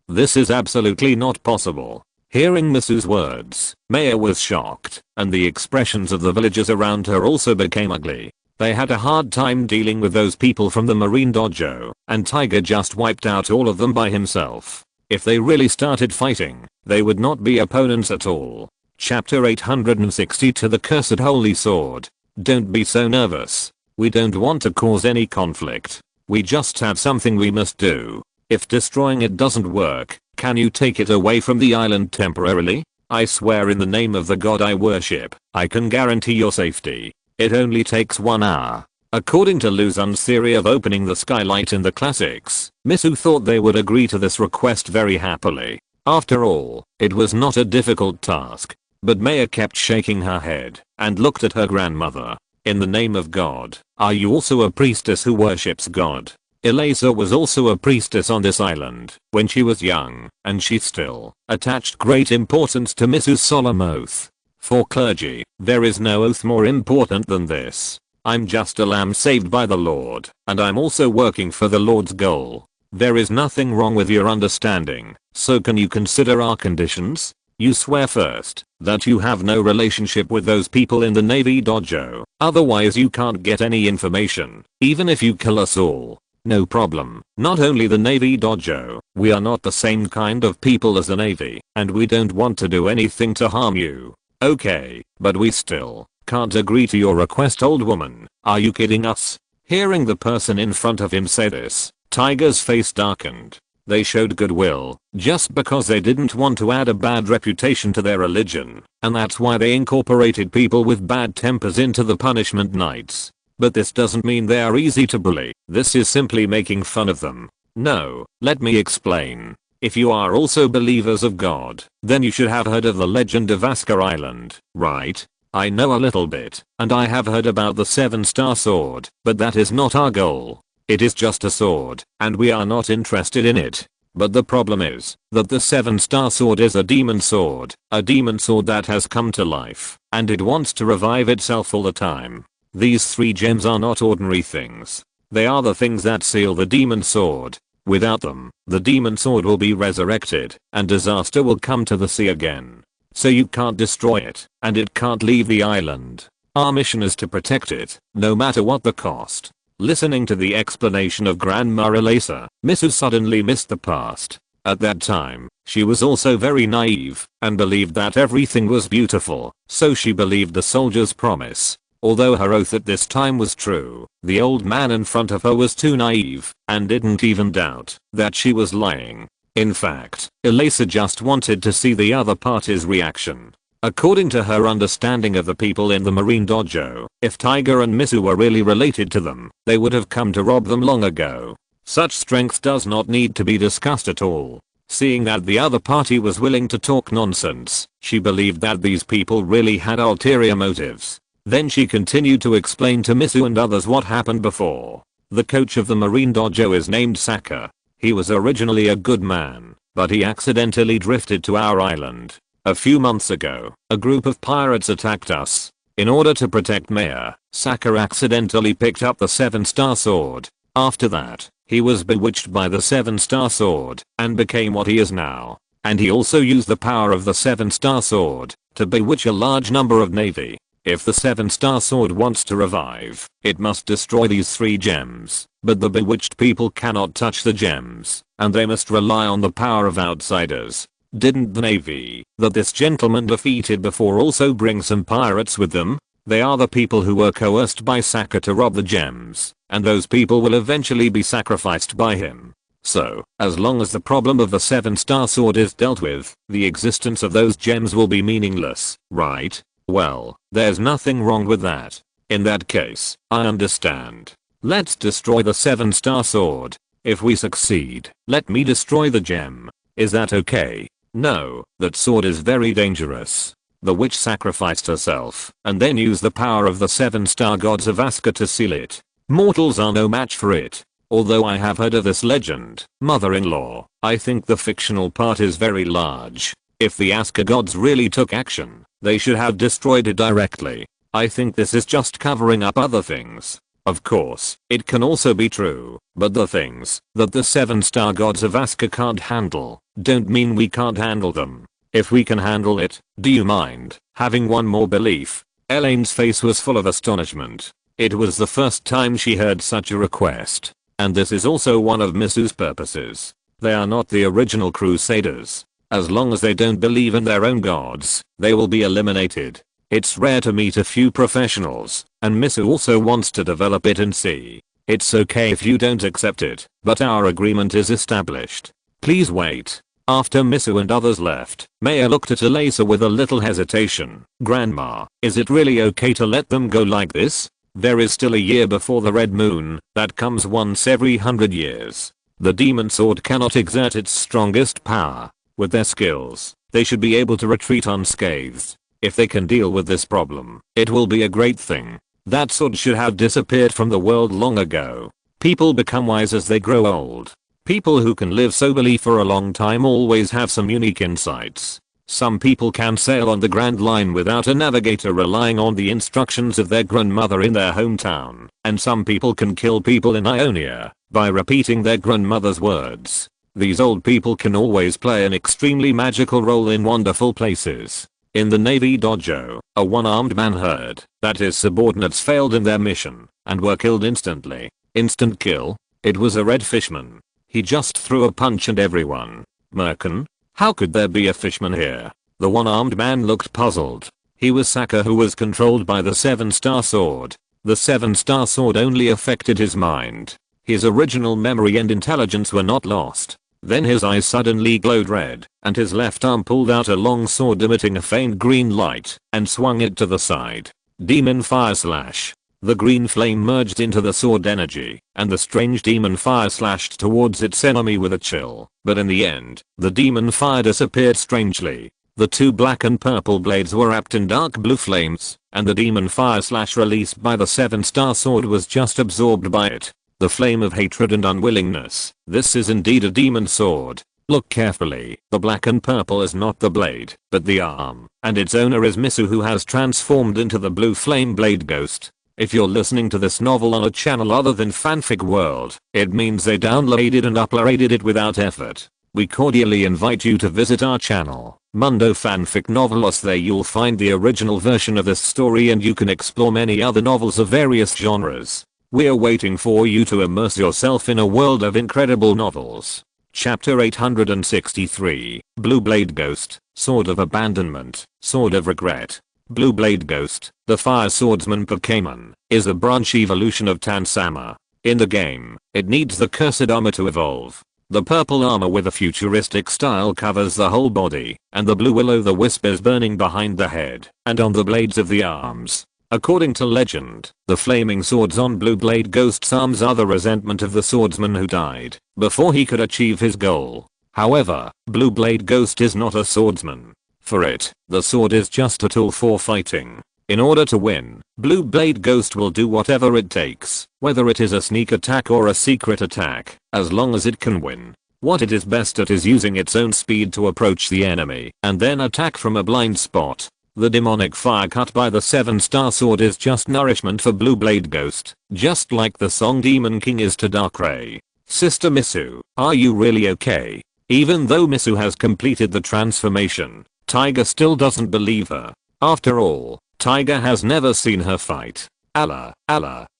this is absolutely not possible. Hearing Misu's words, Maya was shocked, and the expressions of the villagers around her also became ugly. They had a hard time dealing with those people from the Marine Dojo, and Tiger just wiped out all of them by himself. If they really started fighting, they would not be opponents at all. Chapter 860 to the Cursed Holy Sword. Don't be so nervous. We don't want to cause any conflict. We just have something we must do. If destroying it doesn't work, can you take it away from the island temporarily? I swear in the name of the god I worship, I can guarantee your safety. It only takes 1 hour. According to Luzon's theory of opening the skylight in the classics, Misu thought they would agree to this request very happily. After all, it was not a difficult task. But Maya kept shaking her head and looked at her grandmother. In the name of God, are you also a priestess who worships God? Eliza was also a priestess on this island when she was young, and she still attached great importance to Misu's solemn oath. For clergy, there is no oath more important than this. I'm just a lamb saved by the Lord, and I'm also working for the Lord's goal. There is nothing wrong with your understanding, so can you consider our conditions? You swear first that you have no relationship with those people in the Navy Dojo, otherwise you can't get any information, even if you kill us all. No problem. Not only the Navy Dojo, we are not the same kind of people as the Navy, and we don't want to do anything to harm you. Okay, but we still can't agree to your request, old woman. Are you kidding us? Hearing the person in front of him say this, Tiger's face darkened. They showed goodwill just because they didn't want to add a bad reputation to their religion, and that's why they incorporated people with bad tempers into the punishment knights. But this doesn't mean they are easy to bully. This is simply making fun of them. No, let me explain. If you are also believers of God, then you should have heard of the legend of Asker Island, right? I know a little bit, and I have heard about the 7-star sword, but that is not our goal. It is just a sword, and we are not interested in it. But the problem is that the 7-star sword is a demon sword that has come to life, and it wants to revive itself all the time. These 3 gems are not ordinary things. They are the things that seal the demon sword. Without them, the demon sword will be resurrected, and disaster will come to the sea again. So you can't destroy it, and it can't leave the island. Our mission is to protect it, no matter what the cost. Listening to the explanation of Grandma Elisa, Misu suddenly missed the past. At that time, she was also very naive, and believed that everything was beautiful, so she believed the soldier's promise. Although her oath at this time was true, the old man in front of her was too naive, and didn't even doubt that she was lying. In fact, Elisa just wanted to see the other party's reaction. According to her understanding of the people in the marine dojo, if Tiger and Misu were really related to them, they would have come to rob them long ago. Such strength does not need to be discussed at all. Seeing that the other party was willing to talk nonsense, she believed that these people really had ulterior motives. Then she continued to explain to Misu and others what happened before. The coach of the marine dojo is named Saka. He was originally a good man, but he accidentally drifted to our island. A few months ago, a group of pirates attacked us. In order to protect Maya, Saka accidentally picked up the 7-star sword. After that, he was bewitched by the 7-star sword and became what he is now. And he also used the power of the 7-star sword to bewitch a large number of navy. If the 7-star sword wants to revive, it must destroy these 3 gems. But the bewitched people cannot touch the gems, and they must rely on the power of outsiders. Didn't the navy that this gentleman defeated before also bring some pirates with them? They are the people who were coerced by Saka to rob the gems, and those people will eventually be sacrificed by him. So, as long as the problem of the 7-star sword is dealt with, the existence of those gems will be meaningless, right? Well, there's nothing wrong with that. In that case, I understand. Let's destroy the 7-star sword. If we succeed, let me destroy the gem. Is that okay? No, that sword is very dangerous. The witch sacrificed herself and then used the power of the 7-star gods of Asker to seal it. Mortals are no match for it. Although I have heard of this legend, mother-in-law, I think the fictional part is very large. If the Asker gods really took action, they should have destroyed it directly. I think this is just covering up other things. Of course, it can also be true, but the things that the 7-star gods of Asker can't handle don't mean we can't handle them. If we can handle it, do you mind having one more belief? Elaine's face was full of astonishment. It was the first time she heard such a request. And this is also one of Misu's purposes. They are not the original crusaders. As long as they don't believe in their own gods, they will be eliminated. It's rare to meet a few professionals, and Misu also wants to develop it and see. It's okay if you don't accept it, but our agreement is established. Please wait. After Misu and others left, Maya looked at Elisa with a little hesitation. Grandma, is it really okay to let them go like this? There is still a year before the red moon, that comes once every 100 years. The demon sword cannot exert its strongest power. With their skills, they should be able to retreat unscathed. If they can deal with this problem, it will be a great thing. That sword should have disappeared from the world long ago. People become wise as they grow old. People who can live soberly for a long time always have some unique insights. Some people can sail on the Grand Line without a navigator relying on the instructions of their grandmother in their hometown, and some people can kill people in Ionia by repeating their grandmother's words. These old people can always play an extremely magical role in wonderful places. In the Navy dojo, a one-armed man heard that his subordinates failed in their mission and were killed instantly. Instant kill? It was a red fishman. He just threw a punch and everyone. Merkin? How could there be a fishman here? The one-armed man looked puzzled. He was Saka, who was controlled by the 7-star sword. The 7-star sword only affected his mind. His original memory and intelligence were not lost. Then his eyes suddenly glowed red, and his left arm pulled out a long sword emitting a faint green light, and swung it to the side. Demon Fire Slash. The green flame merged into the sword energy, and the strange demon fire slashed towards its enemy with a chill. But in the end, the demon fire disappeared strangely. The two black and purple blades were wrapped in dark blue flames, and the demon fire slash released by the 7-star sword was just absorbed by it. The flame of hatred and unwillingness. This is indeed a demon sword. Look carefully. The black and purple is not the blade, but the arm, and its owner is Misu, who has transformed into the blue flame blade ghost. If you're listening to this novel on a channel other than Fanfic World, it means they downloaded and uploaded it without effort. We cordially invite you to visit our channel, Mundo Fanfic Novelos. There you'll find the original version of this story, and you can explore many other novels of various genres. We're waiting for you to immerse yourself in a world of incredible novels. Chapter 863, Blue Blade Ghost, Sword of Abandonment, Sword of Regret. Blue Blade Ghost, the Fire Swordsman Pokemon, is a branch evolution of Tansama. In the game, it needs the cursed armor to evolve. The purple armor with a futuristic style covers the whole body, and the blue will-o'-the-wisp is burning behind the head and on the blades of the arms. According to legend, the flaming swords on Blue Blade Ghost's arms are the resentment of the swordsman who died before he could achieve his goal. However, Blue Blade Ghost is not a swordsman. For it, the sword is just a tool for fighting. In order to win, Blue Blade Ghost will do whatever it takes, whether it is a sneak attack or a secret attack, as long as it can win. What it is best at is using its own speed to approach the enemy and then attack from a blind spot. The demonic fire cut by the 7-star sword is just nourishment for Blue Blade Ghost, just like the song Demon King is to Darkrai. Sister Misu, are you really okay? Even though Misu has completed the transformation, Tiger still doesn't believe her. After all, Tiger has never seen her fight. Allah,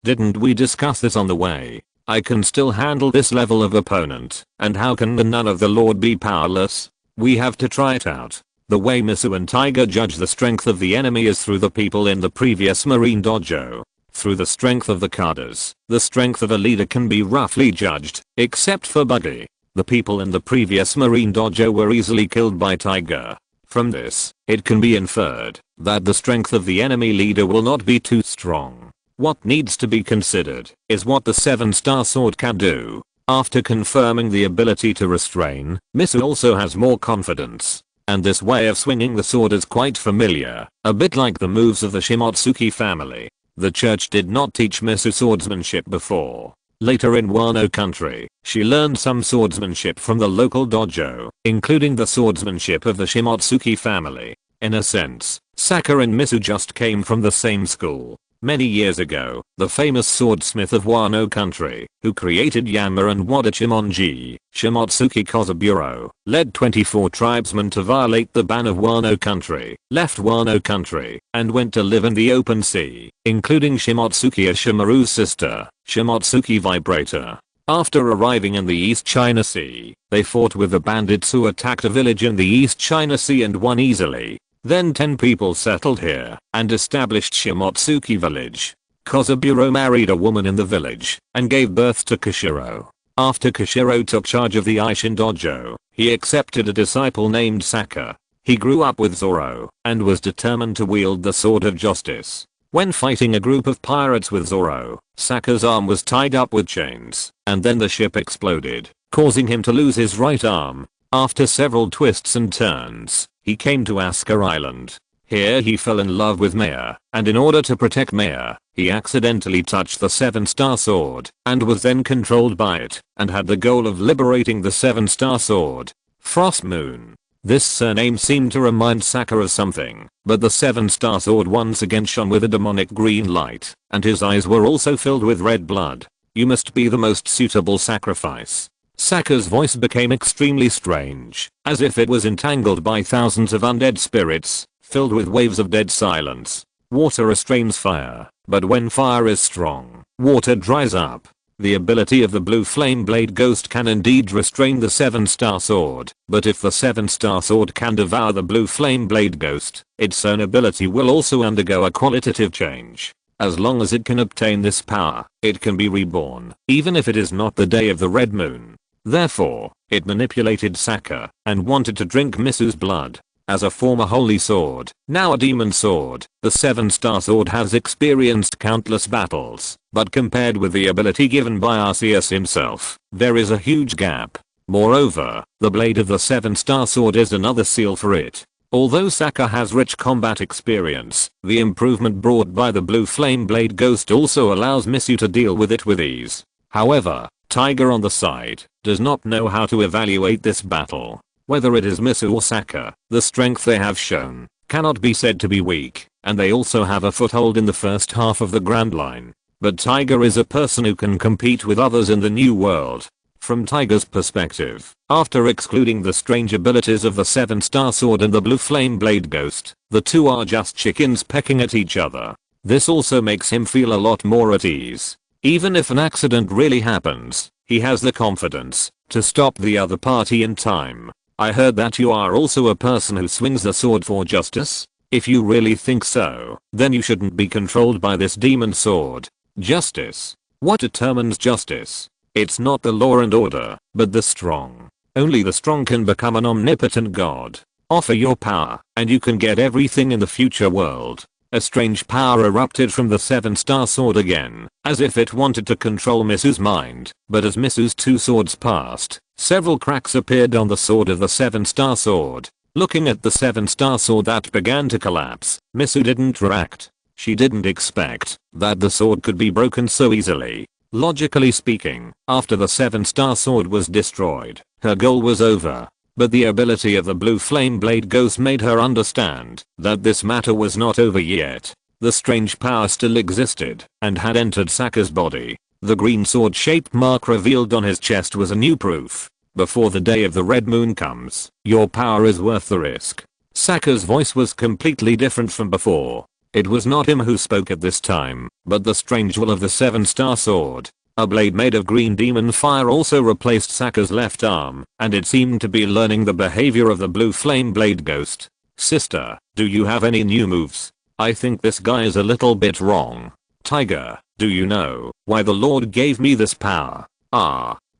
didn't we discuss this on the way? I can still handle this level of opponent, and how can the Nun of the Lord be powerless? We have to try it out. The way Misu and Tiger judge the strength of the enemy is through the people in the previous Marine Dojo. Through the strength of the carders, the strength of a leader can be roughly judged, except for Buggy. The people in the previous Marine Dojo were easily killed by Tiger. From this, it can be inferred that the strength of the enemy leader will not be too strong. What needs to be considered is what the 7-star sword can do. After confirming the ability to restrain, Misu also has more confidence. And this way of swinging the sword is quite familiar, a bit like the moves of the Shimotsuki family. The church did not teach Misu swordsmanship before. Later in Wano country, she learned some swordsmanship from the local dojo, including the swordsmanship of the Shimotsuki family. In a sense, Saka and Misu just came from the same school. Many years ago, the famous swordsmith of Wano country, who created Yama and Wadachimonji, Shimotsuki Kozaburo, led 24 tribesmen to violate the ban of Wano country, left Wano country, and went to live in the open sea, including Shimotsuki Ashimaru's sister, Shimotsuki Vibrator. After arriving in the East China Sea, they fought with the bandits who attacked a village in the East China Sea and won easily. Then 10 people settled here and established Shimotsuki village. Kozaburo married a woman in the village and gave birth to Kishiro. After Kishiro took charge of the Aishin dojo, he accepted a disciple named Saka. He grew up with Zoro and was determined to wield the sword of justice. When fighting a group of pirates with Zoro, Saka's arm was tied up with chains, and then the ship exploded, causing him to lose his right arm. After several twists and turns, he came to Asuka Island. Here he fell in love with Maya, and in order to protect Maya, he accidentally touched the 7-star sword, and was then controlled by it, and had the goal of liberating the 7-star sword. Frost Moon. This surname seemed to remind Saka of something, but the 7-star sword once again shone with a demonic green light, and his eyes were also filled with red blood. You must be the most suitable sacrifice. Saka's voice became extremely strange, as if it was entangled by thousands of undead spirits, filled with waves of dead silence. Water restrains fire, but when fire is strong, water dries up. The ability of the blue flame blade ghost can indeed restrain the 7-star sword, but if the 7-star sword can devour the blue flame blade ghost, its own ability will also undergo a qualitative change. As long as it can obtain this power, it can be reborn, even if it is not the day of the red moon. Therefore, it manipulated Saka and wanted to drink Misu's blood. As a former holy sword, now a demon sword, the 7-star sword has experienced countless battles, but compared with the ability given by Arceus himself, there is a huge gap. Moreover, the blade of the 7-star sword is another seal for it. Although Saka has rich combat experience, the improvement brought by the blue flame blade ghost also allows Misu to deal with it with ease. However, Tiger on the side does not know how to evaluate this battle. Whether it is Misu or Saka, the strength they have shown cannot be said to be weak, and they also have a foothold in the first half of the Grand Line. But Tiger is a person who can compete with others in the new world. From Tiger's perspective, after excluding the strange abilities of the 7-star sword and the blue flame blade ghost, the two are just chickens pecking at each other. This also makes him feel a lot more at ease. Even if an accident really happens, he has the confidence to stop the other party in time. I heard that you are also a person who swings the sword for justice. If you really think so, then you shouldn't be controlled by this demon sword. Justice. What determines justice? It's not the law and order, but the strong. Only the strong can become an omnipotent god. Offer your power, and you can get everything in the future world. A strange power erupted from the 7-star sword again, as if it wanted to control Misu's mind, but as Misu's two swords passed, several cracks appeared on the sword of the 7-star sword. Looking at the 7-star sword that began to collapse, Misu didn't react. She didn't expect that the sword could be broken so easily. Logically speaking, after the 7-star sword was destroyed, her goal was over. But the ability of the blue flame blade ghost made her understand that this matter was not over yet. The strange power still existed and had entered Saka's body. The green sword-shaped mark revealed on his chest was a new proof. Before the day of the red moon comes, your power is worth the risk. Saka's voice was completely different from before. It was not him who spoke at this time, but the strange will of the 7-star sword. A blade made of green demon fire also replaced Saka's left arm, and it seemed to be learning the behavior of the blue flame blade ghost. Sister, do you have any new moves? I think this guy is a little bit wrong. Tiger, do you know why the Lord gave me this power?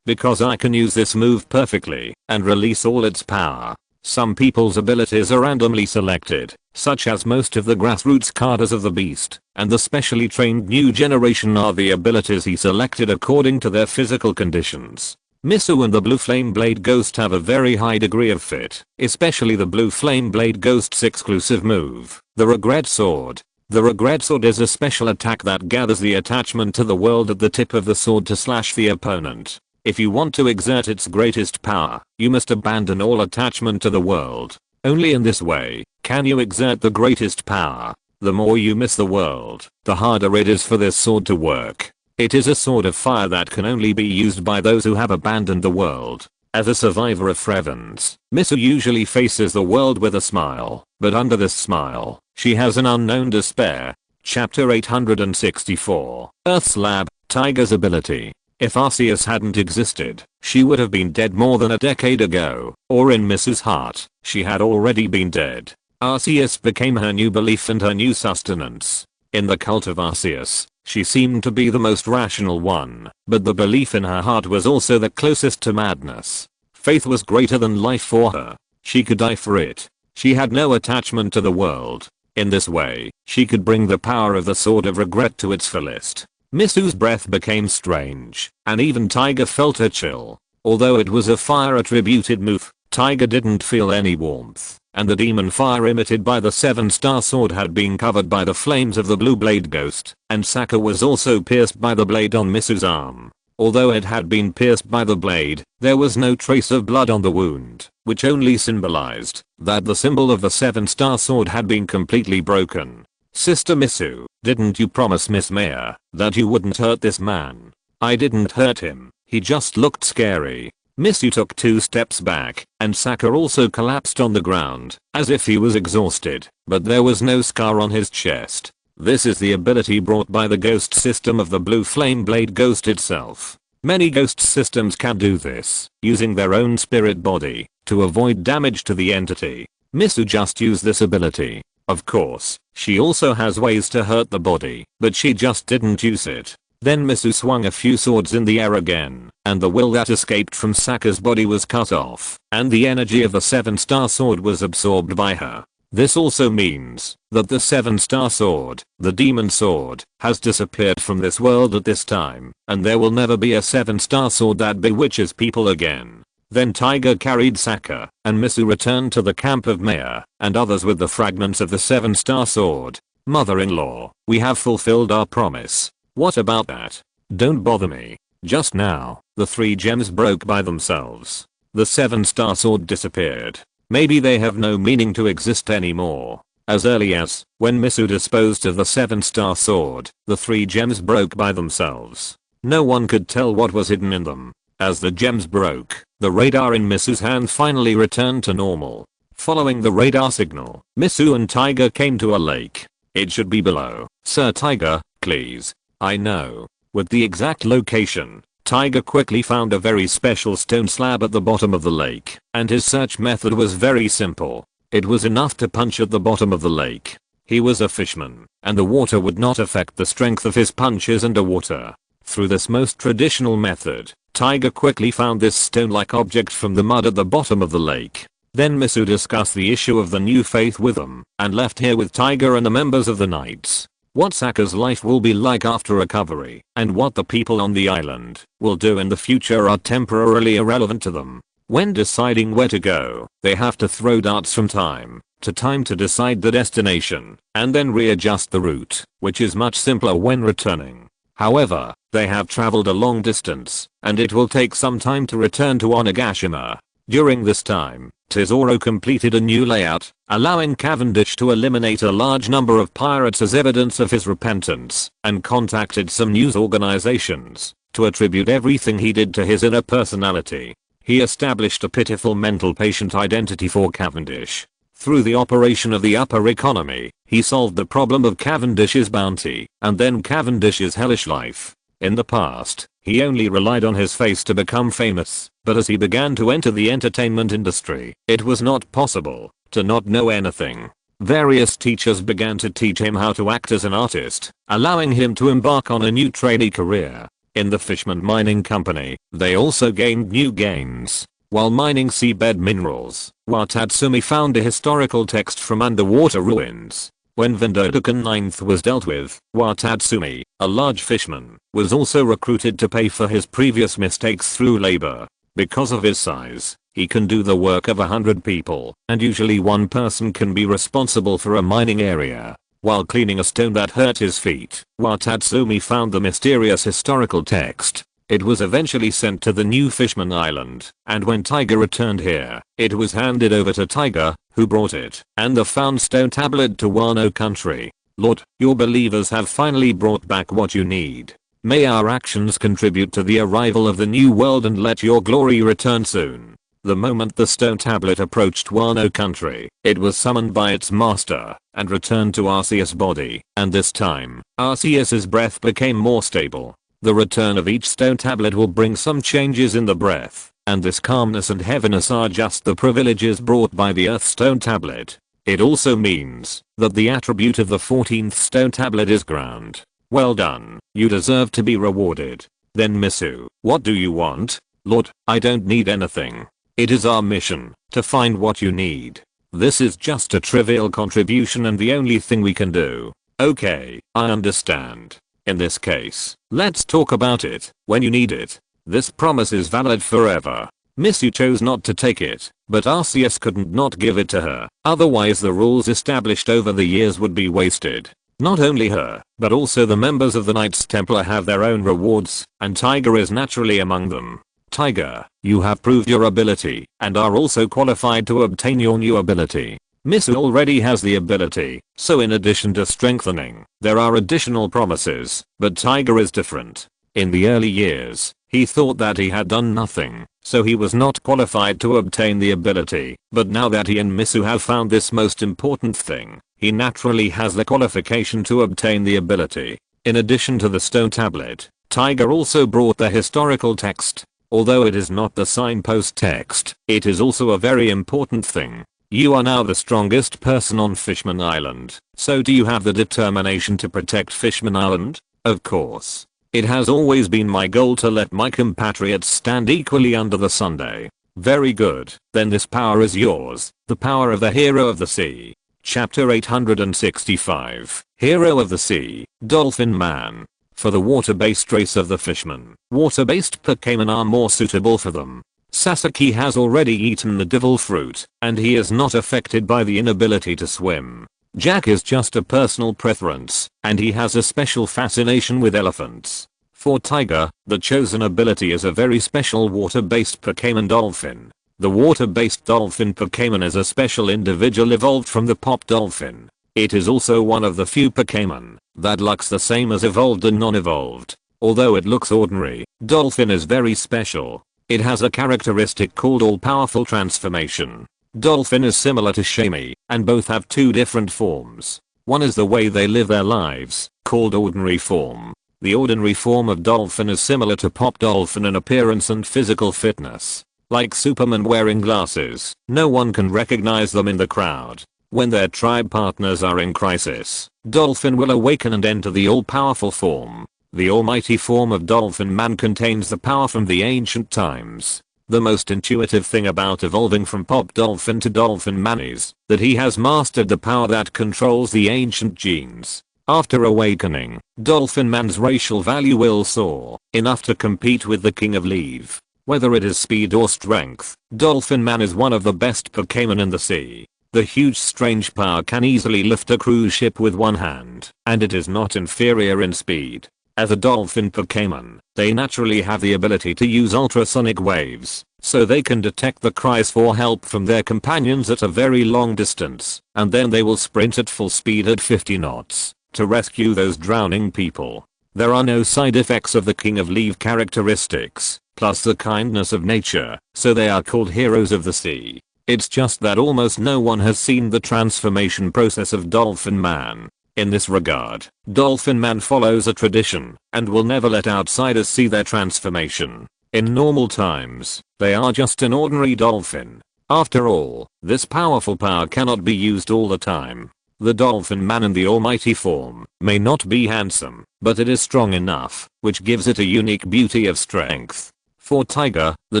Because I can use this move perfectly and release all its power. Some people's abilities are randomly selected, such as most of the grassroots carders of the beast, and the specially trained new generation are the abilities he selected according to their physical conditions. Misu and the blue flame blade ghost have a very high degree of fit, especially the blue flame blade ghost's exclusive move, the regret sword. The regret sword is a special attack that gathers the attachment to the world at the tip of the sword to slash the opponent. If you want to exert its greatest power, you must abandon all attachment to the world. Only in this way can you exert the greatest power. The more you miss the world, the harder it is for this sword to work. It is a sword of fire that can only be used by those who have abandoned the world. As a survivor of Frevens, Misu usually faces the world with a smile, but under this smile, she has an unknown despair. Chapter 864, Earth Slab, Tiger's ability. If Arceus hadn't existed, she would have been dead more than a decade ago, or in Misu's heart, she had already been dead. Arceus became her new belief and her new sustenance. In the cult of Arceus, she seemed to be the most rational one, but the belief in her heart was also the closest to madness. Faith was greater than life for her. She could die for it. She had no attachment to the world. In this way, she could bring the power of the Sword of Regret to its fullest. Misu's breath became strange, and even Tiger felt a chill. Although it was a fire-attributed move, Tiger didn't feel any warmth, and the demon fire emitted by the 7-star sword had been covered by the flames of the blue blade ghost, and Saka was also pierced by the blade on Misu's arm. Although it had been pierced by the blade, there was no trace of blood on the wound, which only symbolized that the symbol of the 7-star sword had been completely broken. Sister Misu, didn't you promise Miss Maya that you wouldn't hurt this man? I didn't hurt him, he just looked scary. Misu took 2 steps back, and Saka also collapsed on the ground, as if he was exhausted, but there was no scar on his chest. This is the ability brought by the ghost system of the blue flame blade ghost itself. Many ghost systems can do this, using their own spirit body, to avoid damage to the entity. Misu just used this ability. Of course, she also has ways to hurt the body, but she just didn't use it. Then Misu swung a few swords in the air again, and the will that escaped from Saka's body was cut off, and the energy of the 7-star sword was absorbed by her. This also means that the 7-star sword, the demon sword, has disappeared from this world at this time, and there will never be a 7-star sword that bewitches people again. Then Tiger carried Saka, and Misu returned to the camp of Maya, and others with the fragments of the 7-star sword. Mother-in-law, we have fulfilled our promise. What about that? Don't bother me. Just now, the 3 gems broke by themselves. The 7-star sword disappeared. Maybe they have no meaning to exist anymore. As early as when Misu disposed of the 7-star sword, the 3 gems broke by themselves. No one could tell what was hidden in them. As the gems broke, the radar in Misu's hand finally returned to normal. Following the radar signal, Misu and Tiger came to a lake. It should be below. Sir Tiger, please. I know. With the exact location, Tiger quickly found a very special stone slab at the bottom of the lake, and his search method was very simple. It was enough to punch at the bottom of the lake. He was a fisherman, and the water would not affect the strength of his punches underwater. Through this most traditional method, Tiger quickly found this stone-like object from the mud at the bottom of the lake. Then Misu discussed the issue of the new faith with them, and left here with Tiger and the members of the Knights. What Saka's life will be like after recovery, and what the people on the island will do in the future are temporarily irrelevant to them. When deciding where to go, they have to throw darts from time to time to decide the destination, and then readjust the route, which is much simpler when returning. However, they have traveled a long distance, and it will take some time to return to Onigashima. During this time, Tesoro completed a new layout, allowing Cavendish to eliminate a large number of pirates as evidence of his repentance, and contacted some news organizations to attribute everything he did to his inner personality. He established a pitiful mental patient identity for Cavendish. Through the operation of the upper economy, he solved the problem of Cavendish's bounty, and then Cavendish's hellish life. In the past, he only relied on his face to become famous, but as he began to enter the entertainment industry, it was not possible to not know anything. Various teachers began to teach him how to act as an artist, allowing him to embark on a new trainee career. In the Fishman Mining Company, they also gained new gains. While mining seabed minerals, Watatsumi found a historical text from underwater ruins. When Vendotoken 9th was dealt with, Watatsumi, a large fishman, was also recruited to pay for his previous mistakes through labor. Because of his size, he can do the work of 100 people, and usually one person can be responsible for a mining area. While cleaning a stone that hurt his feet, Watatsumi found the mysterious historical text. It was eventually sent to the new Fishman Island, and when Tiger returned here, it was handed over to Tiger, who brought it, and the found stone tablet to Wano country. Lord, your believers have finally brought back what you need. May our actions contribute to the arrival of the new world and let your glory return soon. The moment the stone tablet approached Wano country, it was summoned by its master, and returned to Arceus' body, and this time, Arceus' breath became more stable. The return of each stone tablet will bring some changes in the breath, and this calmness and heaviness are just the privileges brought by the Earth Stone Tablet. It also means that the attribute of the 14th Stone Tablet is ground. Well done, you deserve to be rewarded. Then Misu, what do you want? Lord, I don't need anything. It is our mission to find what you need. This is just a trivial contribution and the only thing we can do. Okay, I understand. In this case, let's talk about it when you need it. This promise is valid forever. Misu chose not to take it, but Arceus couldn't not give it to her, otherwise the rules established over the years would be wasted. Not only her, but also the members of the Knights Templar have their own rewards, and Tiger is naturally among them. Tiger, you have proved your ability, and are also qualified to obtain your new ability. Misu already has the ability, so in addition to strengthening, there are additional promises, but Tiger is different. In the early years, he thought that he had done nothing, so he was not qualified to obtain the ability, but now that he and Misu have found this most important thing, he naturally has the qualification to obtain the ability. In addition to the stone tablet, Tiger also brought the historical text. Although it is not the signpost text, it is also a very important thing. You are now the strongest person on Fishman Island, so do you have the determination to protect Fishman Island? Of course. It has always been my goal to let my compatriots stand equally under the Sunday. Very good, then this power is yours, the power of the Hero of the Sea. Chapter 865, Hero of the Sea, Dolphin Man. For the water-based race of the fishmen, water-based Pokemon are more suitable for them. Sasaki has already eaten the devil fruit, and he is not affected by the inability to swim. Jack is just a personal preference, and he has a special fascination with elephants. For Tiger, the chosen ability is a very special water-based Pokemon Dolphin. The water-based Dolphin Pokemon is a special individual evolved from the Pop Dolphin. It is also one of the few Pokemon that looks the same as evolved and non-evolved. Although it looks ordinary, Dolphin is very special. It has a characteristic called all-powerful transformation. Dolphin is similar to Shaina, and both have two different forms. One is the way they live their lives, called ordinary form. The ordinary form of Dolphin is similar to Pop Dolphin in appearance and physical fitness. Like Superman wearing glasses, no one can recognize them in the crowd. When their tribe partners are in crisis, Dolphin will awaken and enter the all-powerful form. The almighty form of Dolphin Man contains the power from the ancient times. The most intuitive thing about evolving from Pop Dolphin to Dolphin Man is that he has mastered the power that controls the ancient genes. After awakening, Dolphin Man's racial value will soar, enough to compete with the King of Leave. Whether it is speed or strength, Dolphin Man is one of the best Pokemon in the sea. The huge strange power can easily lift a cruise ship with one hand, and it is not inferior in speed. As a dolphin Pokemon, they naturally have the ability to use ultrasonic waves, so they can detect the cries for help from their companions at a very long distance, and then they will sprint at full speed at 50 knots, to rescue those drowning people. There are no side effects of the King of Leave characteristics, plus the kindness of nature, so they are called heroes of the sea. It's just that almost no one has seen the transformation process of Dolphin Man. In this regard, Dolphin Man follows a tradition, and will never let outsiders see their transformation. In normal times, they are just an ordinary dolphin. After all, this powerful power cannot be used all the time. The Dolphin Man in the almighty form may not be handsome, but it is strong enough, which gives it a unique beauty of strength. For Tiger, the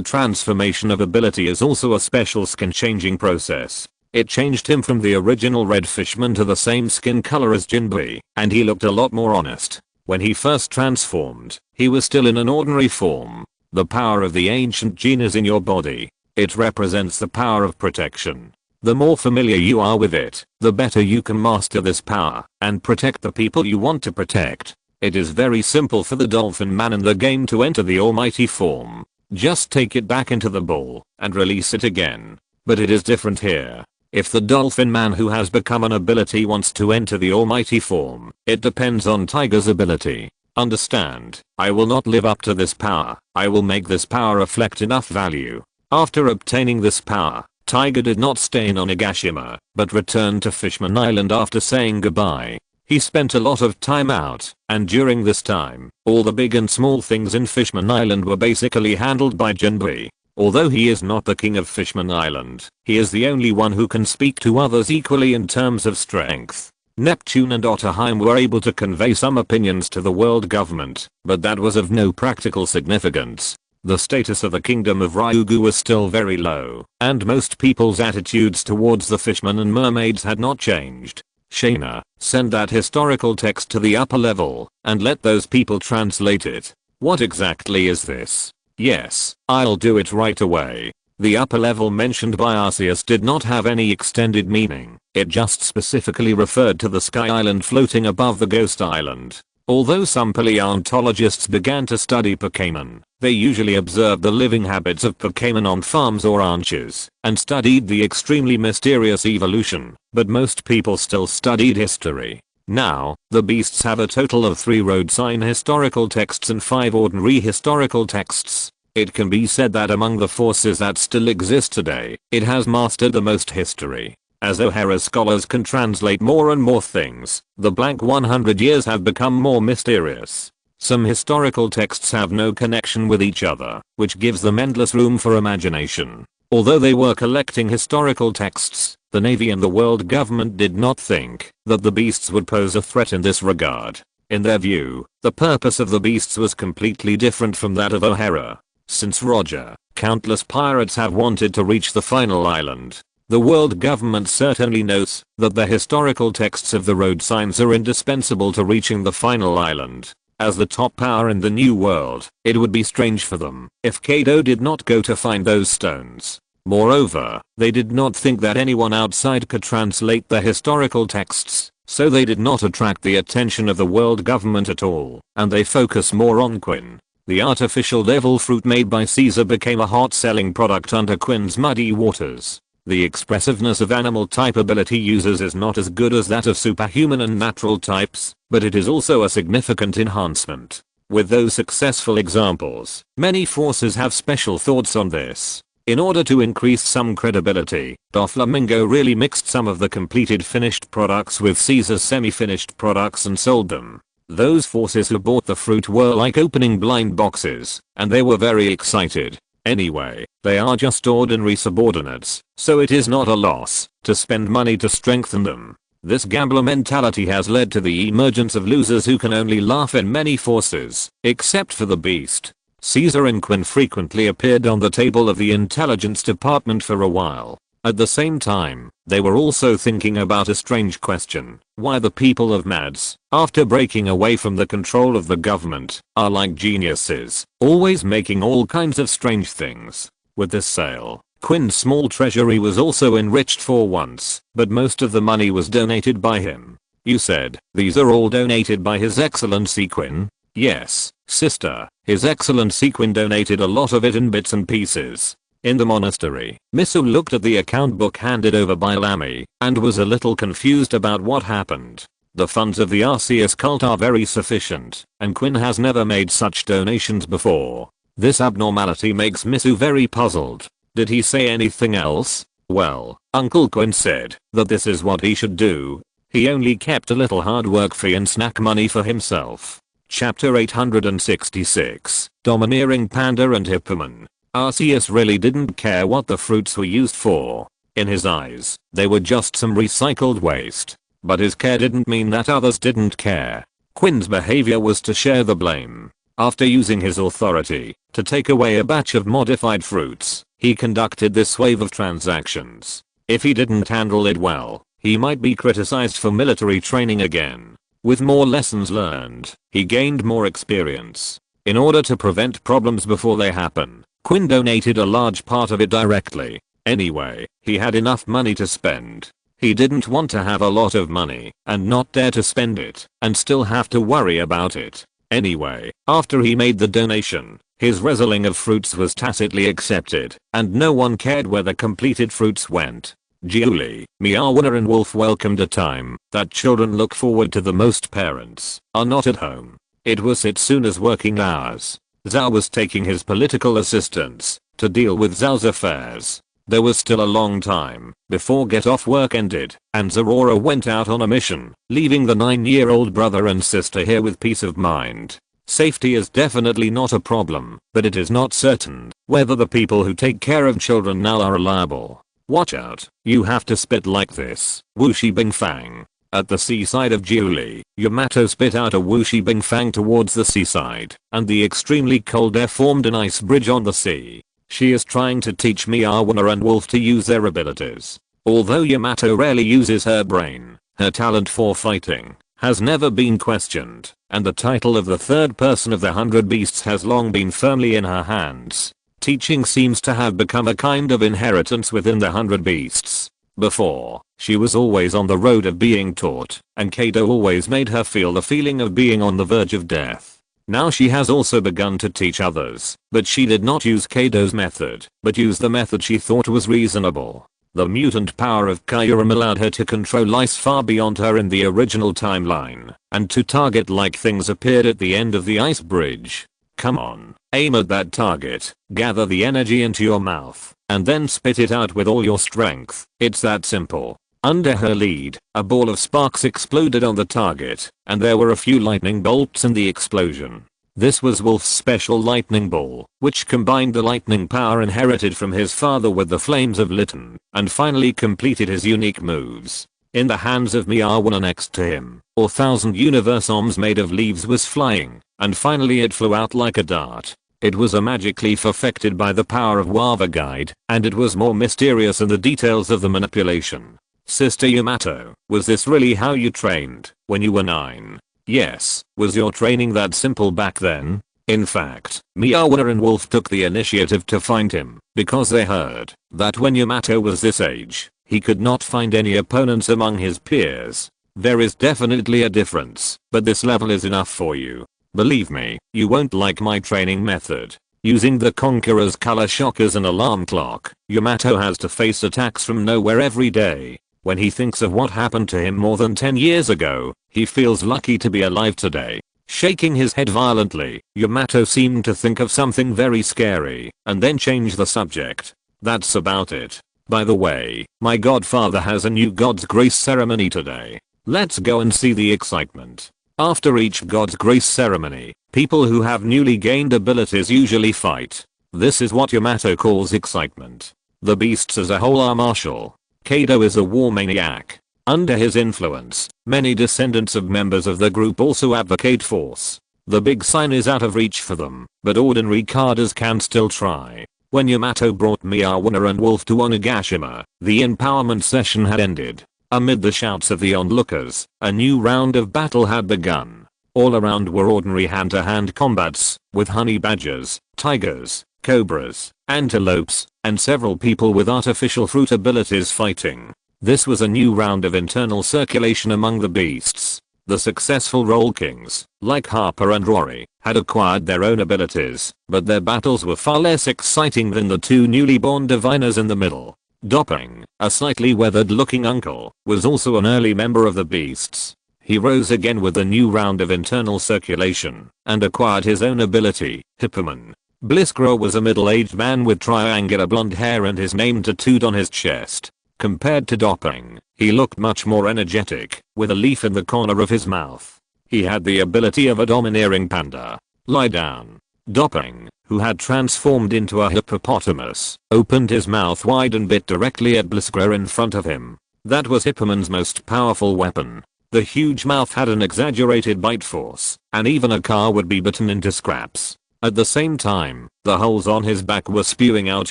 transformation of ability is also a special skin changing process. It changed him from the original red fishman to the same skin color as Jinbei, and he looked a lot more honest. When he first transformed, he was still in an ordinary form. The power of the ancient gene is in your body. It represents the power of protection. The more familiar you are with it, the better you can master this power and protect the people you want to protect. It is very simple for the Dolphin Man in the game to enter the almighty form. Just take it back into the ball and release it again. But it is different here. If the Dolphin Man who has become an ability wants to enter the almighty form, it depends on Tiger's ability. Understand, I will not live up to this power. I will make this power reflect enough value. After obtaining this power, Tiger did not stay in Onigashima, but returned to Fishman Island after saying goodbye. He spent a lot of time out, and during this time, all the big and small things in Fishman Island were basically handled by Jinbei. Although he is not the king of Fishman Island, he is the only one who can speak to others equally in terms of strength. Neptune and Otterheim were able to convey some opinions to the world government, but that was of no practical significance. The status of the kingdom of Ryugu was still very low, and most people's attitudes towards the fishmen and mermaids had not changed. Shaina, send that historical text to the upper level, and let those people translate it. What exactly is this? Yes, I'll do it right away. The upper level mentioned by Arceus did not have any extended meaning, it just specifically referred to the sky island floating above the ghost island. Although some paleontologists began to study Pokemon, they usually observed the living habits of Pokemon on farms or ranches, and studied the extremely mysterious evolution, but most people still studied history. Now, the beasts have a total of 3 road sign historical texts and 5 ordinary historical texts. It can be said that among the forces that still exist today, it has mastered the most history. As O'Hara scholars can translate more and more things, the blank 100 years have become more mysterious. Some historical texts have no connection with each other, which gives them endless room for imagination. Although they were collecting historical texts, the Navy and the world government did not think that the beasts would pose a threat in this regard. In their view, the purpose of the beasts was completely different from that of O'Hara. Since Roger, countless pirates have wanted to reach the final island. The world government certainly knows that the historical texts of the road signs are indispensable to reaching the final island. As the top power in the new world, it would be strange for them if Kaido did not go to find those stones. Moreover, they did not think that anyone outside could translate the historical texts, so they did not attract the attention of the world government at all, and they focus more on Quinn. The artificial devil fruit made by Caesar became a hot selling product under Quinn's muddy waters. The expressiveness of animal type ability users is not as good as that of superhuman and natural types, but it is also a significant enhancement. With those successful examples, many forces have special thoughts on this. In order to increase some credibility, Doflamingo really mixed some of the completed finished products with Caesar's semi-finished products and sold them. Those forces who bought the fruit were like opening blind boxes, and they were very excited. Anyway, they are just ordinary subordinates, so it is not a loss to spend money to strengthen them. This gambler mentality has led to the emergence of losers who can only laugh in many forces, except for the beast. Caesar and Quinn frequently appeared on the table of the intelligence department for a while. At the same time, they were also thinking about a strange question: why the people of Mads, after breaking away from the control of the government, are like geniuses, always making all kinds of strange things. With this sale, Quinn's small treasury was also enriched for once, but most of the money was donated by him. You said, these are all donated by His Excellency Quinn? Yes, sister, His Excellency Quinn donated a lot of it in bits and pieces. In the monastery, Misu looked at the account book handed over by Lamy, and was a little confused about what happened. The funds of the Arceus cult are very sufficient, and Quinn has never made such donations before. This abnormality makes Misu very puzzled. Did he say anything else? Well, Uncle Quinn said that this is what he should do. He only kept a little hard work fee and snack money for himself. Chapter 866, Domineering Panda and Hippoman. Arceus really didn't care what the fruits were used for. In his eyes, they were just some recycled waste. But his care didn't mean that others didn't care. Quinn's behavior was to share the blame. After using his authority to take away a batch of modified fruits, he conducted this wave of transactions. If he didn't handle it well, he might be criticized for military training again. With more lessons learned, he gained more experience. In order to prevent problems before they happen, Quinn donated a large part of it directly. Anyway, he had enough money to spend. He didn't want to have a lot of money and not dare to spend it and still have to worry about it. Anyway, after he made the donation, his wrestling of fruits was tacitly accepted, and no one cared where the completed fruits went. Julie, Miawana and Wolf welcomed a time that children look forward to the most. Parents are not at home. It was Setsuna's working hours. Zhao was taking his political assistants to deal with Zhao's affairs. There was still a long time before get off work ended, and Zorora went out on a mission, leaving the 9-year-old brother and sister here with peace of mind. Safety is definitely not a problem, but it is not certain whether the people who take care of children now are reliable. Watch out, you have to spit like this. Whooshi bing fang. At the seaside of Julie, Yamato spit out a whooshi bing fang towards the seaside, and the extremely cold air formed an ice bridge on the sea. She is trying to teach Miawana and Wolf to use their abilities. Although Yamato rarely uses her brain, her talent for fighting has never been questioned, and the title of the third person of the 100 Beasts has long been firmly in her hands. Teaching seems to have become a kind of inheritance within the 100 Beasts. Before, she was always on the road of being taught, and Kaido always made her feel the feeling of being on the verge of death. Now she has also begun to teach others, but she did not use Kaido's method, but used the method she thought was reasonable. The mutant power of Kyurem allowed her to control ice far beyond her in the original timeline, and to target like things appeared at the end of the ice bridge. Come on, aim at that target, gather the energy into your mouth, and then spit it out with all your strength. It's that simple. Under her lead, a ball of sparks exploded on the target, and there were a few lightning bolts in the explosion. This was Wolf's special lightning ball, which combined the lightning power inherited from his father with the flames of Litten, and finally completed his unique moves. In the hands of Miawana next to him, 1,000 universe arms made of leaves was flying, and finally it flew out like a dart. It was magically perfected by the power of Wava Guide, and it was more mysterious in the details of the manipulation. Sister Yamato, was this really how you trained when you were 9? Yes, was your training that simple back then? In fact, Miawana and Wolf took the initiative to find him, because they heard that when Yamato was this age, he could not find any opponents among his peers. There is definitely a difference, but this level is enough for you. Believe me, you won't like my training method. Using the Conqueror's color shock as an alarm clock, Yamato has to face attacks from nowhere every day. When he thinks of what happened to him more than 10 years ago, he feels lucky to be alive today. Shaking his head violently, Yamato seemed to think of something very scary, and then change the subject. That's about it. By the way, my godfather has a new God's Grace ceremony today. Let's go and see the excitement. After each God's Grace ceremony, people who have newly gained abilities usually fight. This is what Yamato calls excitement. The beasts as a whole are martial. Kaido is a war maniac. Under his influence, many descendants of members of the group also advocate force. The big sign is out of reach for them, but ordinary carders can still try. When Yamato brought Miawana and Wolf to Onigashima, the empowerment session had ended. Amid the shouts of the onlookers, a new round of battle had begun. All around were ordinary hand-to-hand combats, with honey badgers, tigers, cobras, antelopes, and several people with artificial fruit abilities fighting. This was a new round of internal circulation among the beasts. The successful Roll Kings, like Harper and Rory, had acquired their own abilities, but their battles were far less exciting than the two newly born diviners in the middle. Dopping, a slightly weathered looking uncle, was also an early member of the beasts. He rose again with a new round of internal circulation, and acquired his own ability, Hippoman. Bliskra was a middle-aged man with triangular blonde hair and his name tattooed on his chest. Compared to Dopping, he looked much more energetic, with a leaf in the corner of his mouth. He had the ability of a domineering panda. Lie down. Dopping, who had transformed into a hippopotamus, opened his mouth wide and bit directly at Bliskra in front of him. That was Hippoman's most powerful weapon. The huge mouth had an exaggerated bite force, and even a car would be bitten into scraps. At the same time, the holes on his back were spewing out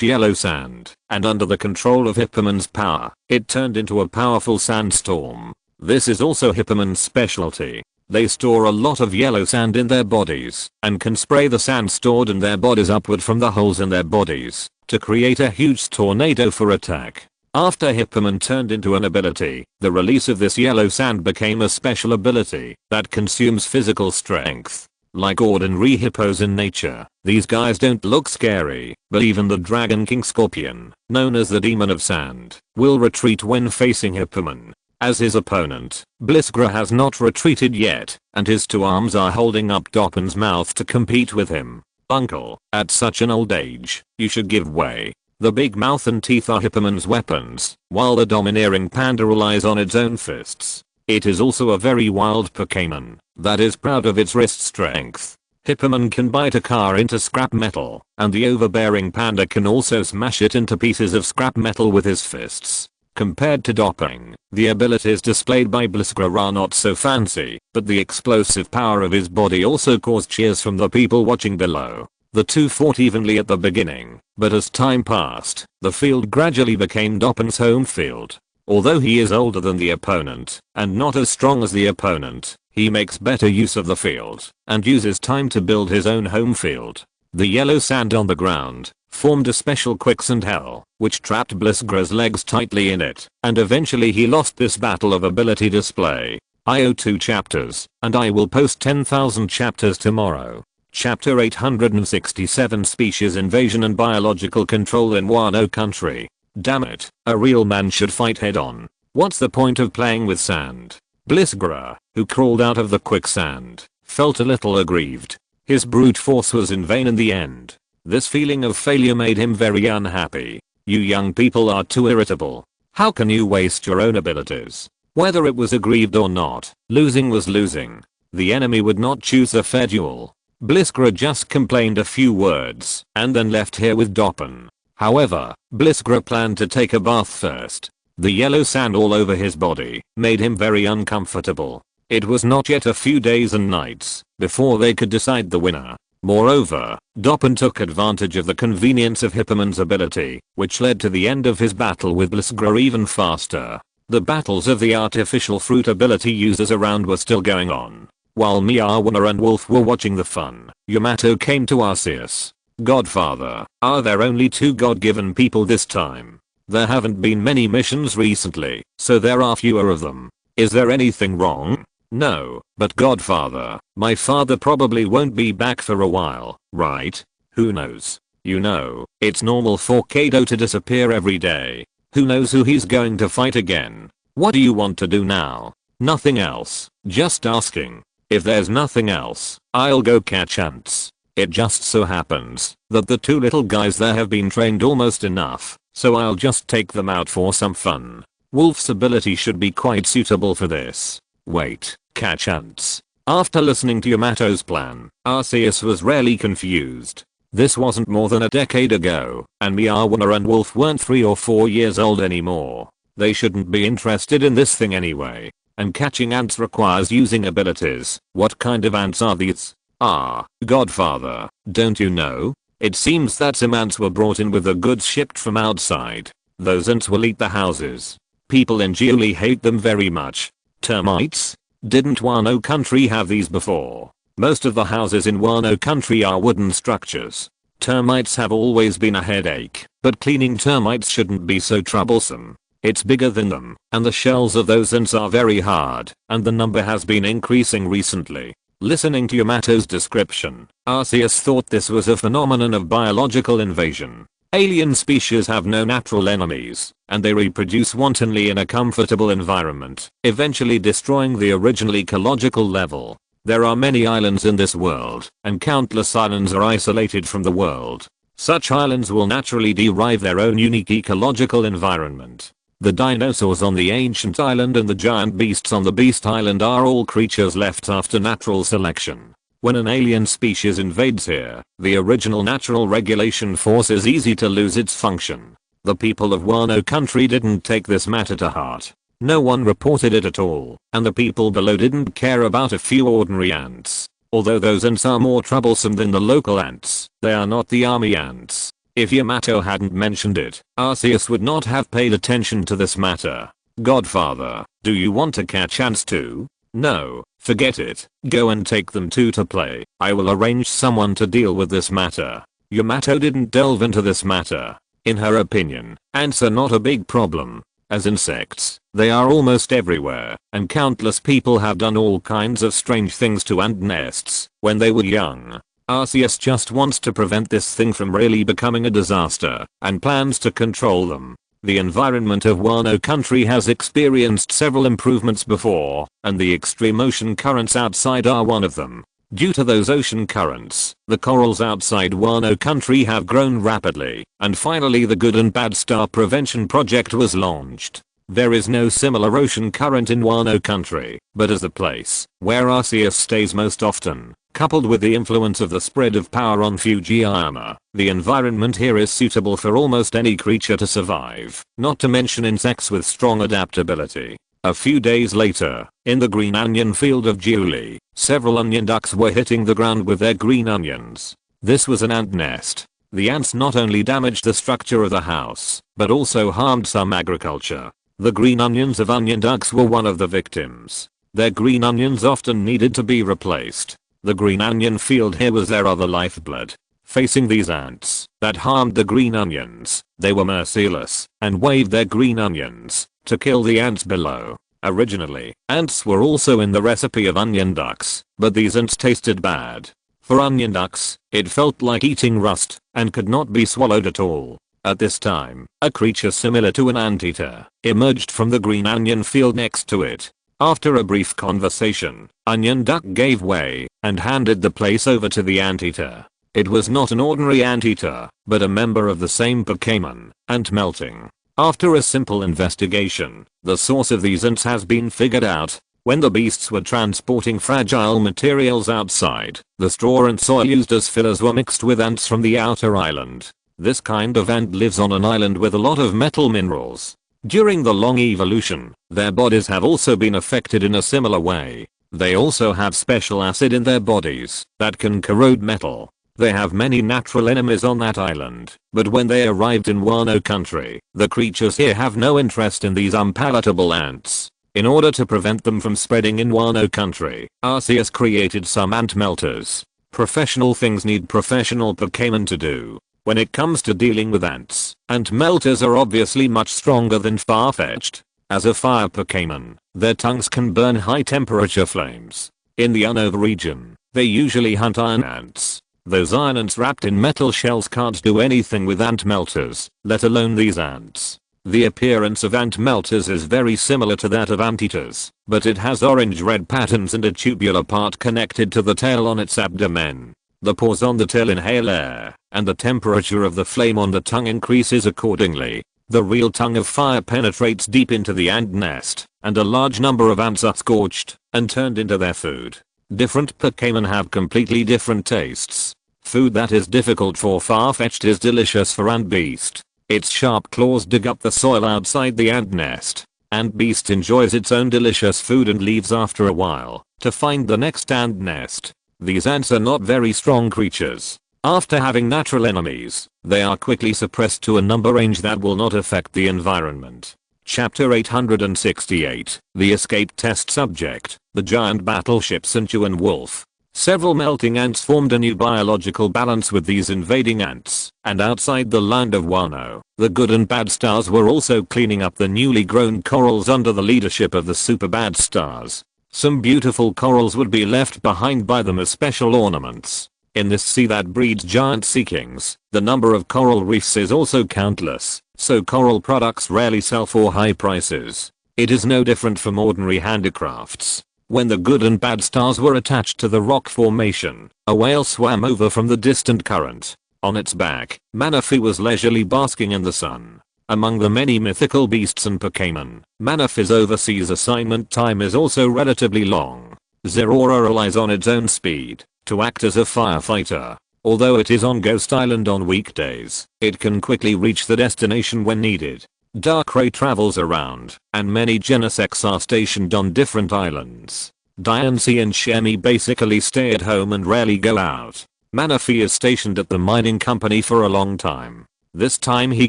yellow sand, and under the control of Hippoman's power, it turned into a powerful sandstorm. This is also Hippoman's specialty. They store a lot of yellow sand in their bodies, and can spray the sand stored in their bodies upward from the holes in their bodies, to create a huge tornado for attack. After Hippoman turned into an ability, the release of this yellow sand became a special ability that consumes physical strength. Like ordinary hippos in nature, these guys don't look scary, but even the Dragon King Scorpion, known as the Demon of Sand, will retreat when facing Hippoman. As his opponent, Bliskra has not retreated yet, and his two arms are holding up Doppin's mouth to compete with him. Uncle, at such an old age, you should give way. The big mouth and teeth are Hippoman's weapons, while the domineering panda relies on its own fists. It is also a very wild Pokemon that is proud of its wrist strength. Hippoman can bite a car into scrap metal, and the overbearing panda can also smash it into pieces of scrap metal with his fists. Compared to Dopping, the abilities displayed by Bliskra are not so fancy, but the explosive power of his body also caused cheers from the people watching below. The two fought evenly at the beginning, but as time passed, the field gradually became Doppin's home field. Although he is older than the opponent, and not as strong as the opponent, he makes better use of the field, and uses time to build his own home field. The yellow sand on the ground formed a special quicksand hell, which trapped Bliskra's legs tightly in it, and eventually he lost this battle of ability display. I owe 2 chapters, and I will post 10,000 chapters tomorrow. Chapter 867 Species Invasion and Biological Control in Wano Country. Damn it, a real man should fight head on. What's the point of playing with sand? Bliskra, who crawled out of the quicksand, felt a little aggrieved. His brute force was in vain in the end. This feeling of failure made him very unhappy. You young people are too irritable. How can you waste your own abilities? Whether it was aggrieved or not, losing was losing. The enemy would not choose a fair duel. Bliskra just complained a few words and then left here with Doppen. However, Bliskra planned to take a bath first. The yellow sand all over his body made him very uncomfortable. It was not yet a few days and nights before they could decide the winner. Moreover, Doppen took advantage of the convenience of Hipperman's ability, which led to the end of his battle with Bliskra even faster. The battles of the artificial fruit ability users around were still going on. While Miawana and Wolf were watching the fun, Yamato came to Arceus. Godfather, are there only 2 god-given people this time? There haven't been many missions recently, so there are fewer of them. Is there anything wrong? No, but Godfather, my father probably won't be back for a while, right? Who knows? You know, it's normal for Kaido to disappear every day. Who knows who he's going to fight again? What do you want to do now? Nothing else, just asking. If there's nothing else, I'll go catch ants. It just so happens that the 2 little guys there have been trained almost enough, so I'll just take them out for some fun. Wolf's ability should be quite suitable for this. Wait, catch ants. After listening to Yamato's plan, Arceus was rarely confused. This wasn't more than a decade ago, and Miawana and Wolf weren't 3 or 4 years old anymore. They shouldn't be interested in this thing anyway. And catching ants requires using abilities. What kind of ants are these? Ah, Godfather, don't you know? It seems that some ants were brought in with the goods shipped from outside. Those ants will eat the houses. People in Giuli hate them very much. Termites? Didn't Wano Country have these before? Most of the houses in Wano Country are wooden structures. Termites have always been a headache, but cleaning termites shouldn't be so troublesome. It's bigger than them, and the shells of those ants are very hard, and the number has been increasing recently. Listening to Yamato's description, Arceus thought this was a phenomenon of biological invasion. Alien species have no natural enemies, and they reproduce wantonly in a comfortable environment, eventually destroying the original ecological level. There are many islands in this world, and countless islands are isolated from the world. Such islands will naturally derive their own unique ecological environment. The dinosaurs on the ancient island and the giant beasts on the beast island are all creatures left after natural selection. When an alien species invades here, the original natural regulation force is easy to lose its function. The people of Wano Country didn't take this matter to heart. No one reported it at all, and the people below didn't care about a few ordinary ants. Although those ants are more troublesome than the local ants, they are not the army ants. If Yamato hadn't mentioned it, Arceus would not have paid attention to this matter. Godfather, do you want to catch ants too? No, forget it. Go and take them too to play. I will arrange someone to deal with this matter. Yamato didn't delve into this matter. In her opinion, ants are not a big problem. As insects, they are almost everywhere, and countless people have done all kinds of strange things to ant nests when they were young. Arceus just wants to prevent this thing from really becoming a disaster, and plans to control them. The environment of Wano Country has experienced several improvements before, and the extreme ocean currents outside are one of them. Due to those ocean currents, the corals outside Wano Country have grown rapidly, and finally the Good and Bad Star Prevention Project was launched. There is no similar ocean current in Wano Country, but as the place where Arceus stays most often, coupled with the influence of the spread of power on Fujiyama, the environment here is suitable for almost any creature to survive, not to mention insects with strong adaptability. A few days later, in the green onion field of Giuli, several onion ducks were hitting the ground with their green onions. This was an ant nest. The ants not only damaged the structure of the house, but also harmed some agriculture. The green onions of onion ducks were one of the victims. Their green onions often needed to be replaced. The green onion field here was their other lifeblood. Facing these ants that harmed the green onions, they were merciless and waved their green onions to kill the ants below. Originally, ants were also in the recipe of onion ducks, but these ants tasted bad. For onion ducks, it felt like eating rust and could not be swallowed at all. At this time, a creature similar to an anteater emerged from the green onion field next to it. After a brief conversation, Onion Duck gave way and handed the place over to the anteater. It was not an ordinary anteater, but a member of the same Pokemon, ant melting. After a simple investigation, the source of these ants has been figured out. When the beasts were transporting fragile materials outside, the straw and soil used as fillers were mixed with ants from the outer island. This kind of ant lives on an island with a lot of metal minerals. During the long evolution, their bodies have also been affected in a similar way. They also have special acid in their bodies that can corrode metal. They have many natural enemies on that island, but when they arrived in Wano country, the creatures here have no interest in these unpalatable ants. In order to prevent them from spreading in Wano country, Arceus created some ant melters. Professional things need professional Pokemon to do. When it comes to dealing with ants, ant melters are obviously much stronger than far-fetched. As a fire Pokemon, their tongues can burn high temperature flames. In the Unova region, they usually hunt iron ants. Those iron ants wrapped in metal shells can't do anything with ant melters, let alone these ants. The appearance of ant melters is very similar to that of anteaters, but it has orange-red patterns and a tubular part connected to the tail on its abdomen. The pores on the tail inhale air, and the temperature of the flame on the tongue increases accordingly. The real tongue of fire penetrates deep into the ant nest, and a large number of ants are scorched and turned into their food. Different Pokemon have completely different tastes. Food that is difficult for Farfetch'd is delicious for Ant Beast. Its sharp claws dig up the soil outside the ant nest. Ant Beast enjoys its own delicious food and leaves after a while to find the next ant nest. These ants are not very strong creatures. After having natural enemies, they are quickly suppressed to a number range that will not affect the environment. Chapter 868, The Escape Test Subject, The Giant Battleship Sinchuan Wolf. Several melting ants formed a new biological balance with these invading ants, and outside the land of Wano, the good and bad stars were also cleaning up the newly grown corals under the leadership of the super bad stars. Some beautiful corals would be left behind by them as special ornaments. In this sea that breeds giant sea kings, the number of coral reefs is also countless, so coral products rarely sell for high prices. It is no different from ordinary handicrafts. When the good and bad stars were attached to the rock formation, a whale swam over from the distant current. On its back, Manaphy was leisurely basking in the sun. Among the many mythical beasts and Pokemon, Manaphy's overseas assignment time is also relatively long. Zeraora relies on its own speed to act as a firefighter. Although it is on Ghost Island on weekdays, it can quickly reach the destination when needed. Darkrai travels around, and many Genesects are stationed on different islands. Diancie and Shemi basically stay at home and rarely go out. Manaphy is stationed at the mining company for a long time. This time he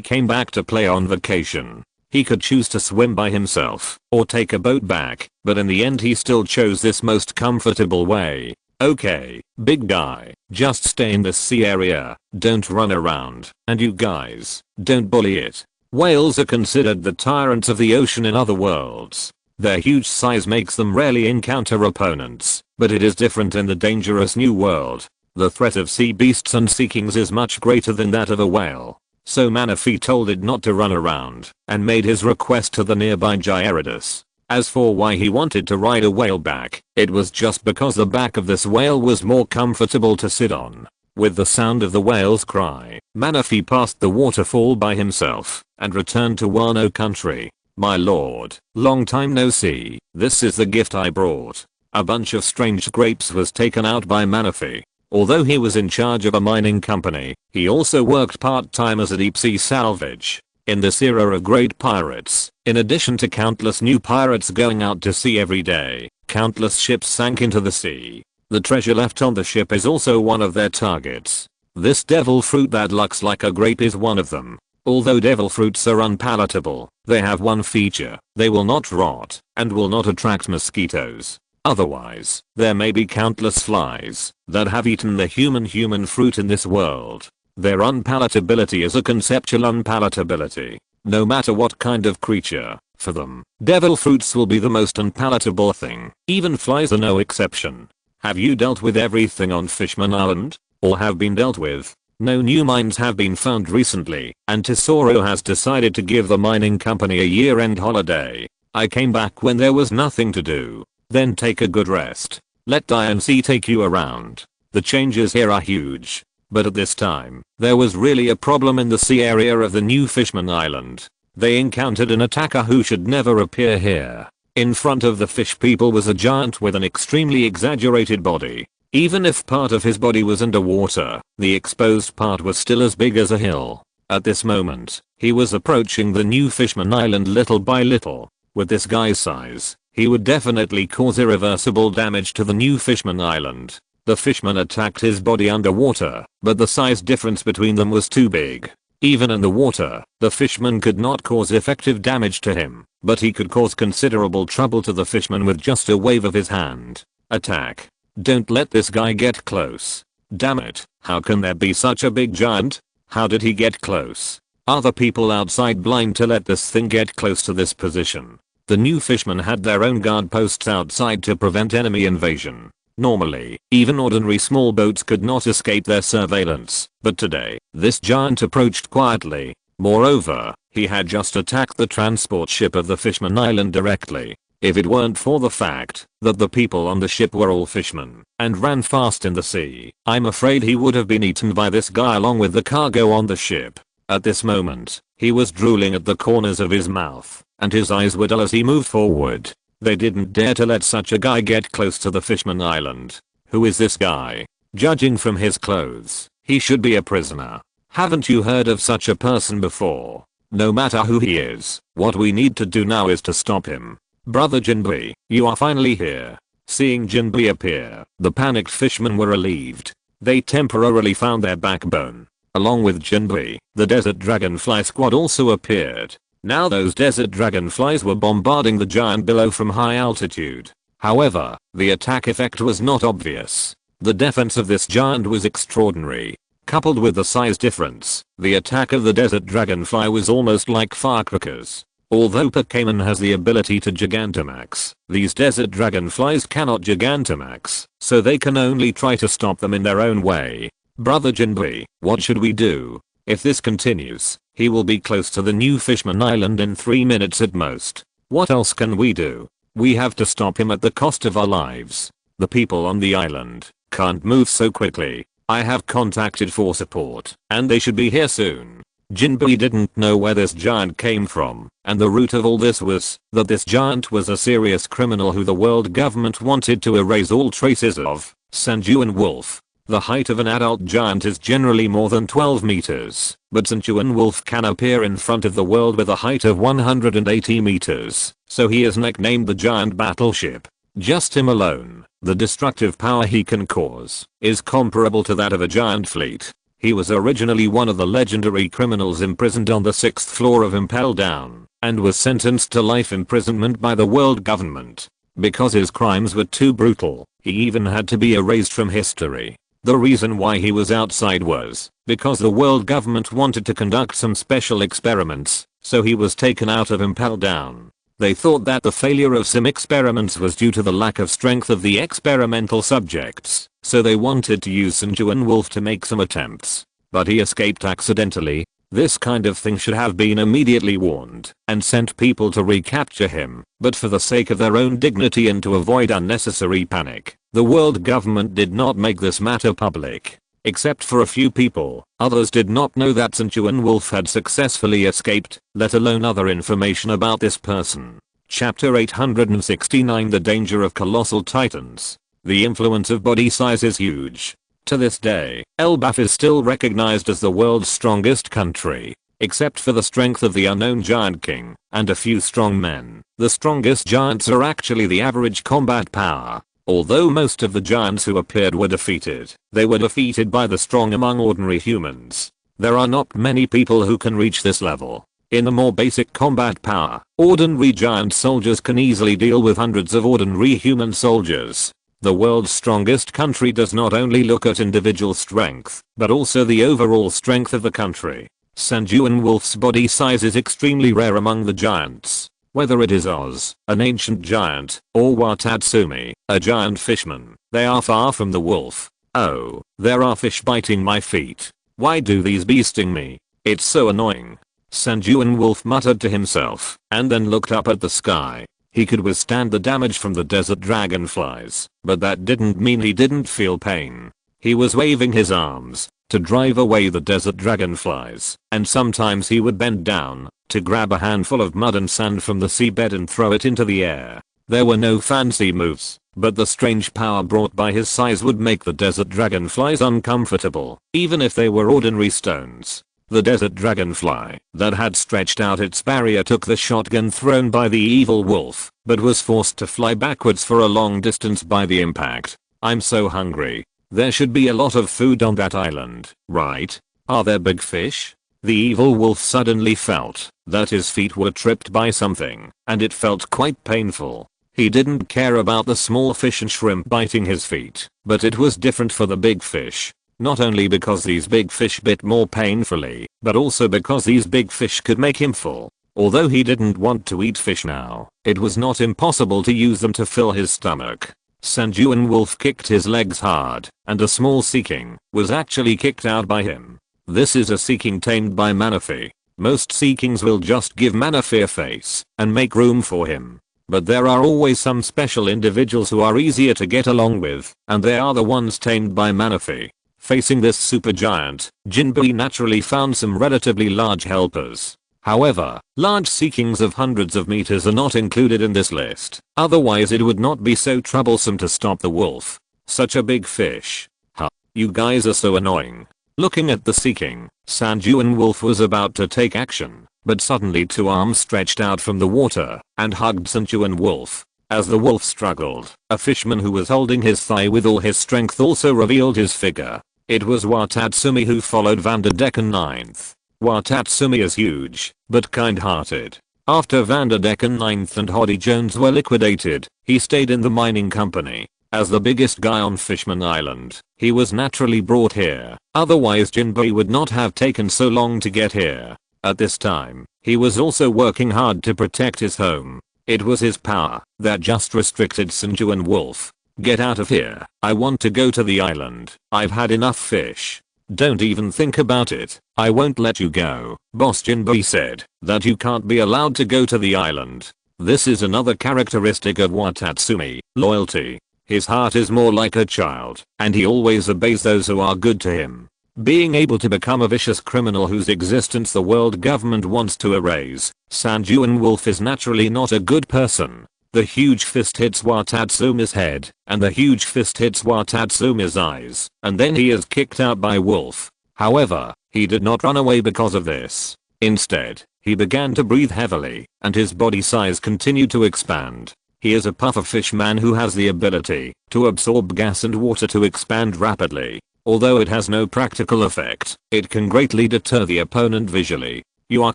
came back to play on vacation. He could choose to swim by himself, or take a boat back, but in the end he still chose this most comfortable way. Okay, big guy, just stay in this sea area, don't run around, and you guys, don't bully it. Whales are considered the tyrants of the ocean in other worlds. Their huge size makes them rarely encounter opponents, but it is different in the dangerous new world. The threat of sea beasts and sea kings is much greater than that of a whale. So Manaphy told it not to run around, and made his request to the nearby Gyarados. As for why he wanted to ride a whale back, it was just because the back of this whale was more comfortable to sit on. With the sound of the whale's cry, Manaphy passed the waterfall by himself, and returned to Wano country. My lord, long time no see, this is the gift I brought. A bunch of strange grapes was taken out by Manaphy. Although he was in charge of a mining company, he also worked part-time as a deep-sea salvage. In this era of great pirates, in addition to countless new pirates going out to sea every day, countless ships sank into the sea. The treasure left on the ship is also one of their targets. This devil fruit that looks like a grape is one of them. Although devil fruits are unpalatable, they have one feature: they will not rot, and will not attract mosquitoes. Otherwise, there may be countless flies that have eaten the human fruit in this world. Their unpalatability is a conceptual unpalatability. No matter what kind of creature, for them, devil fruits will be the most unpalatable thing. Even flies are no exception. Have you dealt with everything on Fishman Island? Or have been dealt with? No new mines have been found recently, and Tesoro has decided to give the mining company a year-end holiday. I came back when there was nothing to do. Then take a good rest. Let Diancie take you around. The changes here are huge. But at this time, there was really a problem in the sea area of the new Fishman Island. they encountered an attacker who should never appear here. In front of the fish people was a giant with an extremely exaggerated body. Even if part of his body was underwater, the exposed part was still as big as a hill. At this moment, he was approaching the new Fishman Island little by little. With this guy's size, he would definitely cause irreversible damage to the new Fishman Island. The fishman attacked his body underwater, but the size difference between them was too big. Even in the water, the fishman could not cause effective damage to him, but he could cause considerable trouble to the fishman with just a wave of his hand. Attack. Don't let this guy get close. Damn it, how can there be such a big giant? How did he get close? Are the people outside blind to let this thing get close to this position? The new fishermen had their own guard posts outside to prevent enemy invasion. Normally, even ordinary small boats could not escape their surveillance, but today, this giant approached quietly. Moreover, he had just attacked the transport ship of the Fishman Island directly. If it weren't for the fact that the people on the ship were all fishermen and ran fast in the sea, I'm afraid he would have been eaten by this guy along with the cargo on the ship. At this moment, he was drooling at the corners of his mouth, and his eyes were dull as he moved forward. They didn't dare to let such a guy get close to the Fishman Island. Who is this guy? Judging from his clothes, he should be a prisoner. Haven't you heard of such a person before? No matter who he is, what we need to do now is to stop him. Brother Jinbei, you are finally here. Seeing Jinbei appear, the panicked fishermen were relieved. They temporarily found their backbone. Along with Jinbei, the desert dragonfly squad also appeared. Now those desert dragonflies were bombarding the giant below from high altitude. However, the attack effect was not obvious. The defense of this giant was extraordinary. Coupled with the size difference, the attack of the desert dragonfly was almost like firecrackers. Although Pokemon has the ability to Gigantamax, these desert dragonflies cannot Gigantamax, so they can only try to stop them in their own way. Brother Jinbei, what should we do? If this continues, he will be close to the new Fishman Island in 3 minutes at most. What else can we do? We have to stop him at the cost of our lives. The people on the island can't move so quickly. I have contacted for support, and they should be here soon. Jinbei didn't know where this giant came from, and the root of all this was that this giant was a serious criminal who the world government wanted to erase all traces of. Sanjuan Wolf. The height of an adult giant is generally more than 12 meters, but Sanjuan Wolf can appear in front of the world with a height of 180 meters, so he is nicknamed the giant battleship. Just him alone, the destructive power he can cause is comparable to that of a giant fleet. He was originally one of the legendary criminals imprisoned on the 6th floor of Impel Down, and was sentenced to life imprisonment by the world government. Because his crimes were too brutal, he even had to be erased from history. The reason why he was outside was because the world government wanted to conduct some special experiments, so he was taken out of Impel Down. They thought that the failure of some experiments was due to the lack of strength of the experimental subjects, so they wanted to use Sanjuan Wolf to make some attempts. But he escaped accidentally. This kind of thing should have been immediately warned and sent people to recapture him, but for the sake of their own dignity and to avoid unnecessary panic, the world government did not make this matter public. Except for a few people, others did not know that Sanjuan Wolf had successfully escaped, let alone other information about this person. Chapter 869 The Danger of Colossal Titans. The influence of body size is huge. To this day, Elbaf is still recognized as the world's strongest country. Except for the strength of the unknown giant king and a few strong men, the strongest giants are actually the average combat power. Although most of the giants who appeared were defeated, they were defeated by the strong among ordinary humans. There are not many people who can reach this level. In the more basic combat power, ordinary giant soldiers can easily deal with hundreds of ordinary human soldiers. The world's strongest country does not only look at individual strength, but also the overall strength of the country. Sanjuan Wolf's body size is extremely rare among the giants. Whether it is Oz, an ancient giant, or Watatsumi, a giant fishman, they are far from the wolf. Oh, there are fish biting my feet. Why do these be sting me? It's so annoying. Sanjuan Wolf muttered to himself, and then looked up at the sky. He could withstand the damage from the desert dragonflies, but that didn't mean he didn't feel pain. He was waving his arms, to drive away the desert dragonflies, and sometimes he would bend down to grab a handful of mud and sand from the seabed and throw it into the air. There were no fancy moves, but the strange power brought by his size would make the desert dragonflies uncomfortable, even if they were ordinary stones. The desert dragonfly that had stretched out its barrier took the shotgun thrown by the evil wolf, but was forced to fly backwards for a long distance by the impact. I'm so hungry. There should be a lot of food on that island, right? Are there big fish? The evil wolf suddenly felt that his feet were tripped by something, and it felt quite painful. He didn't care about the small fish and shrimp biting his feet, but it was different for the big fish. Not only because these big fish bit more painfully, but also because these big fish could make him full. Although he didn't want to eat fish now, it was not impossible to use them to fill his stomach. Sanjuan Wolf kicked his legs hard, and a small sea king was actually kicked out by him. This is a sea king tamed by Manaphy. Most sea kings will just give Manaphy a face and make room for him. But there are always some special individuals who are easier to get along with, and they are the ones tamed by Manaphy. Facing this supergiant, Jinbei naturally found some relatively large helpers. However, large sea kings of hundreds of meters are not included in this list, otherwise it would not be so troublesome to stop the wolf. Such a big fish. Huh. You guys are so annoying. Looking at the sea king, Sanjuan Wolf was about to take action, but suddenly two arms stretched out from the water and hugged Sanjuan Wolf. As the wolf struggled, a fisherman who was holding his thigh with all his strength also revealed his figure. It was Watatsumi, who followed Vanderdecken 9th. Watatsumi is huge, but kind-hearted. After Vanderdecken 9th and Hoddy Jones were liquidated, he stayed in the mining company. As the biggest guy on Fishman Island, he was naturally brought here, otherwise Jinbei would not have taken so long to get here. At this time, he was also working hard to protect his home. It was his power that just restricted Sanjuan Wolf. Get out of here. I want to go to the island. I've had enough fish. Don't even think about it. I won't let you go. Boss Jinbei said that you can't be allowed to go to the island. This is another characteristic of Watatsumi, loyalty. His heart is more like a child, and he always obeys those who are good to him. Being able to become a vicious criminal whose existence the world government wants to erase, Sanjuan Wolf is naturally not a good person. The huge fist hits Watatsumi's head, and the huge fist hits Watatsumi's eyes, and then he is kicked out by Wolf. However, he did not run away because of this. Instead, he began to breathe heavily, and his body size continued to expand. He is a pufferfish man who has the ability to absorb gas and water to expand rapidly. Although it has no practical effect, it can greatly deter the opponent visually. You are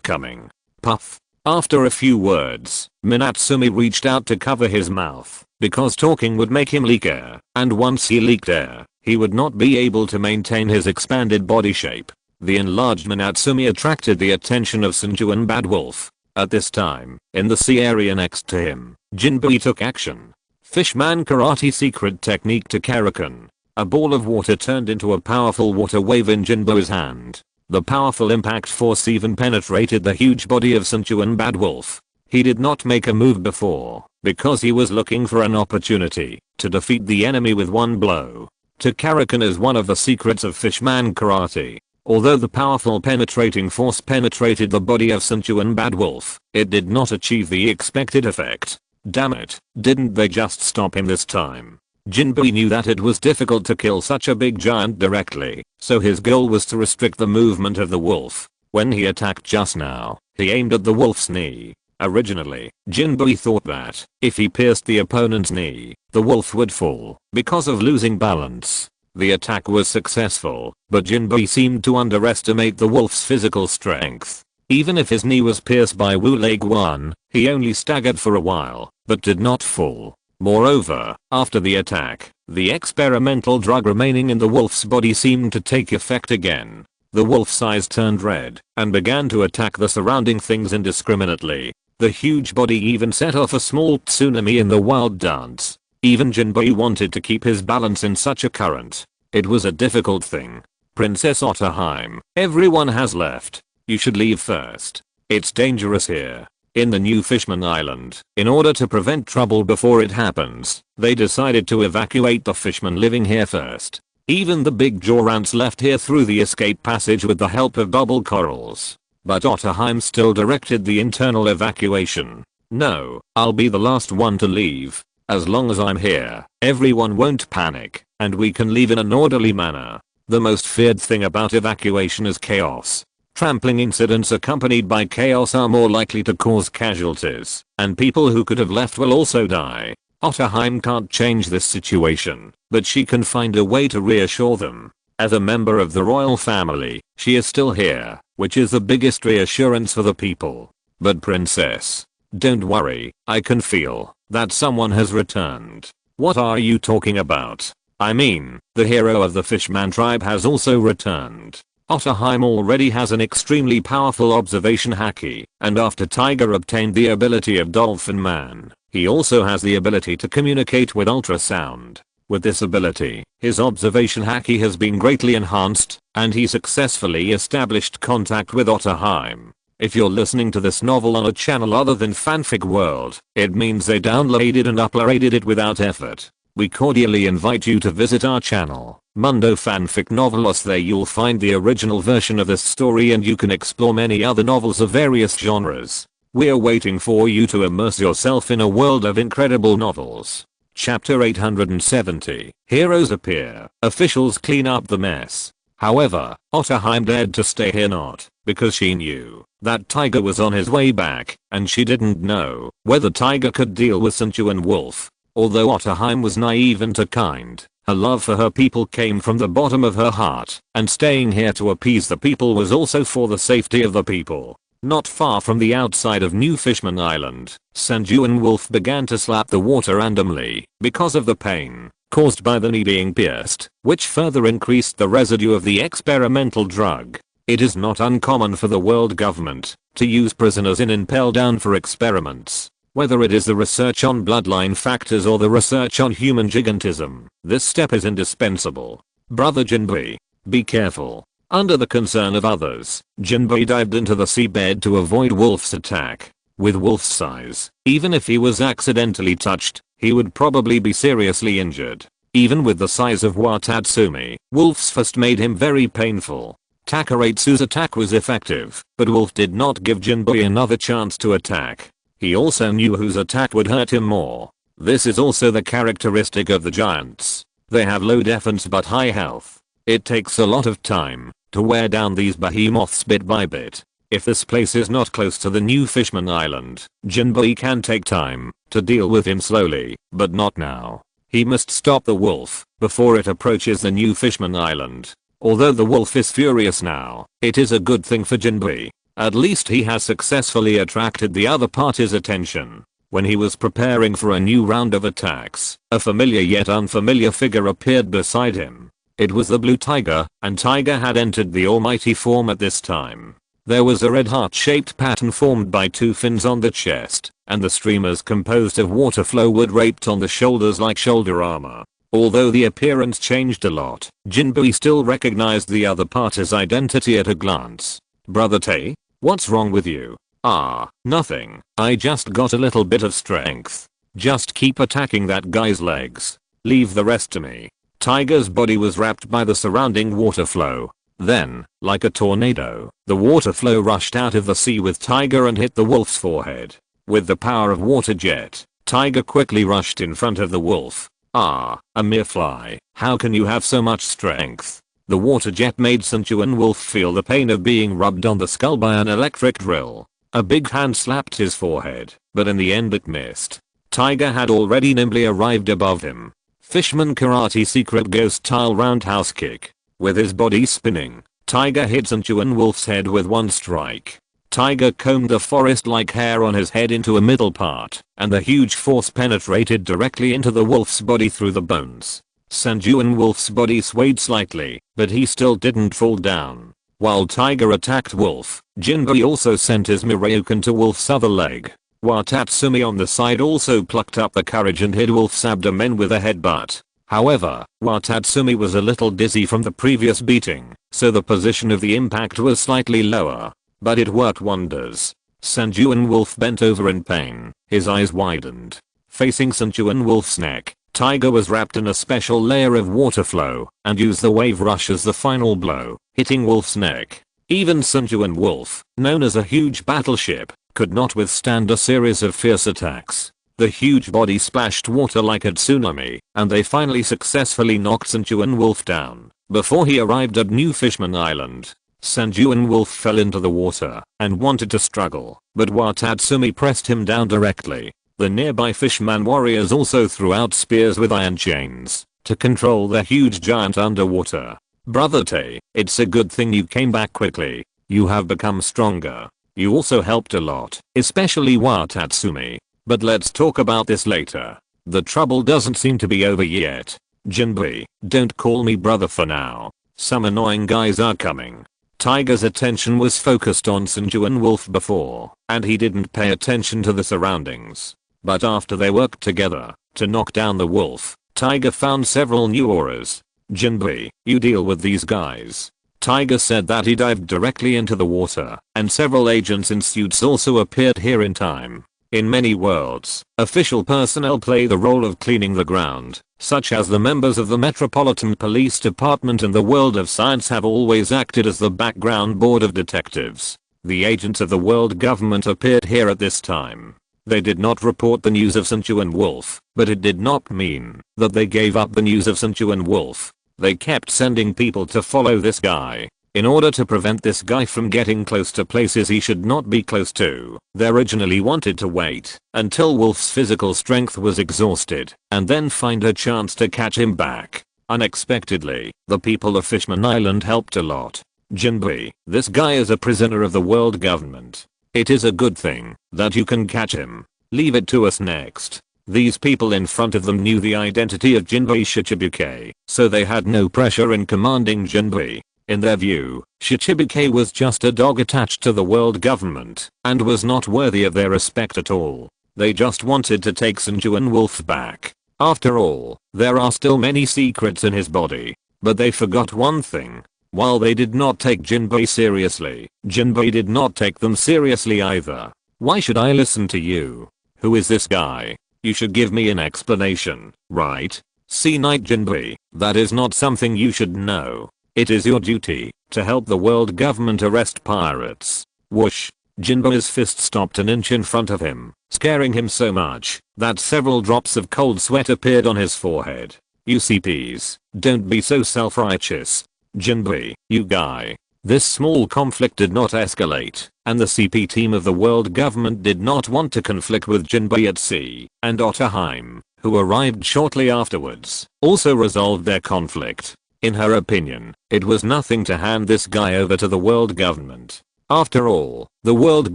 coming. Puff. After a few words, Minatsumi reached out to cover his mouth, because talking would make him leak air, and once he leaked air, he would not be able to maintain his expanded body shape. The enlarged Minatsumi attracted the attention of Sanjuan Bad Wolf. At this time, in the sea area next to him, Jinbei took action. Fishman Karate secret technique to Karakan. A ball of water turned into a powerful water wave in Jinbei's hand. The powerful impact force even penetrated the huge body of Sanjuan Bad Wolf. He did not make a move before, because he was looking for an opportunity to defeat the enemy with one blow. To Karakan is one of the secrets of Fishman Karate. Although the powerful penetrating force penetrated the body of Sanjuan Bad Wolf, it did not achieve the expected effect. Damn it, didn't they just stop him this time? Jinbei knew that it was difficult to kill such a big giant directly, so his goal was to restrict the movement of the wolf. When he attacked just now, he aimed at the wolf's knee. Originally, Jinbei thought that if he pierced the opponent's knee, the wolf would fall because of losing balance. The attack was successful, but Jinbei seemed to underestimate the wolf's physical strength. Even if his knee was pierced by Wu Lei Guan, he only staggered for a while, but did not fall. Moreover, after the attack, the experimental drug remaining in the wolf's body seemed to take effect again. The wolf's eyes turned red and began to attack the surrounding things indiscriminately. The huge body even set off a small tsunami in the wild dance. Even Jinbei wanted to keep his balance in such a current. It was a difficult thing. Princess Otterheim, everyone has left. You should leave first. It's dangerous here. In the new Fishman Island, in order to prevent trouble before it happens, they decided to evacuate the fishmen living here first. Even the big jaw ants left here through the escape passage with the help of bubble corals. But Otterheim still directed the internal evacuation. No, I'll be the last one to leave. As long as I'm here, everyone won't panic, and we can leave in an orderly manner. The most feared thing about evacuation is chaos. Trampling incidents accompanied by chaos are more likely to cause casualties, and people who could have left will also die. Otterheim can't change this situation, but she can find a way to reassure them. As a member of the royal family, she is still here, which is the biggest reassurance for the people. But princess, don't worry, I can feel that someone has returned. What are you talking about? I mean, the hero of the Fishman tribe has also returned. Otterheim already has an extremely powerful observation haki, and after Tiger obtained the ability of Dolphin Man, he also has the ability to communicate with ultrasound. With this ability, his observation haki has been greatly enhanced, and he successfully established contact with Otterheim. If you're listening to this novel on a channel other than Fanfic World, it means they downloaded and uploaded it without effort. We cordially invite you to visit our channel, Mundo Fanfic Novelos. There you'll find the original version of this story and you can explore many other novels of various genres. We're waiting for you to immerse yourself in a world of incredible novels. Chapter 870. Heroes appear. Officials clean up the mess. However, Otterheim dared to stay here not because she knew that Tiger was on his way back, and she didn't know whether Tiger could deal with Sinchuan Wolf. Although Otterheim was naive and kind, her love for her people came from the bottom of her heart, and staying here to appease the people was also for the safety of the people. Not far from the outside of New Fishman Island, Sanjuan Wolf began to slap the water randomly because of the pain caused by the knee being pierced, which further increased the residue of the experimental drug. It is not uncommon for the world government to use prisoners in Impel Down for experiments. Whether it is the research on bloodline factors or the research on human gigantism, this step is indispensable. Brother Jinbei, be careful. Under the concern of others, Jinbei dived into the seabed to avoid Wolf's attack. With Wolf's size, even if he was accidentally touched, he would probably be seriously injured. Even with the size of Watatsumi, Wolf's fist made him very painful. Takaratsu's attack was effective, but Wolf did not give Jinbei another chance to attack. He also knew whose attack would hurt him more. This is also the characteristic of the giants. They have low defense but high health. It takes a lot of time to wear down these behemoths bit by bit. If this place is not close to the New Fishman Island, Jinbei can take time to deal with him slowly, but not now. He must stop the wolf before it approaches the New Fishman Island. Although the wolf is furious now, it is a good thing for Jinbei. At least he has successfully attracted the other party's attention. When he was preparing for a new round of attacks, a familiar yet unfamiliar figure appeared beside him. It was the blue tiger, and Tiger had entered the almighty form at this time. There was a red heart-shaped pattern formed by two fins on the chest, and the streamers composed of water flow were draped on the shoulders like shoulder armor. Although the appearance changed a lot, Jinbei still recognized the other party's identity at a glance. Brother Tay? What's wrong with you? Ah, nothing. I just got a little bit of strength. Just keep attacking that guy's legs. Leave the rest to me. Tiger's body was wrapped by the surrounding water flow. Then, like a tornado, the water flow rushed out of the sea with Tiger and hit the wolf's forehead. With the power of water jet, Tiger quickly rushed in front of the wolf. Ah, a mere fly. How can you have so much strength? The water jet made Sinchuan Wolf feel the pain of being rubbed on the skull by an electric drill. A big hand slapped his forehead, but in the end it missed. Tiger had already nimbly arrived above him. Fishman Karate secret ghost style roundhouse kick. With his body spinning, Tiger hit Sinchuan Wolf's head with one strike. Tiger combed the forest-like hair on his head into a middle part, and the huge force penetrated directly into the wolf's body through the bones. Sanjuan Wolf's body swayed slightly, but he still didn't fall down. While Tiger attacked Wolf, Jinbei also sent his Miryukin to Wolf's other leg. Watatsumi on the side also plucked up the courage and hit Wolf's abdomen with a headbutt. However, Watatsumi was a little dizzy from the previous beating, so the position of the impact was slightly lower. But it worked wonders. Sanjuan Wolf bent over in pain, his eyes widened. Facing Sinchuan Wolf's neck, Tiger was wrapped in a special layer of water flow and used the wave rush as the final blow, hitting Wolf's neck. Even Sanjuan Wolf, known as a huge battleship, could not withstand a series of fierce attacks. The huge body splashed water like a tsunami, and they finally successfully knocked Sanjuan Wolf down before he arrived at New Fishman Island. Sanjuan Wolf fell into the water and wanted to struggle, but Watatsumi pressed him down directly. The nearby fishman warriors also threw out spears with iron chains to control the huge giant underwater. Brother Tay, it's a good thing you came back quickly. You have become stronger. You also helped a lot, especially Watatsumi. But let's talk about this later. The trouble doesn't seem to be over yet. Jinbei, don't call me brother for now. Some annoying guys are coming. Tiger's attention was focused on Sanjuan Wolf before, and he didn't pay attention to the surroundings. But after they worked together to knock down the wolf, Tiger found several new auras. Jinbei, you deal with these guys. Tiger said that he dived directly into the water, and several agents in suits also appeared here in time. In many worlds, official personnel play the role of cleaning the ground, such as the members of the Metropolitan Police Department and the World of Science have always acted as the background board of detectives. The agents of the world government appeared here at this time. They did not report the news of Sanjuan Wolf, but it did not mean that they gave up the news of Sanjuan Wolf. They kept sending people to follow this guy. In order to prevent this guy from getting close to places he should not be close to, they originally wanted to wait until Wolf's physical strength was exhausted and then find a chance to catch him back. Unexpectedly, the people of Fishman Island helped a lot. Jinbei, this guy is a prisoner of the world government. It is a good thing that you can catch him. Leave it to us next. These people in front of them knew the identity of Jinbei Shichibuke, so they had no pressure in commanding Jinbei. In their view, Shichibuke was just a dog attached to the world government and was not worthy of their respect at all. They just wanted to take Sanjuan Wolf back. After all, there are still many secrets in his body. But they forgot one thing. While they did not take Jinbei seriously, Jinbei did not take them seriously either. Why should I listen to you? Who is this guy? You should give me an explanation, right? See Knight Jinbei, that is not something you should know. It is your duty to help the world government arrest pirates. Whoosh. Jinbei's fist stopped an inch in front of him, scaring him so much that several drops of cold sweat appeared on his forehead. You CPs, don't be so self-righteous. Jinbei, you guy. This small conflict did not escalate, and the CP team of the world government did not want to conflict with Jinbei at sea, and Otterheim, who arrived shortly afterwards, also resolved their conflict. In her opinion, it was nothing to hand this guy over to the world government. After all, the world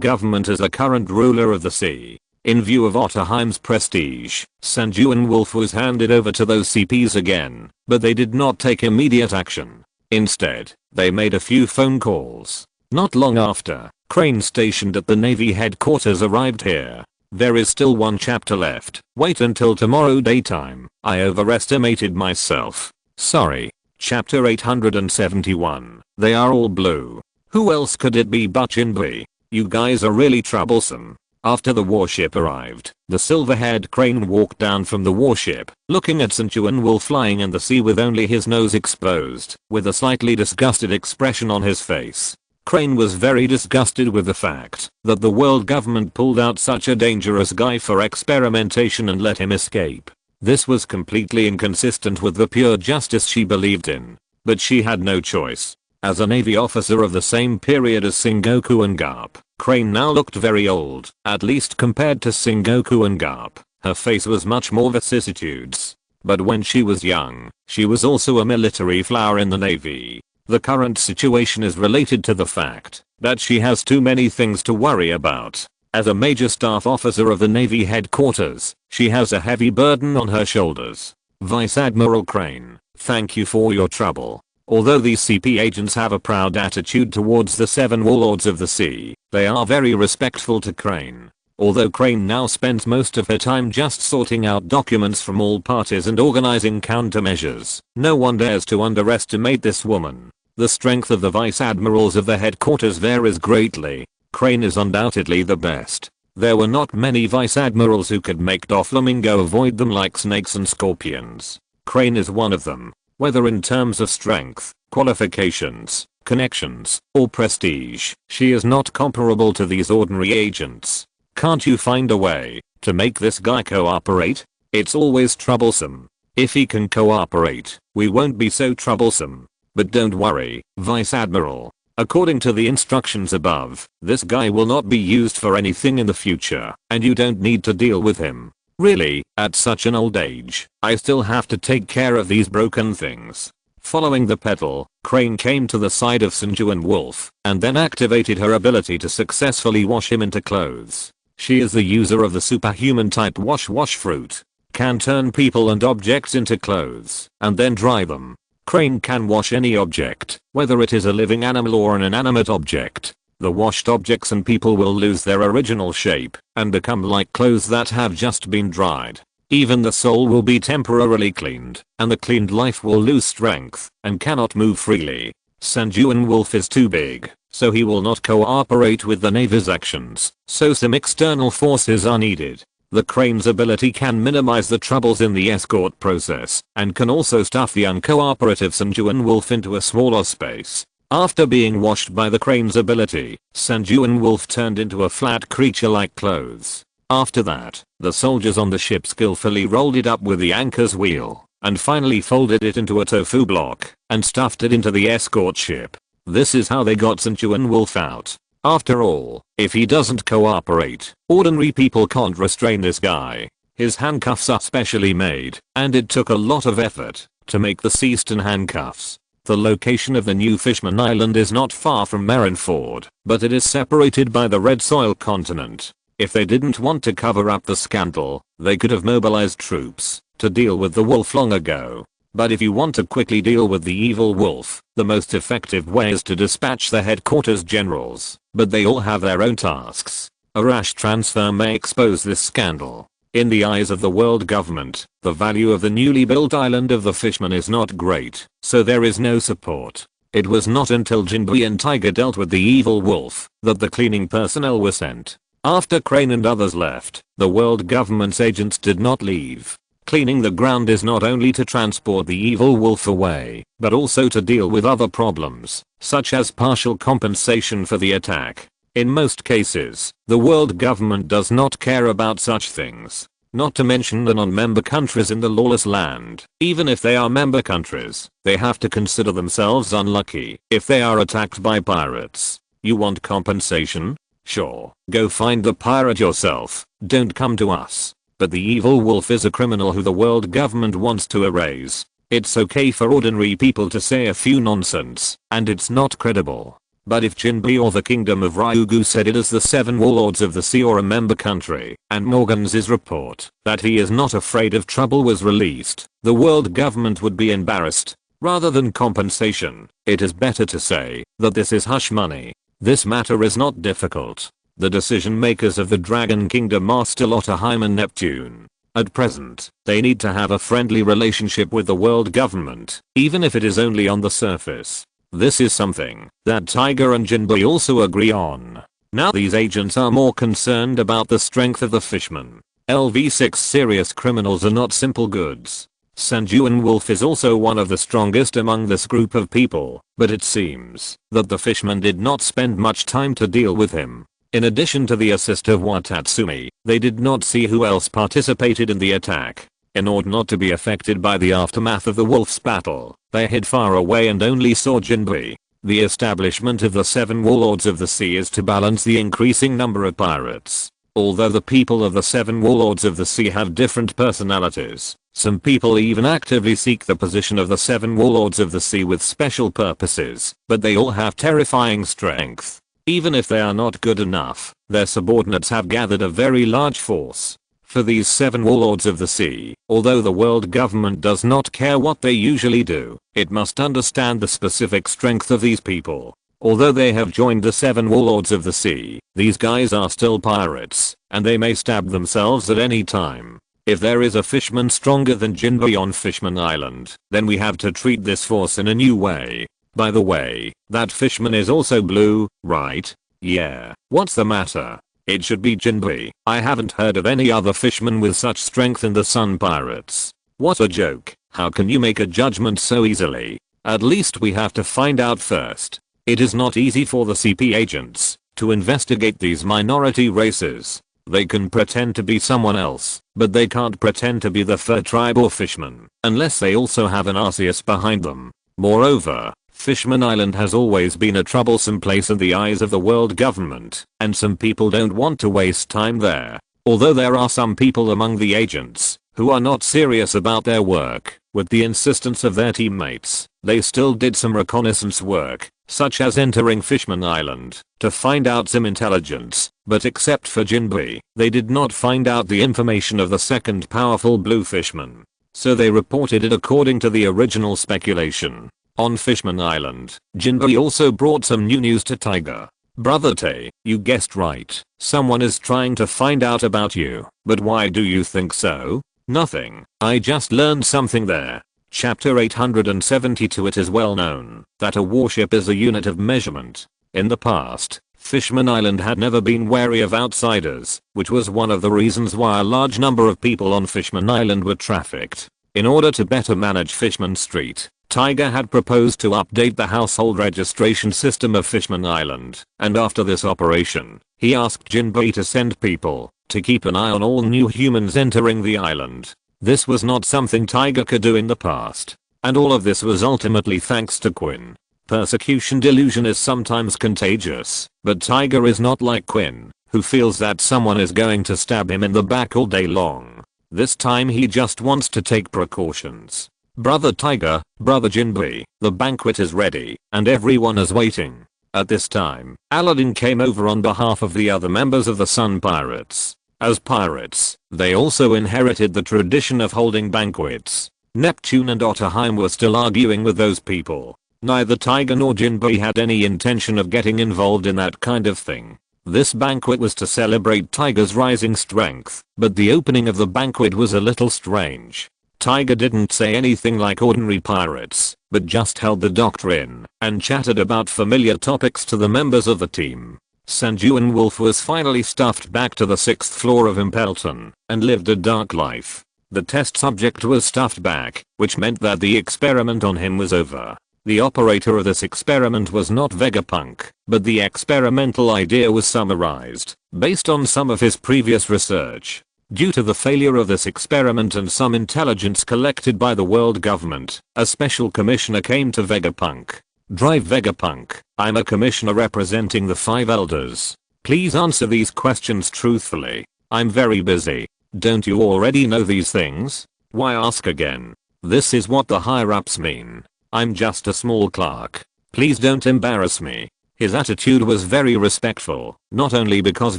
government is the current ruler of the sea. In view of Otterheim's prestige, Sanjuan Wolf was handed over to those CPs again, but they did not take immediate action. Instead, they made a few phone calls. Not long after, Crane stationed at the Navy headquarters arrived here. There is still one chapter left. Wait until tomorrow daytime. I overestimated myself. Sorry. Chapter 871. They are all blue. Who else could it be but Jinbei? You guys are really troublesome. After the warship arrived, the silver-haired Crane walked down from the warship, looking at Sanjuan Wolf flying in the sea with only his nose exposed, with a slightly disgusted expression on his face. Crane was very disgusted with the fact that the world government pulled out such a dangerous guy for experimentation and let him escape. This was completely inconsistent with the pure justice she believed in. But she had no choice. As a Navy officer of the same period as Sengoku and Garp, Crane now looked very old, at least compared to Sengoku and Garp. Her face was much more vicissitudes. But when she was young, she was also a military flower in the Navy. The current situation is related to the fact that she has too many things to worry about. As a major staff officer of the Navy headquarters, she has a heavy burden on her shoulders. Vice Admiral Crane, thank you for your trouble. Although these CP agents have a proud attitude towards the 7 warlords of the sea, they are very respectful to Crane. Although Crane now spends most of her time just sorting out documents from all parties and organizing countermeasures, no one dares to underestimate this woman. The strength of the vice admirals of the headquarters varies greatly. Crane is undoubtedly the best. There were not many vice admirals who could make Doflamingo avoid them like snakes and scorpions. Crane is one of them. Whether in terms of strength, qualifications, connections, or prestige, she is not comparable to these ordinary agents. Can't you find a way to make this guy cooperate? It's always troublesome. If he can cooperate, we won't be so troublesome. But don't worry, Vice Admiral. According to the instructions above, this guy will not be used for anything in the future, and you don't need to deal with him. Really, at such an old age, I still have to take care of these broken things. Following the petal, Crane came to the side of Sanjuan Wolf, and then activated her ability to successfully wash him into clothes. She is the user of the superhuman type wash fruit. Can turn people and objects into clothes, and then dry them. Crane can wash any object, whether it is a living animal or an inanimate object. The washed objects and people will lose their original shape and become like clothes that have just been dried. Even the soul will be temporarily cleaned, and the cleaned life will lose strength and cannot move freely. Sanjuan Wolf is too big, so he will not cooperate with the Navy's actions, so some external forces are needed. The Crane's ability can minimize the troubles in the escort process and can also stuff the uncooperative Sanjuan Wolf into a smaller space. After being washed by the Crane's ability, Sanjuan Wolf turned into a flat creature like clothes. After that, the soldiers on the ship skillfully rolled it up with the anchor's wheel and finally folded it into a tofu block and stuffed it into the escort ship. This is how they got Sanjuan Wolf out. After all, if he doesn't cooperate, ordinary people can't restrain this guy. His handcuffs are specially made, and it took a lot of effort to make the Seaston handcuffs. The location of the new Fishman Island is not far from Marineford, but it is separated by the Red Soil continent. If they didn't want to cover up the scandal, they could have mobilized troops to deal with the wolf long ago. But if you want to quickly deal with the evil wolf, the most effective way is to dispatch the headquarters generals, but they all have their own tasks. A rash transfer may expose this scandal. In the eyes of the world government, the value of the newly built island of the Fishmen is not great, so there is no support. It was not until Jinbei and Tiger dealt with the evil wolf that the cleaning personnel were sent. After Crane and others left, the world government's agents did not leave. Cleaning the ground is not only to transport the evil wolf away, but also to deal with other problems, such as partial compensation for the attack. In most cases, the world government does not care about such things. Not to mention the non-member countries in the lawless land. Even if they are member countries, they have to consider themselves unlucky if they are attacked by pirates. You want compensation? Sure, go find the pirate yourself, don't come to us. But the evil wolf is a criminal who the world government wants to erase. It's okay for ordinary people to say a few nonsense, and it's not credible. But if Jinbei or the Kingdom of Ryugu said it as the 7 warlords of the sea or a member country, and Morgan's report that he is not afraid of trouble was released, the world government would be embarrassed. Rather than compensation, it is better to say that this is hush money. This matter is not difficult. The decision makers of the Dragon Kingdom are still Otterheim and Neptune. At present, they need to have a friendly relationship with the world government, even if it is only on the surface. This is something that Tiger and Jinbei also agree on. Now these agents are more concerned about the strength of the Fishmen. LV6 serious criminals are not simple goods. Sanjuan Wolf is also one of the strongest among this group of people, but it seems that the Fishmen did not spend much time to deal with him. In addition to the assist of Watatsumi, they did not see who else participated in the attack. In order not to be affected by the aftermath of the wolf's battle, they hid far away and only saw Jinbei. The establishment of the 7 warlords of the sea is to balance the increasing number of pirates. Although the people of the 7 warlords of the sea have different personalities, some people even actively seek the position of the 7 warlords of the sea with special purposes, but they all have terrifying strength. Even if they are not good enough, their subordinates have gathered a very large force. For these 7 warlords of the sea, although the world government does not care what they usually do, it must understand the specific strength of these people. Although they have joined the 7 warlords of the sea, these guys are still pirates, and they may stab themselves at any time. If there is a fishman stronger than Jinbei on Fishman Island, then we have to treat this force in a new way. By the way, that fishman is also blue, right? Yeah, what's the matter? It should be Jinbei. I haven't heard of any other fisherman with such strength in the Sun Pirates. What a joke. How can you make a judgment so easily? At least we have to find out first. It is not easy for the CP agents to investigate these minority races. They can pretend to be someone else, but they can't pretend to be the fur tribe or fishman, unless they also have an Arceus behind them. Moreover, Fishman Island has always been a troublesome place in the eyes of the world government, and some people don't want to waste time there. Although there are some people among the agents who are not serious about their work, with the insistence of their teammates, they still did some reconnaissance work, such as entering Fishman Island, to find out some intelligence, but except for Jinbei, they did not find out the information of the second powerful blue fishman. So they reported it according to the original speculation. On Fishman Island, Jinbei also brought some new news to Tiger. Brother Tay, you guessed right. Someone is trying to find out about you. But why do you think so? Nothing. I just learned something there. Chapter 872. It is well known that a warship is a unit of measurement. In the past, Fishman Island had never been wary of outsiders, which was one of the reasons why a large number of people on Fishman Island were trafficked. In order to better manage Fishman Street, Tiger had proposed to update the household registration system of Fishman Island, and after this operation, he asked Jinbei to send people to keep an eye on all new humans entering the island. This was not something Tiger could do in the past, and all of this was ultimately thanks to Quinn. Persecution delusion is sometimes contagious, but Tiger is not like Quinn, who feels that someone is going to stab him in the back all day long. This time he just wants to take precautions. Brother Tiger, Brother Jinbei, the banquet is ready, and everyone is waiting. At this time, Aladdin came over on behalf of the other members of the Sun Pirates. As pirates, they also inherited the tradition of holding banquets. Neptune and Otterheim were still arguing with those people. Neither Tiger nor Jinbei had any intention of getting involved in that kind of thing. This banquet was to celebrate Tiger's rising strength, but the opening of the banquet was a little strange. Tiger didn't say anything like ordinary pirates, but just held the doctrine and chatted about familiar topics to the members of the team. Sanjuan Wolf was finally stuffed back to the 6th floor of Impelton and lived a dark life. The test subject was stuffed back, which meant that the experiment on him was over. The operator of this experiment was not Vegapunk, but the experimental idea was summarized based on some of his previous research. Due to the failure of this experiment and some intelligence collected by the world government, a special commissioner came to Vegapunk. Drive Vegapunk, I'm a commissioner representing the 5 elders. Please answer these questions truthfully. I'm very busy. Don't you already know these things? Why ask again? This is what the higher-ups mean. I'm just a small clerk. Please don't embarrass me. His attitude was very respectful, not only because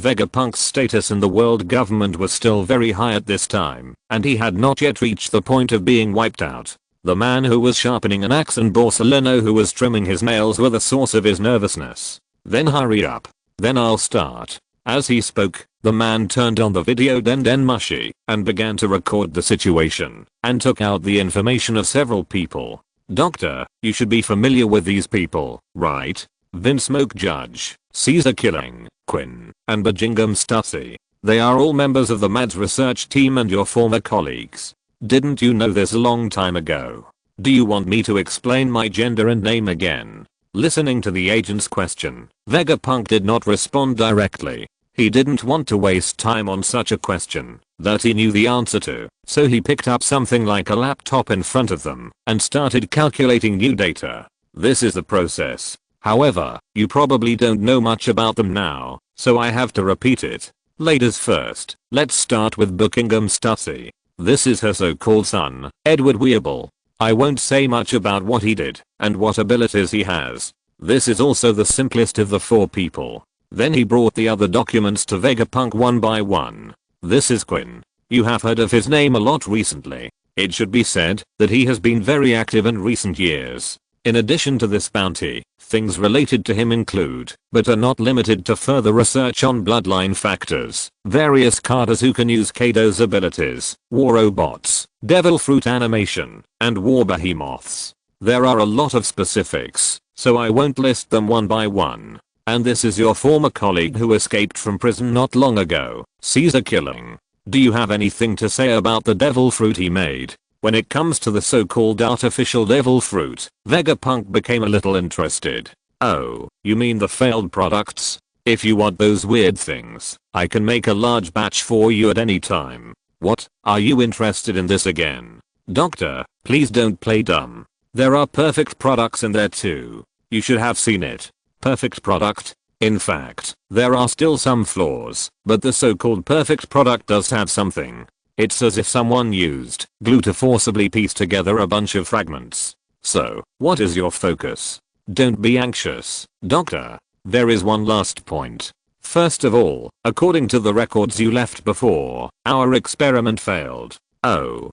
Vegapunk's status in the world government was still very high at this time, and he had not yet reached the point of being wiped out. The man who was sharpening an axe and Borsalino who was trimming his nails were the source of his nervousness. Then hurry up. Then I'll start. As he spoke, the man turned on the video Dendenmushi and began to record the situation and took out the information of several people. Doctor, you should be familiar with these people, right? Vinsmoke Judge, Caesar Killing, Quinn, and Bajingam Stussy. They are all members of the MADS research team and your former colleagues. Didn't you know this a long time ago? Do you want me to explain my gender and name again? Listening to the agent's question, Vegapunk did not respond directly. He didn't want to waste time on such a question that he knew the answer to, so he picked up something like a laptop in front of them and started calculating new data. This is the process. However, you probably don't know much about them now, so I have to repeat it. Ladies first, let's start with Buckingham Stussy. This is her so-called son, Edward Weeble. I won't say much about what he did and what abilities he has. This is also the simplest of the 4 people. Then he brought the other documents to Vegapunk one by one. This is Quinn. You have heard of his name a lot recently. It should be said that he has been very active in recent years. In addition to this bounty, things related to him include, but are not limited to, further research on bloodline factors, various carters who can use Kaido's abilities, war robots, devil fruit animation, and war behemoths. There are a lot of specifics, so I won't list them one by one. And this is your former colleague who escaped from prison not long ago, Caesar killing. Do you have anything to say about the devil fruit he made? When it comes to the so-called artificial devil fruit, Vegapunk became a little interested. Oh, you mean the failed products? If you want those weird things, I can make a large batch for you at any time. What, are you interested in this again? Doctor, please don't play dumb. There are perfect products in there too. You should have seen it. Perfect product? In fact, there are still some flaws, but the so-called perfect product does have something. It's as if someone used glue to forcibly piece together a bunch of fragments. So, what is your focus? Don't be anxious, Doctor. There is one last point. First of all, according to the records you left before, our experiment failed. Oh,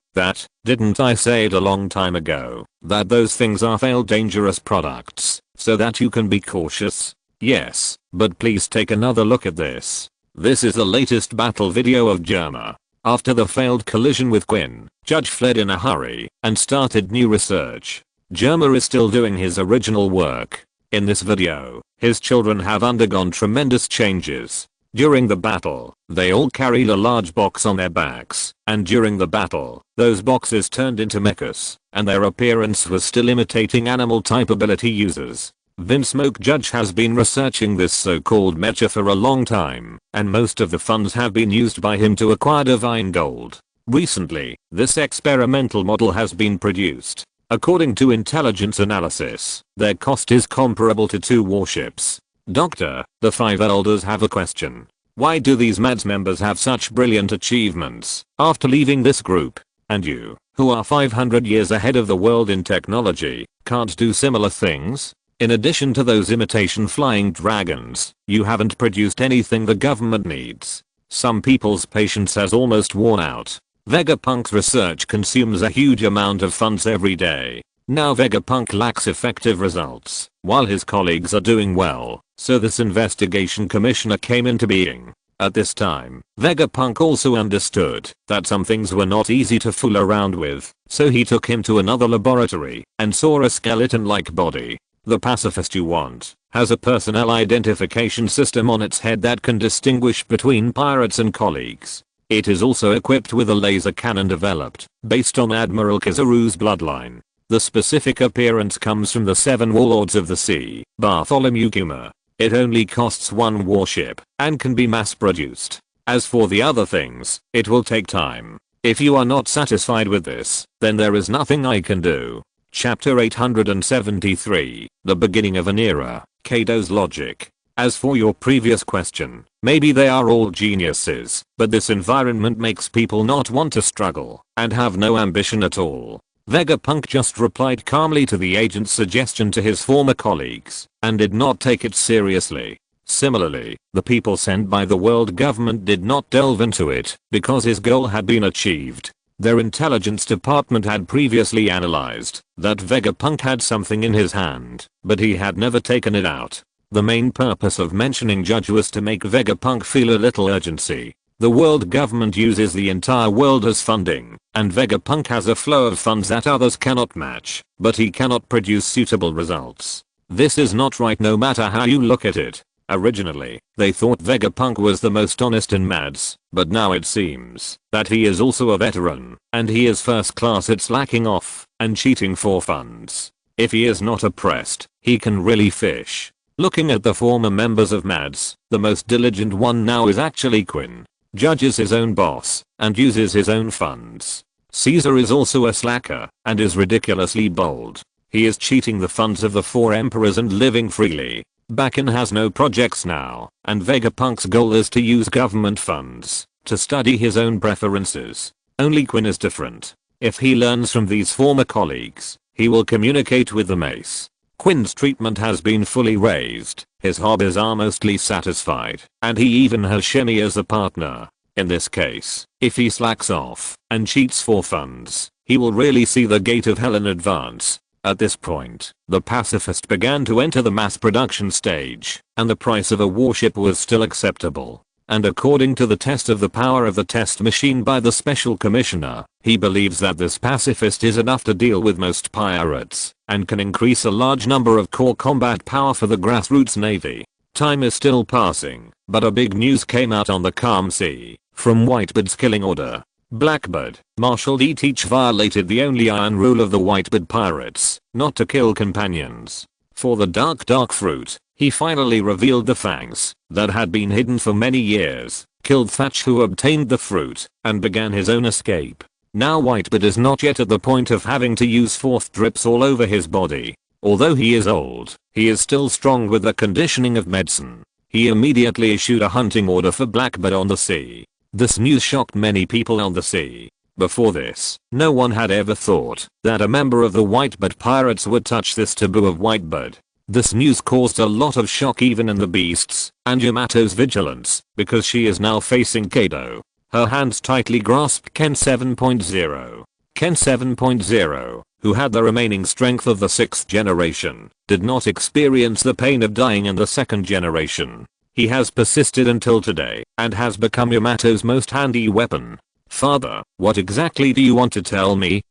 didn't I say it a long time ago, that those things are failed dangerous products, so that you can be cautious? Yes, but please take another look at this. This is the latest battle video of Germa. After the failed collision with Quinn, Judge fled in a hurry and started new research. Germa is still doing his original work. In this video, his children have undergone tremendous changes. During the battle, they all carried a large box on their backs, and during the battle, those boxes turned into mechas, and their appearance was still imitating animal type ability users. Vinsmoke Judge has been researching this so-called mecha for a long time, and most of the funds have been used by him to acquire divine gold. Recently, this experimental model has been produced. According to intelligence analysis, their cost is comparable to 2 warships. Doctor, the 5 elders have a question. Why do these MADS members have such brilliant achievements after leaving this group? And you, who are 500 years ahead of the world in technology, can't do similar things? In addition to those imitation flying dragons, you haven't produced anything the government needs. Some people's patience has almost worn out. Vegapunk's research consumes a huge amount of funds every day. Now Vegapunk lacks effective results, while his colleagues are doing well, so this investigation commissioner came into being. At this time, Vegapunk also understood that some things were not easy to fool around with, so he took him to another laboratory and saw a skeleton-like body. The pacifist you want has a personnel identification system on its head that can distinguish between pirates and colleagues. It is also equipped with a laser cannon developed based on Admiral Kizaru's bloodline. The specific appearance comes from the 7 warlords of the sea, Bartholomew Kuma. It only costs 1 warship and can be mass produced. As for the other things, it will take time. If you are not satisfied with this, then there is nothing I can do. Chapter 873, The Beginning of an Era, Kaido's Logic. As for your previous question, maybe they are all geniuses, but this environment makes people not want to struggle and have no ambition at all. Vegapunk just replied calmly to the agent's suggestion to his former colleagues and did not take it seriously. Similarly, the people sent by the world government did not delve into it because his goal had been achieved. Their intelligence department had previously analyzed that Vegapunk had something in his hand, but he had never taken it out. The main purpose of mentioning Judge was to make Vegapunk feel a little urgency. The world government uses the entire world as funding, and Vegapunk has a flow of funds that others cannot match, but he cannot produce suitable results. This is not right no matter how you look at it. Originally, they thought Vegapunk was the most honest in MADS, but now it seems that he is also a veteran, and he is first class at slacking off and cheating for funds. If he is not oppressed, he can really fish. Looking at the former members of MADS, the most diligent one now is actually Quinn. Judge is his own boss and uses his own funds. Caesar is also a slacker and is ridiculously bold. He is cheating the funds of the 4 emperors and living freely. Bakken has no projects now, and Vegapunk's goal is to use government funds to study his own preferences. Only Quinn is different. If he learns from these former colleagues, he will communicate with the mace. Quinn's treatment has been fully raised, his hobbies are mostly satisfied, and he even has Shemi as a partner. In this case, if he slacks off and cheats for funds, he will really see the gate of hell in advance. At this point, the pacifist began to enter the mass production stage, and the price of a warship was still acceptable. And according to the test of the power of the test machine by the special commissioner, he believes that this pacifist is enough to deal with most pirates, and can increase a large number of core combat power for the grassroots navy. Time is still passing, but a big news came out on the calm sea, from Whitebeard's killing order. Blackbeard, Marshal D. Teach violated the only iron rule of the Whitebeard pirates, not to kill companions. For the dark fruit, he finally revealed the fangs that had been hidden for many years, killed Thatch who obtained the fruit, and began his own escape. Now Whitebeard is not yet at the point of having to use fourth drips all over his body. Although he is old, he is still strong with the conditioning of medicine. He immediately issued a hunting order for Blackbeard on the sea. This news shocked many people on the sea. Before this, no one had ever thought that a member of the Whitebeard pirates would touch this taboo of Whitebeard. This news caused a lot of shock even in the beasts and Yamato's vigilance, because she is now facing Kaido. Her hands tightly grasped Ken 7.0. Ken 7.0, who had the remaining strength of the 6th generation, did not experience the pain of dying in the 2nd generation. He has persisted until today and has become Yamato's most handy weapon. Father, what exactly do you want to tell me?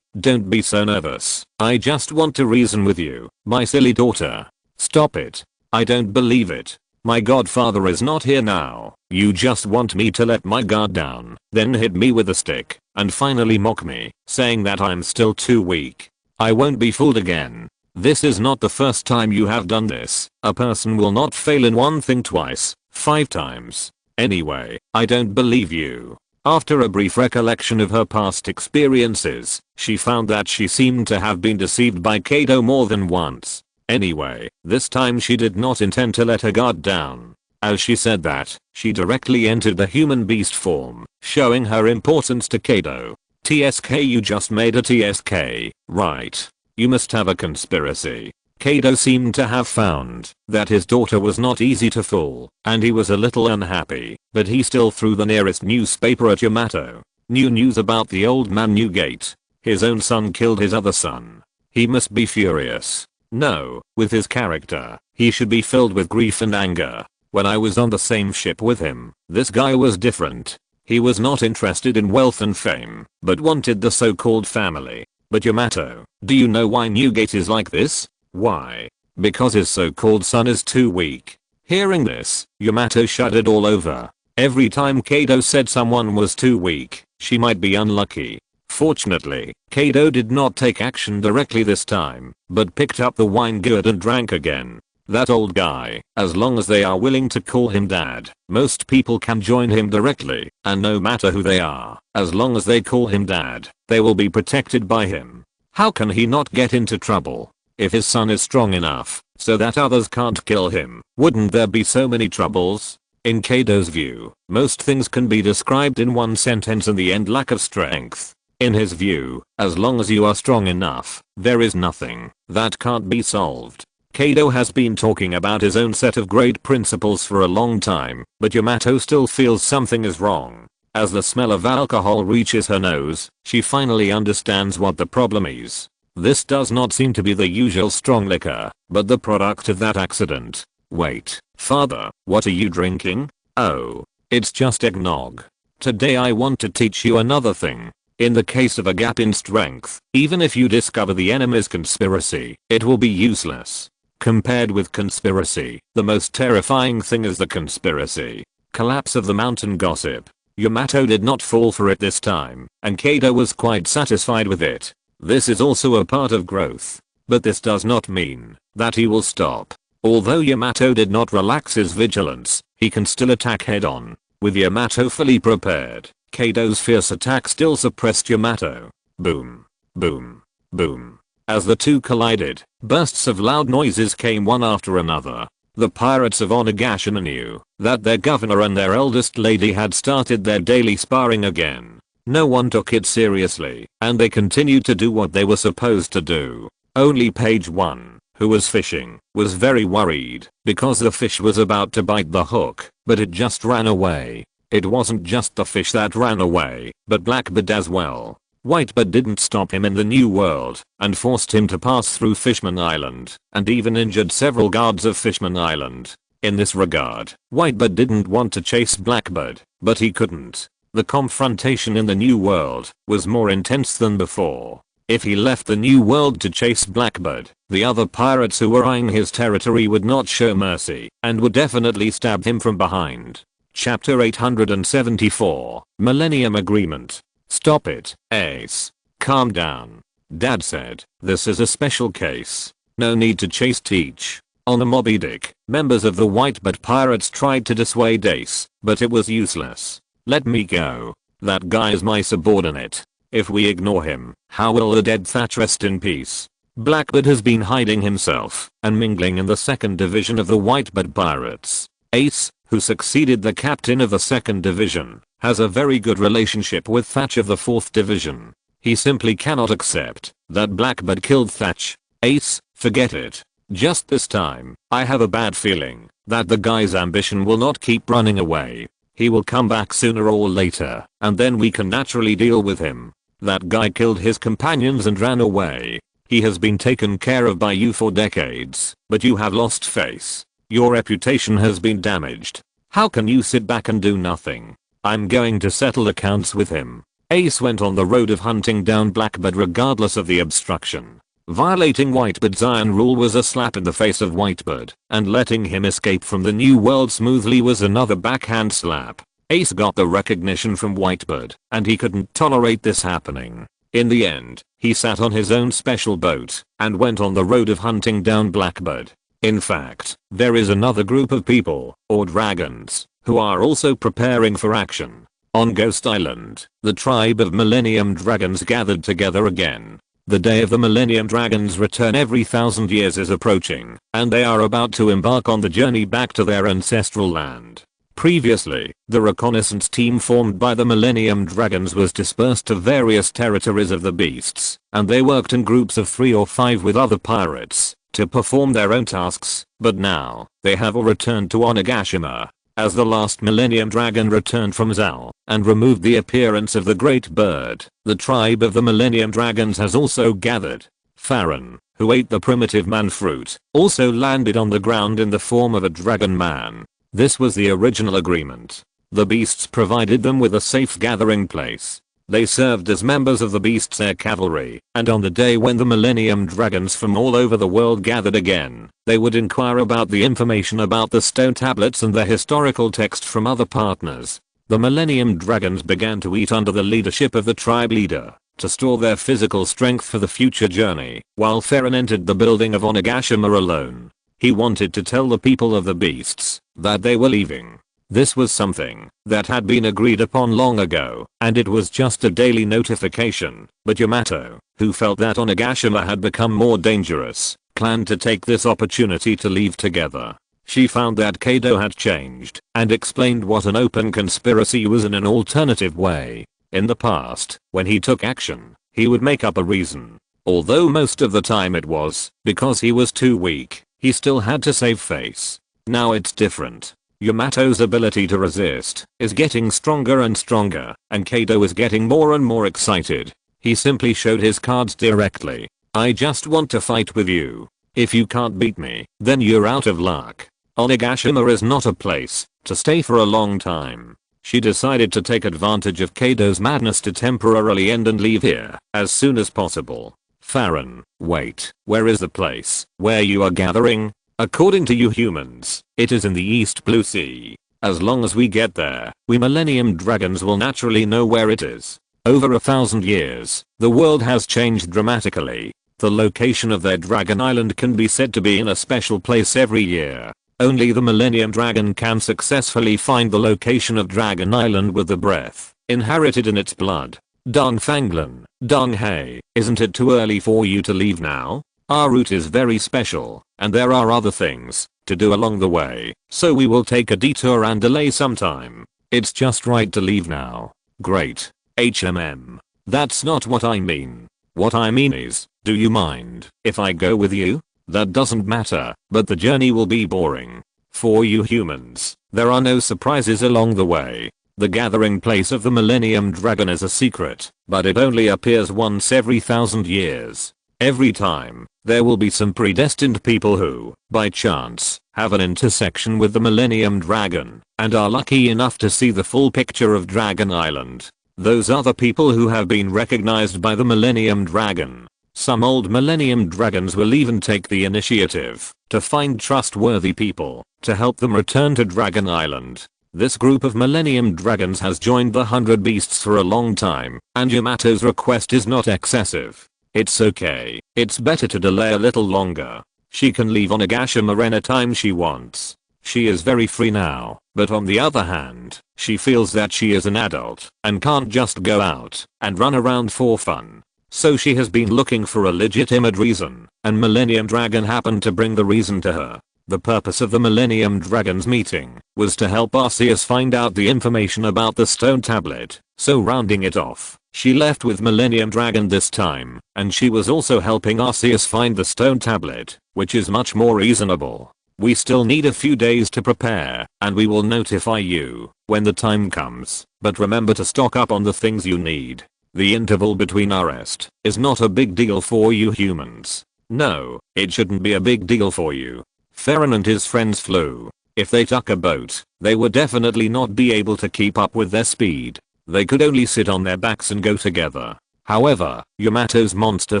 Don't be so nervous. I just want to reason with you, my silly daughter. Stop it. I don't believe it. My godfather is not here now. You just want me to let my guard down, then hit me with a stick, and finally mock me, saying that I'm still too weak. I won't be fooled again. This is not the first time you have done this. A person will not fail in one thing twice, 5 times. Anyway, I don't believe you. After a brief recollection of her past experiences, she found that she seemed to have been deceived by Kaido more than once. Anyway, this time she did not intend to let her guard down. As she said that, she directly entered the human beast form, showing her importance to Kaido. TSK, you just made a TSK, right? You must have a conspiracy. Kaido seemed to have found that his daughter was not easy to fool, and he was a little unhappy, but he still threw the nearest newspaper at Yamato. New news about the old man Newgate. His own son killed his other son. He must be furious. No, with his character, he should be filled with grief and anger. When I was on the same ship with him, this guy was different. He was not interested in wealth and fame, but wanted the so-called family. But Yamato, do you know why Newgate is like this? Why? Because his so-called son is too weak. Hearing this, Yamato shuddered all over. Every time Kaido said someone was too weak, she might be unlucky. Fortunately, Kaido did not take action directly this time, but picked up the wine gourd and drank again. That old guy, as long as they are willing to call him dad, most people can join him directly, and no matter who they are, as long as they call him dad, they will be protected by him. How can he not get into trouble? If his son is strong enough, so that others can't kill him, wouldn't there be so many troubles? In Kaido's view, most things can be described in one sentence in the end: lack of strength. In his view, as long as you are strong enough, there is nothing that can't be solved. Kaido has been talking about his own set of great principles for a long time, but Yamato still feels something is wrong. As the smell of alcohol reaches her nose, she finally understands what the problem is. This does not seem to be the usual strong liquor, but the product of that accident. Wait, father, what are you drinking? Oh, it's just eggnog. Today I want to teach you another thing. In the case of a gap in strength, even if you discover the enemy's conspiracy, it will be useless. Compared with conspiracy, the most terrifying thing is the conspiracy. Collapse of the mountain gossip. Yamato did not fall for it this time, and Kaido was quite satisfied with it. This is also a part of growth. But this does not mean that he will stop. Although Yamato did not relax his vigilance, he can still attack head on. With Yamato fully prepared, Kaido's fierce attack still suppressed Yamato. Boom. Boom. Boom. As the two collided, bursts of loud noises came one after another. The pirates of Onigashima knew that their governor and their eldest lady had started their daily sparring again. No one took it seriously, and they continued to do what they were supposed to do. Only Page 1, who was fishing, was very worried because the fish was about to bite the hook, but it just ran away. It wasn't just the fish that ran away, but Blackbeard as well. Whitebeard didn't stop him in the new world and forced him to pass through Fishman Island, and even injured several guards of Fishman Island. In this regard, Whitebeard didn't want to chase Blackbeard, but he couldn't. The confrontation in the new world was more intense than before. If he left the new world to chase Blackbird, the other pirates who were eyeing his territory would not show mercy and would definitely stab him from behind. Chapter 874, Millennium Agreement. Stop it, Ace. Calm down. Dad said, this is a special case. No need to chase Teach. On the Moby Dick, members of the Whitebird pirates tried to dissuade Ace, but it was useless. Let me go. That guy is my subordinate. If we ignore him, how will the dead Thatch rest in peace? Blackbird has been hiding himself and mingling in the 2nd Division of the Whitebird pirates. Ace, who succeeded the captain of the 2nd Division, has a very good relationship with Thatch of the 4th Division. He simply cannot accept that Blackbird killed Thatch. Ace, forget it. Just this time, I have a bad feeling that the guy's ambition will not keep running away. He will come back sooner or later, and then we can naturally deal with him. That guy killed his companions and ran away. He has been taken care of by you for decades, but you have lost face. Your reputation has been damaged. How can you sit back and do nothing? I'm going to settle accounts with him. Ace went on the road of hunting down Blackbird regardless of the obstruction. Violating Whitebird's iron rule was a slap in the face of Whitebird, and letting him escape from the new world smoothly was another backhand slap. Ace got the recognition from Whitebird, and he couldn't tolerate this happening. In the end, he sat on his own special boat and went on the road of hunting down Blackbird. In fact, there is another group of people, or dragons, who are also preparing for action. On Ghost Island, the tribe of Millennium Dragons gathered together again. The day of the Millennium Dragons' return every 1,000 years is approaching, and they are about to embark on the journey back to their ancestral land. Previously, the reconnaissance team formed by the Millennium Dragons was dispersed to various territories of the beasts, and they worked in groups of 3 or 5 with other pirates to perform their own tasks, but now, they have all returned to Onigashima. As the last Millennium Dragon returned from Zal and removed the appearance of the Great Bird, the tribe of the Millennium Dragons has also gathered. Farron, who ate the primitive man fruit, also landed on the ground in the form of a dragon man. This was the original agreement. The beasts provided them with a safe gathering place. They served as members of the beasts' air cavalry, and on the day when the Millennium Dragons from all over the world gathered again, they would inquire about the information about the stone tablets and the historical text from other partners. The Millennium Dragons began to eat under the leadership of the tribe leader, to store their physical strength for the future journey, while Farron entered the building of Onigashima alone. He wanted to tell the people of the beasts that they were leaving. This was something that had been agreed upon long ago, and it was just a daily notification, but Yamato, who felt that Onigashima had become more dangerous, planned to take this opportunity to leave together. She found that Kaido had changed, and explained what an open conspiracy was in an alternative way. In the past, when he took action, he would make up a reason. Although most of the time it was because he was too weak, he still had to save face. Now it's different. Yamato's ability to resist is getting stronger and stronger, and Kaido is getting more and more excited. He simply showed his cards directly. I just want to fight with you. If you can't beat me, then you're out of luck. Onigashima is not a place to stay for a long time. She decided to take advantage of Kaido's madness to temporarily end and leave here as soon as possible. Farron, wait, where is the place where you are gathering? According to you humans, it is in the East Blue Sea. As long as we get there, we Millennium Dragons will naturally know where it is. Over 1,000 years, the world has changed dramatically. The location of their Dragon Island can be said to be in a special place every year. Only the Millennium Dragon can successfully find the location of Dragon Island with the breath inherited in its blood. Dong Fanglan, Dong Hei, isn't it too early for you to leave now? Our route is very special, and there are other things to do along the way, so we will take a detour and delay some time. It's just right to leave now. Great. That's not what I mean. What I mean is, do you mind if I go with you? That doesn't matter, but the journey will be boring. For you humans, there are no surprises along the way. The gathering place of the Millennium Dragon is a secret, but it only appears once every 1,000 years. Every time, there will be some predestined people who, by chance, have an intersection with the Millennium Dragon, and are lucky enough to see the full picture of Dragon Island. Those other people who have been recognized by the Millennium Dragon. Some old Millennium Dragons will even take the initiative to find trustworthy people to help them return to Dragon Island. This group of Millennium Dragons has joined the 100 Beasts for a long time, and Yamato's request is not excessive. It's okay. It's better to delay a little longer. She can leave Onigashima anytime she wants. She is very free now, but on the other hand, she feels that she is an adult and can't just go out and run around for fun. So she has been looking for a legitimate reason, and Millennium Dragon happened to bring the reason to her. The purpose of the Millennium Dragon's meeting was to help Arceus find out the information about the stone tablet, so rounding it off, she left with Millennium Dragon this time, and she was also helping Arceus find the stone tablet, which is much more reasonable. We still need a few days to prepare, and we will notify you when the time comes, but remember to stock up on the things you need. The interval between our rest is not a big deal for you humans. No, it shouldn't be a big deal for you. Farron and his friends flew. If they took a boat, they would definitely not be able to keep up with their speed. They could only sit on their backs and go together. However, Yamato's monster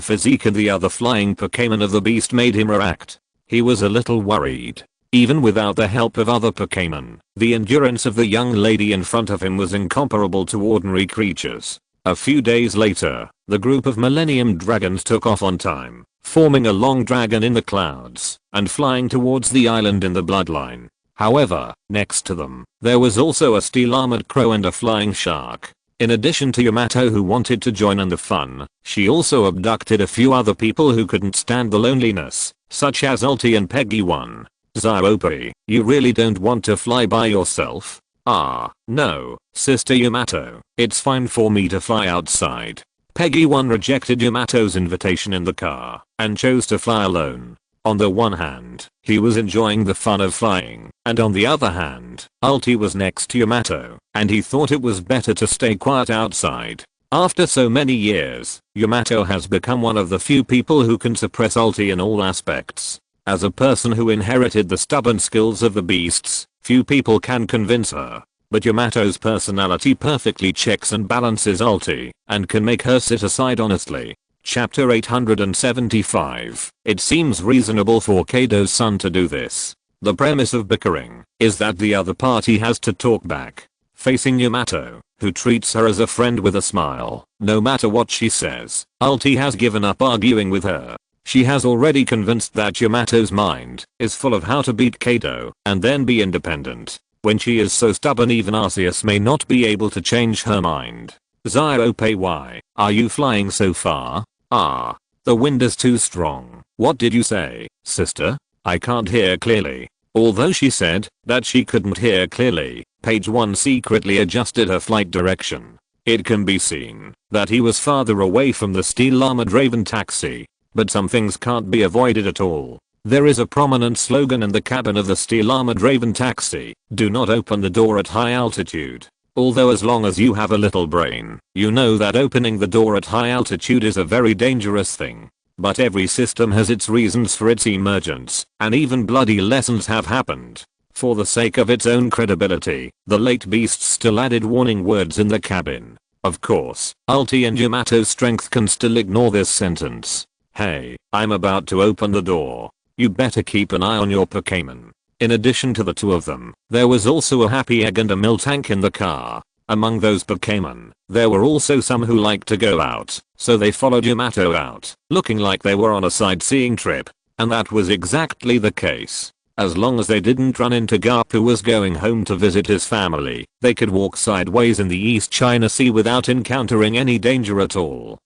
physique and the other flying Pokémon of the beast made him react. He was a little worried. Even without the help of other Pokémon, the endurance of the young lady in front of him was incomparable to ordinary creatures. A few days later, the group of Millennium Dragons took off on time, forming a long dragon in the clouds and flying towards the island in the bloodline. However, next to them, there was also a steel-armored crow and a flying shark. In addition to Yamato who wanted to join in the fun, she also abducted a few other people who couldn't stand the loneliness, such as Ulti and Peggy 1. Ziope, you really don't want to fly by yourself? Ah, no, Sister Yamato, it's fine for me to fly outside. Peggy 1 rejected Yamato's invitation in the car and chose to fly alone. On the one hand, he was enjoying the fun of flying, and on the other hand, Ulti was next to Yamato, and he thought it was better to stay quiet outside. After so many years, Yamato has become one of the few people who can suppress Ulti in all aspects. As a person who inherited the stubborn skills of the beasts, few people can convince her. But Yamato's personality perfectly checks and balances Ulti, and can make her sit aside honestly. Chapter 875. It seems reasonable for Kaido's son to do this. The premise of bickering is that the other party has to talk back. Facing Yamato, who treats her as a friend with a smile, no matter what she says, Ulti has given up arguing with her. She has already convinced that Yamato's mind is full of how to beat Kaido and then be independent. When she is so stubborn even Arceus may not be able to change her mind. Ziope, why are you flying so far? Ah, the wind is too strong. What did you say, sister? I can't hear clearly. Although she said that she couldn't hear clearly, Page 1 secretly adjusted her flight direction. It can be seen that he was farther away from the steel-armored Raven taxi. But some things can't be avoided at all. There is a prominent slogan in the cabin of the steel-armored Raven taxi: do not open the door at high altitude. Although as long as you have a little brain, you know that opening the door at high altitude is a very dangerous thing. But every system has its reasons for its emergence, and even bloody lessons have happened. For the sake of its own credibility, the late beast still added warning words in the cabin. Of course, Ulti and Yamato's strength can still ignore this sentence. Hey, I'm about to open the door. You better keep an eye on your Pokémon. In addition to the two of them, there was also a Happy Egg and a Miltank in the car. Among those Pokémon, there were also some who liked to go out, so they followed Yamato out, looking like they were on a sightseeing trip. And that was exactly the case. As long as they didn't run into Garp who was going home to visit his family, they could walk sideways in the East China Sea without encountering any danger at all.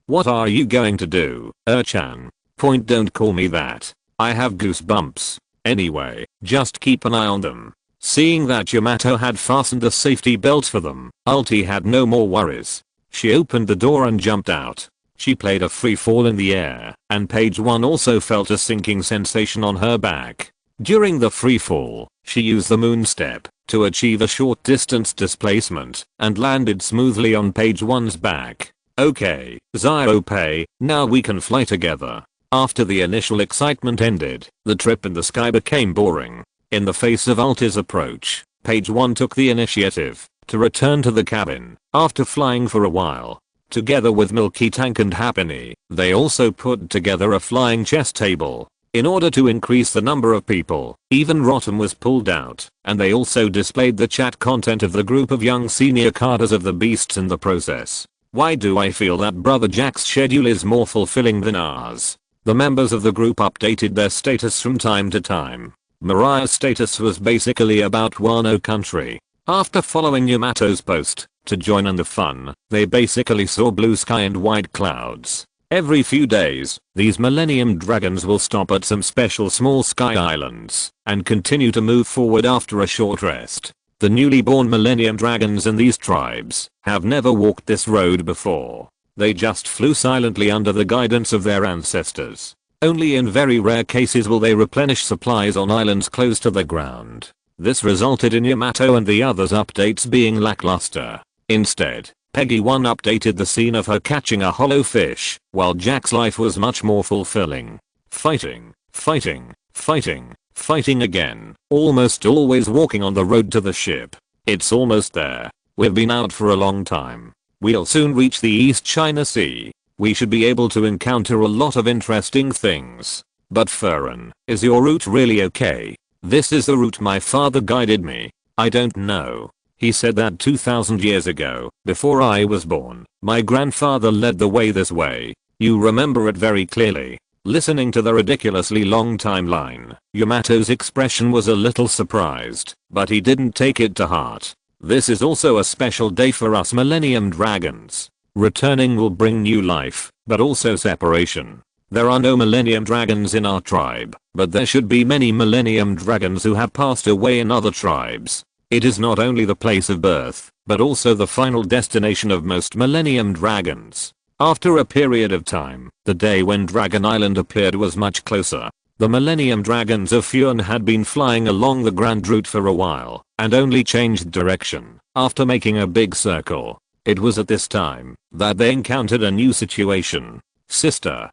What are you going to do, Chan? Point, don't call me that. I have goosebumps. Anyway, just keep an eye on them. Seeing that Yamato had fastened the safety belt for them, Ulti had no more worries. She opened the door and jumped out. She played a free fall in the air, and Page 1 also felt a sinking sensation on her back. During the free fall, she used the moon step to achieve a short distance displacement and landed smoothly on Page 1's back. Okay, Ziope, now we can fly together. After the initial excitement ended, the trip in the sky became boring. In the face of Ulti's approach, Page 1 took the initiative to return to the cabin after flying for a while. Together with Milky Tank and Happiny, they also put together a flying chess table. In order to increase the number of people, even Rotom was pulled out, and they also displayed the chat content of the group of young senior cadres of the beasts in the process. Why do I feel that Brother Jack's schedule is more fulfilling than ours? The members of the group updated their status from time to time. Mariah's status was basically about Wano country. After following Yamato's post to join in the fun, they basically saw blue sky and white clouds. Every few days, these Millennium Dragons will stop at some special small sky islands and continue to move forward after a short rest. The newly born Millennium Dragons in these tribes have never walked this road before. They just flew silently under the guidance of their ancestors. Only in very rare cases will they replenish supplies on islands close to the ground. This resulted in Yamato and the others' updates being lackluster. Instead, Peggy 1 updated the scene of her catching a hollow fish, while Jack's life was much more fulfilling. Fighting, fighting, fighting, fighting again, almost always walking on the road to the ship. It's almost there. We've been out for a long time. We'll soon reach the East China Sea. We should be able to encounter a lot of interesting things. But Furren, is your route really okay? This is the route my father guided me. I don't know. He said that 2000 years ago, before I was born, my grandfather led the way this way. You remember it very clearly. Listening to the ridiculously long timeline, Yamato's expression was a little surprised, but he didn't take it to heart. This is also a special day for us Millennium Dragons. Returning will bring new life, but also separation. There are no Millennium Dragons in our tribe, but there should be many Millennium Dragons who have passed away in other tribes. It is not only the place of birth, but also the final destination of most Millennium Dragons. After a period of time, the day when Dragon Island appeared was much closer. The Millennium Dragons of Fuan had been flying along the Grand Route for a while, and only changed direction after making a big circle. It was at this time that they encountered a new situation. Sister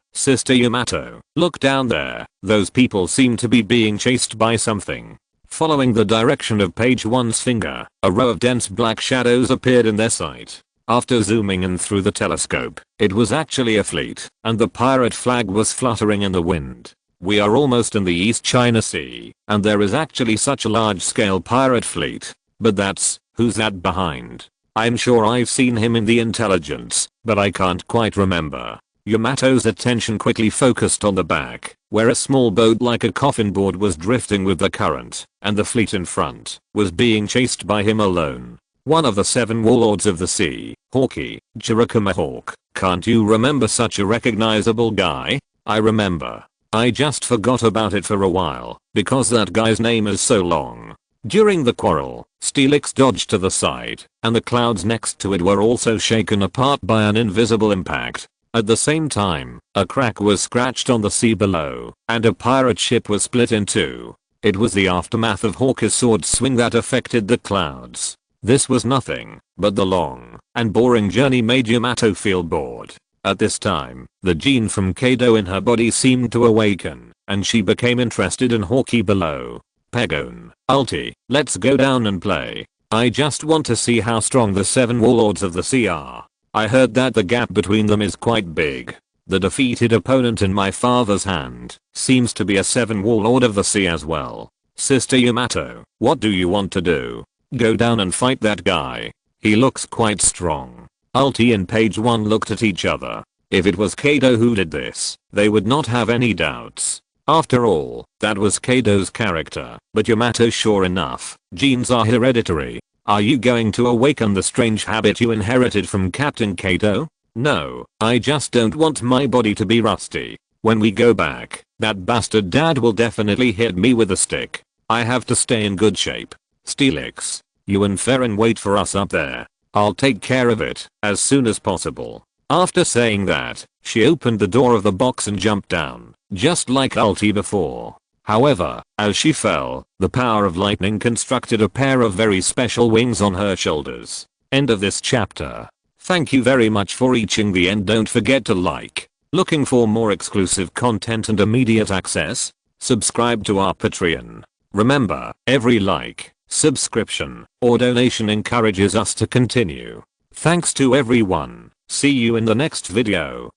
Yamato, look down there. Those people seem to be being chased by something. Following the direction of page 1's finger, a row of dense black shadows appeared in their sight. After zooming in through the telescope, it was actually a fleet, and the pirate flag was fluttering in the wind. We are almost in the East China Sea, and there is actually such a large-scale pirate fleet. But who's that behind? I'm sure I've seen him in the intelligence, but I can't quite remember. Yamato's attention quickly focused on the back, where a small boat like a coffin board was drifting with the current, and the fleet in front was being chased by him alone. One of the 7 warlords of the sea, Hawkeye, Jirakuma Hawk. Can't you remember such a recognizable guy? I remember. I just forgot about it for a while, because that guy's name is so long. During the quarrel, Steelix dodged to the side, and the clouds next to it were also shaken apart by an invisible impact. At the same time, a crack was scratched on the sea below, and a pirate ship was split in two. It was the aftermath of Hawkeye's sword swing that affected the clouds. This was nothing, but the long and boring journey made Yamato feel bored. At this time, the gene from Kaido in her body seemed to awaken, and she became interested in Hawkeye below. Pegon, Ulti, let's go down and play. I just want to see how strong the 7 warlords of the sea are. I heard that the gap between them is quite big. The defeated opponent in my father's hand seems to be a 7 warlord of the sea as well. Sister Yamato, what do you want to do? Go down and fight that guy. He looks quite strong. Ulti and page 1 looked at each other. If it was Kaido who did this, they would not have any doubts. After all, that was Kaido's character. But Yamato, sure enough, genes are hereditary. Are you going to awaken the strange habit you inherited from Captain Kaido? No, I just don't want my body to be rusty. When we go back, that bastard dad will definitely hit me with a stick. I have to stay in good shape. Steelix, you and Furren wait for us up there. I'll take care of it as soon as possible. After saying that, she opened the door of the box and jumped down, just like Ulti before. However, as she fell, the power of lightning constructed a pair of very special wings on her shoulders. End of this chapter. Thank you very much for reaching the end. Don't forget to like. Looking for more exclusive content and immediate access? Subscribe to our Patreon. Remember, every like, subscription, or donation encourages us to continue. Thanks to everyone. See you in the next video.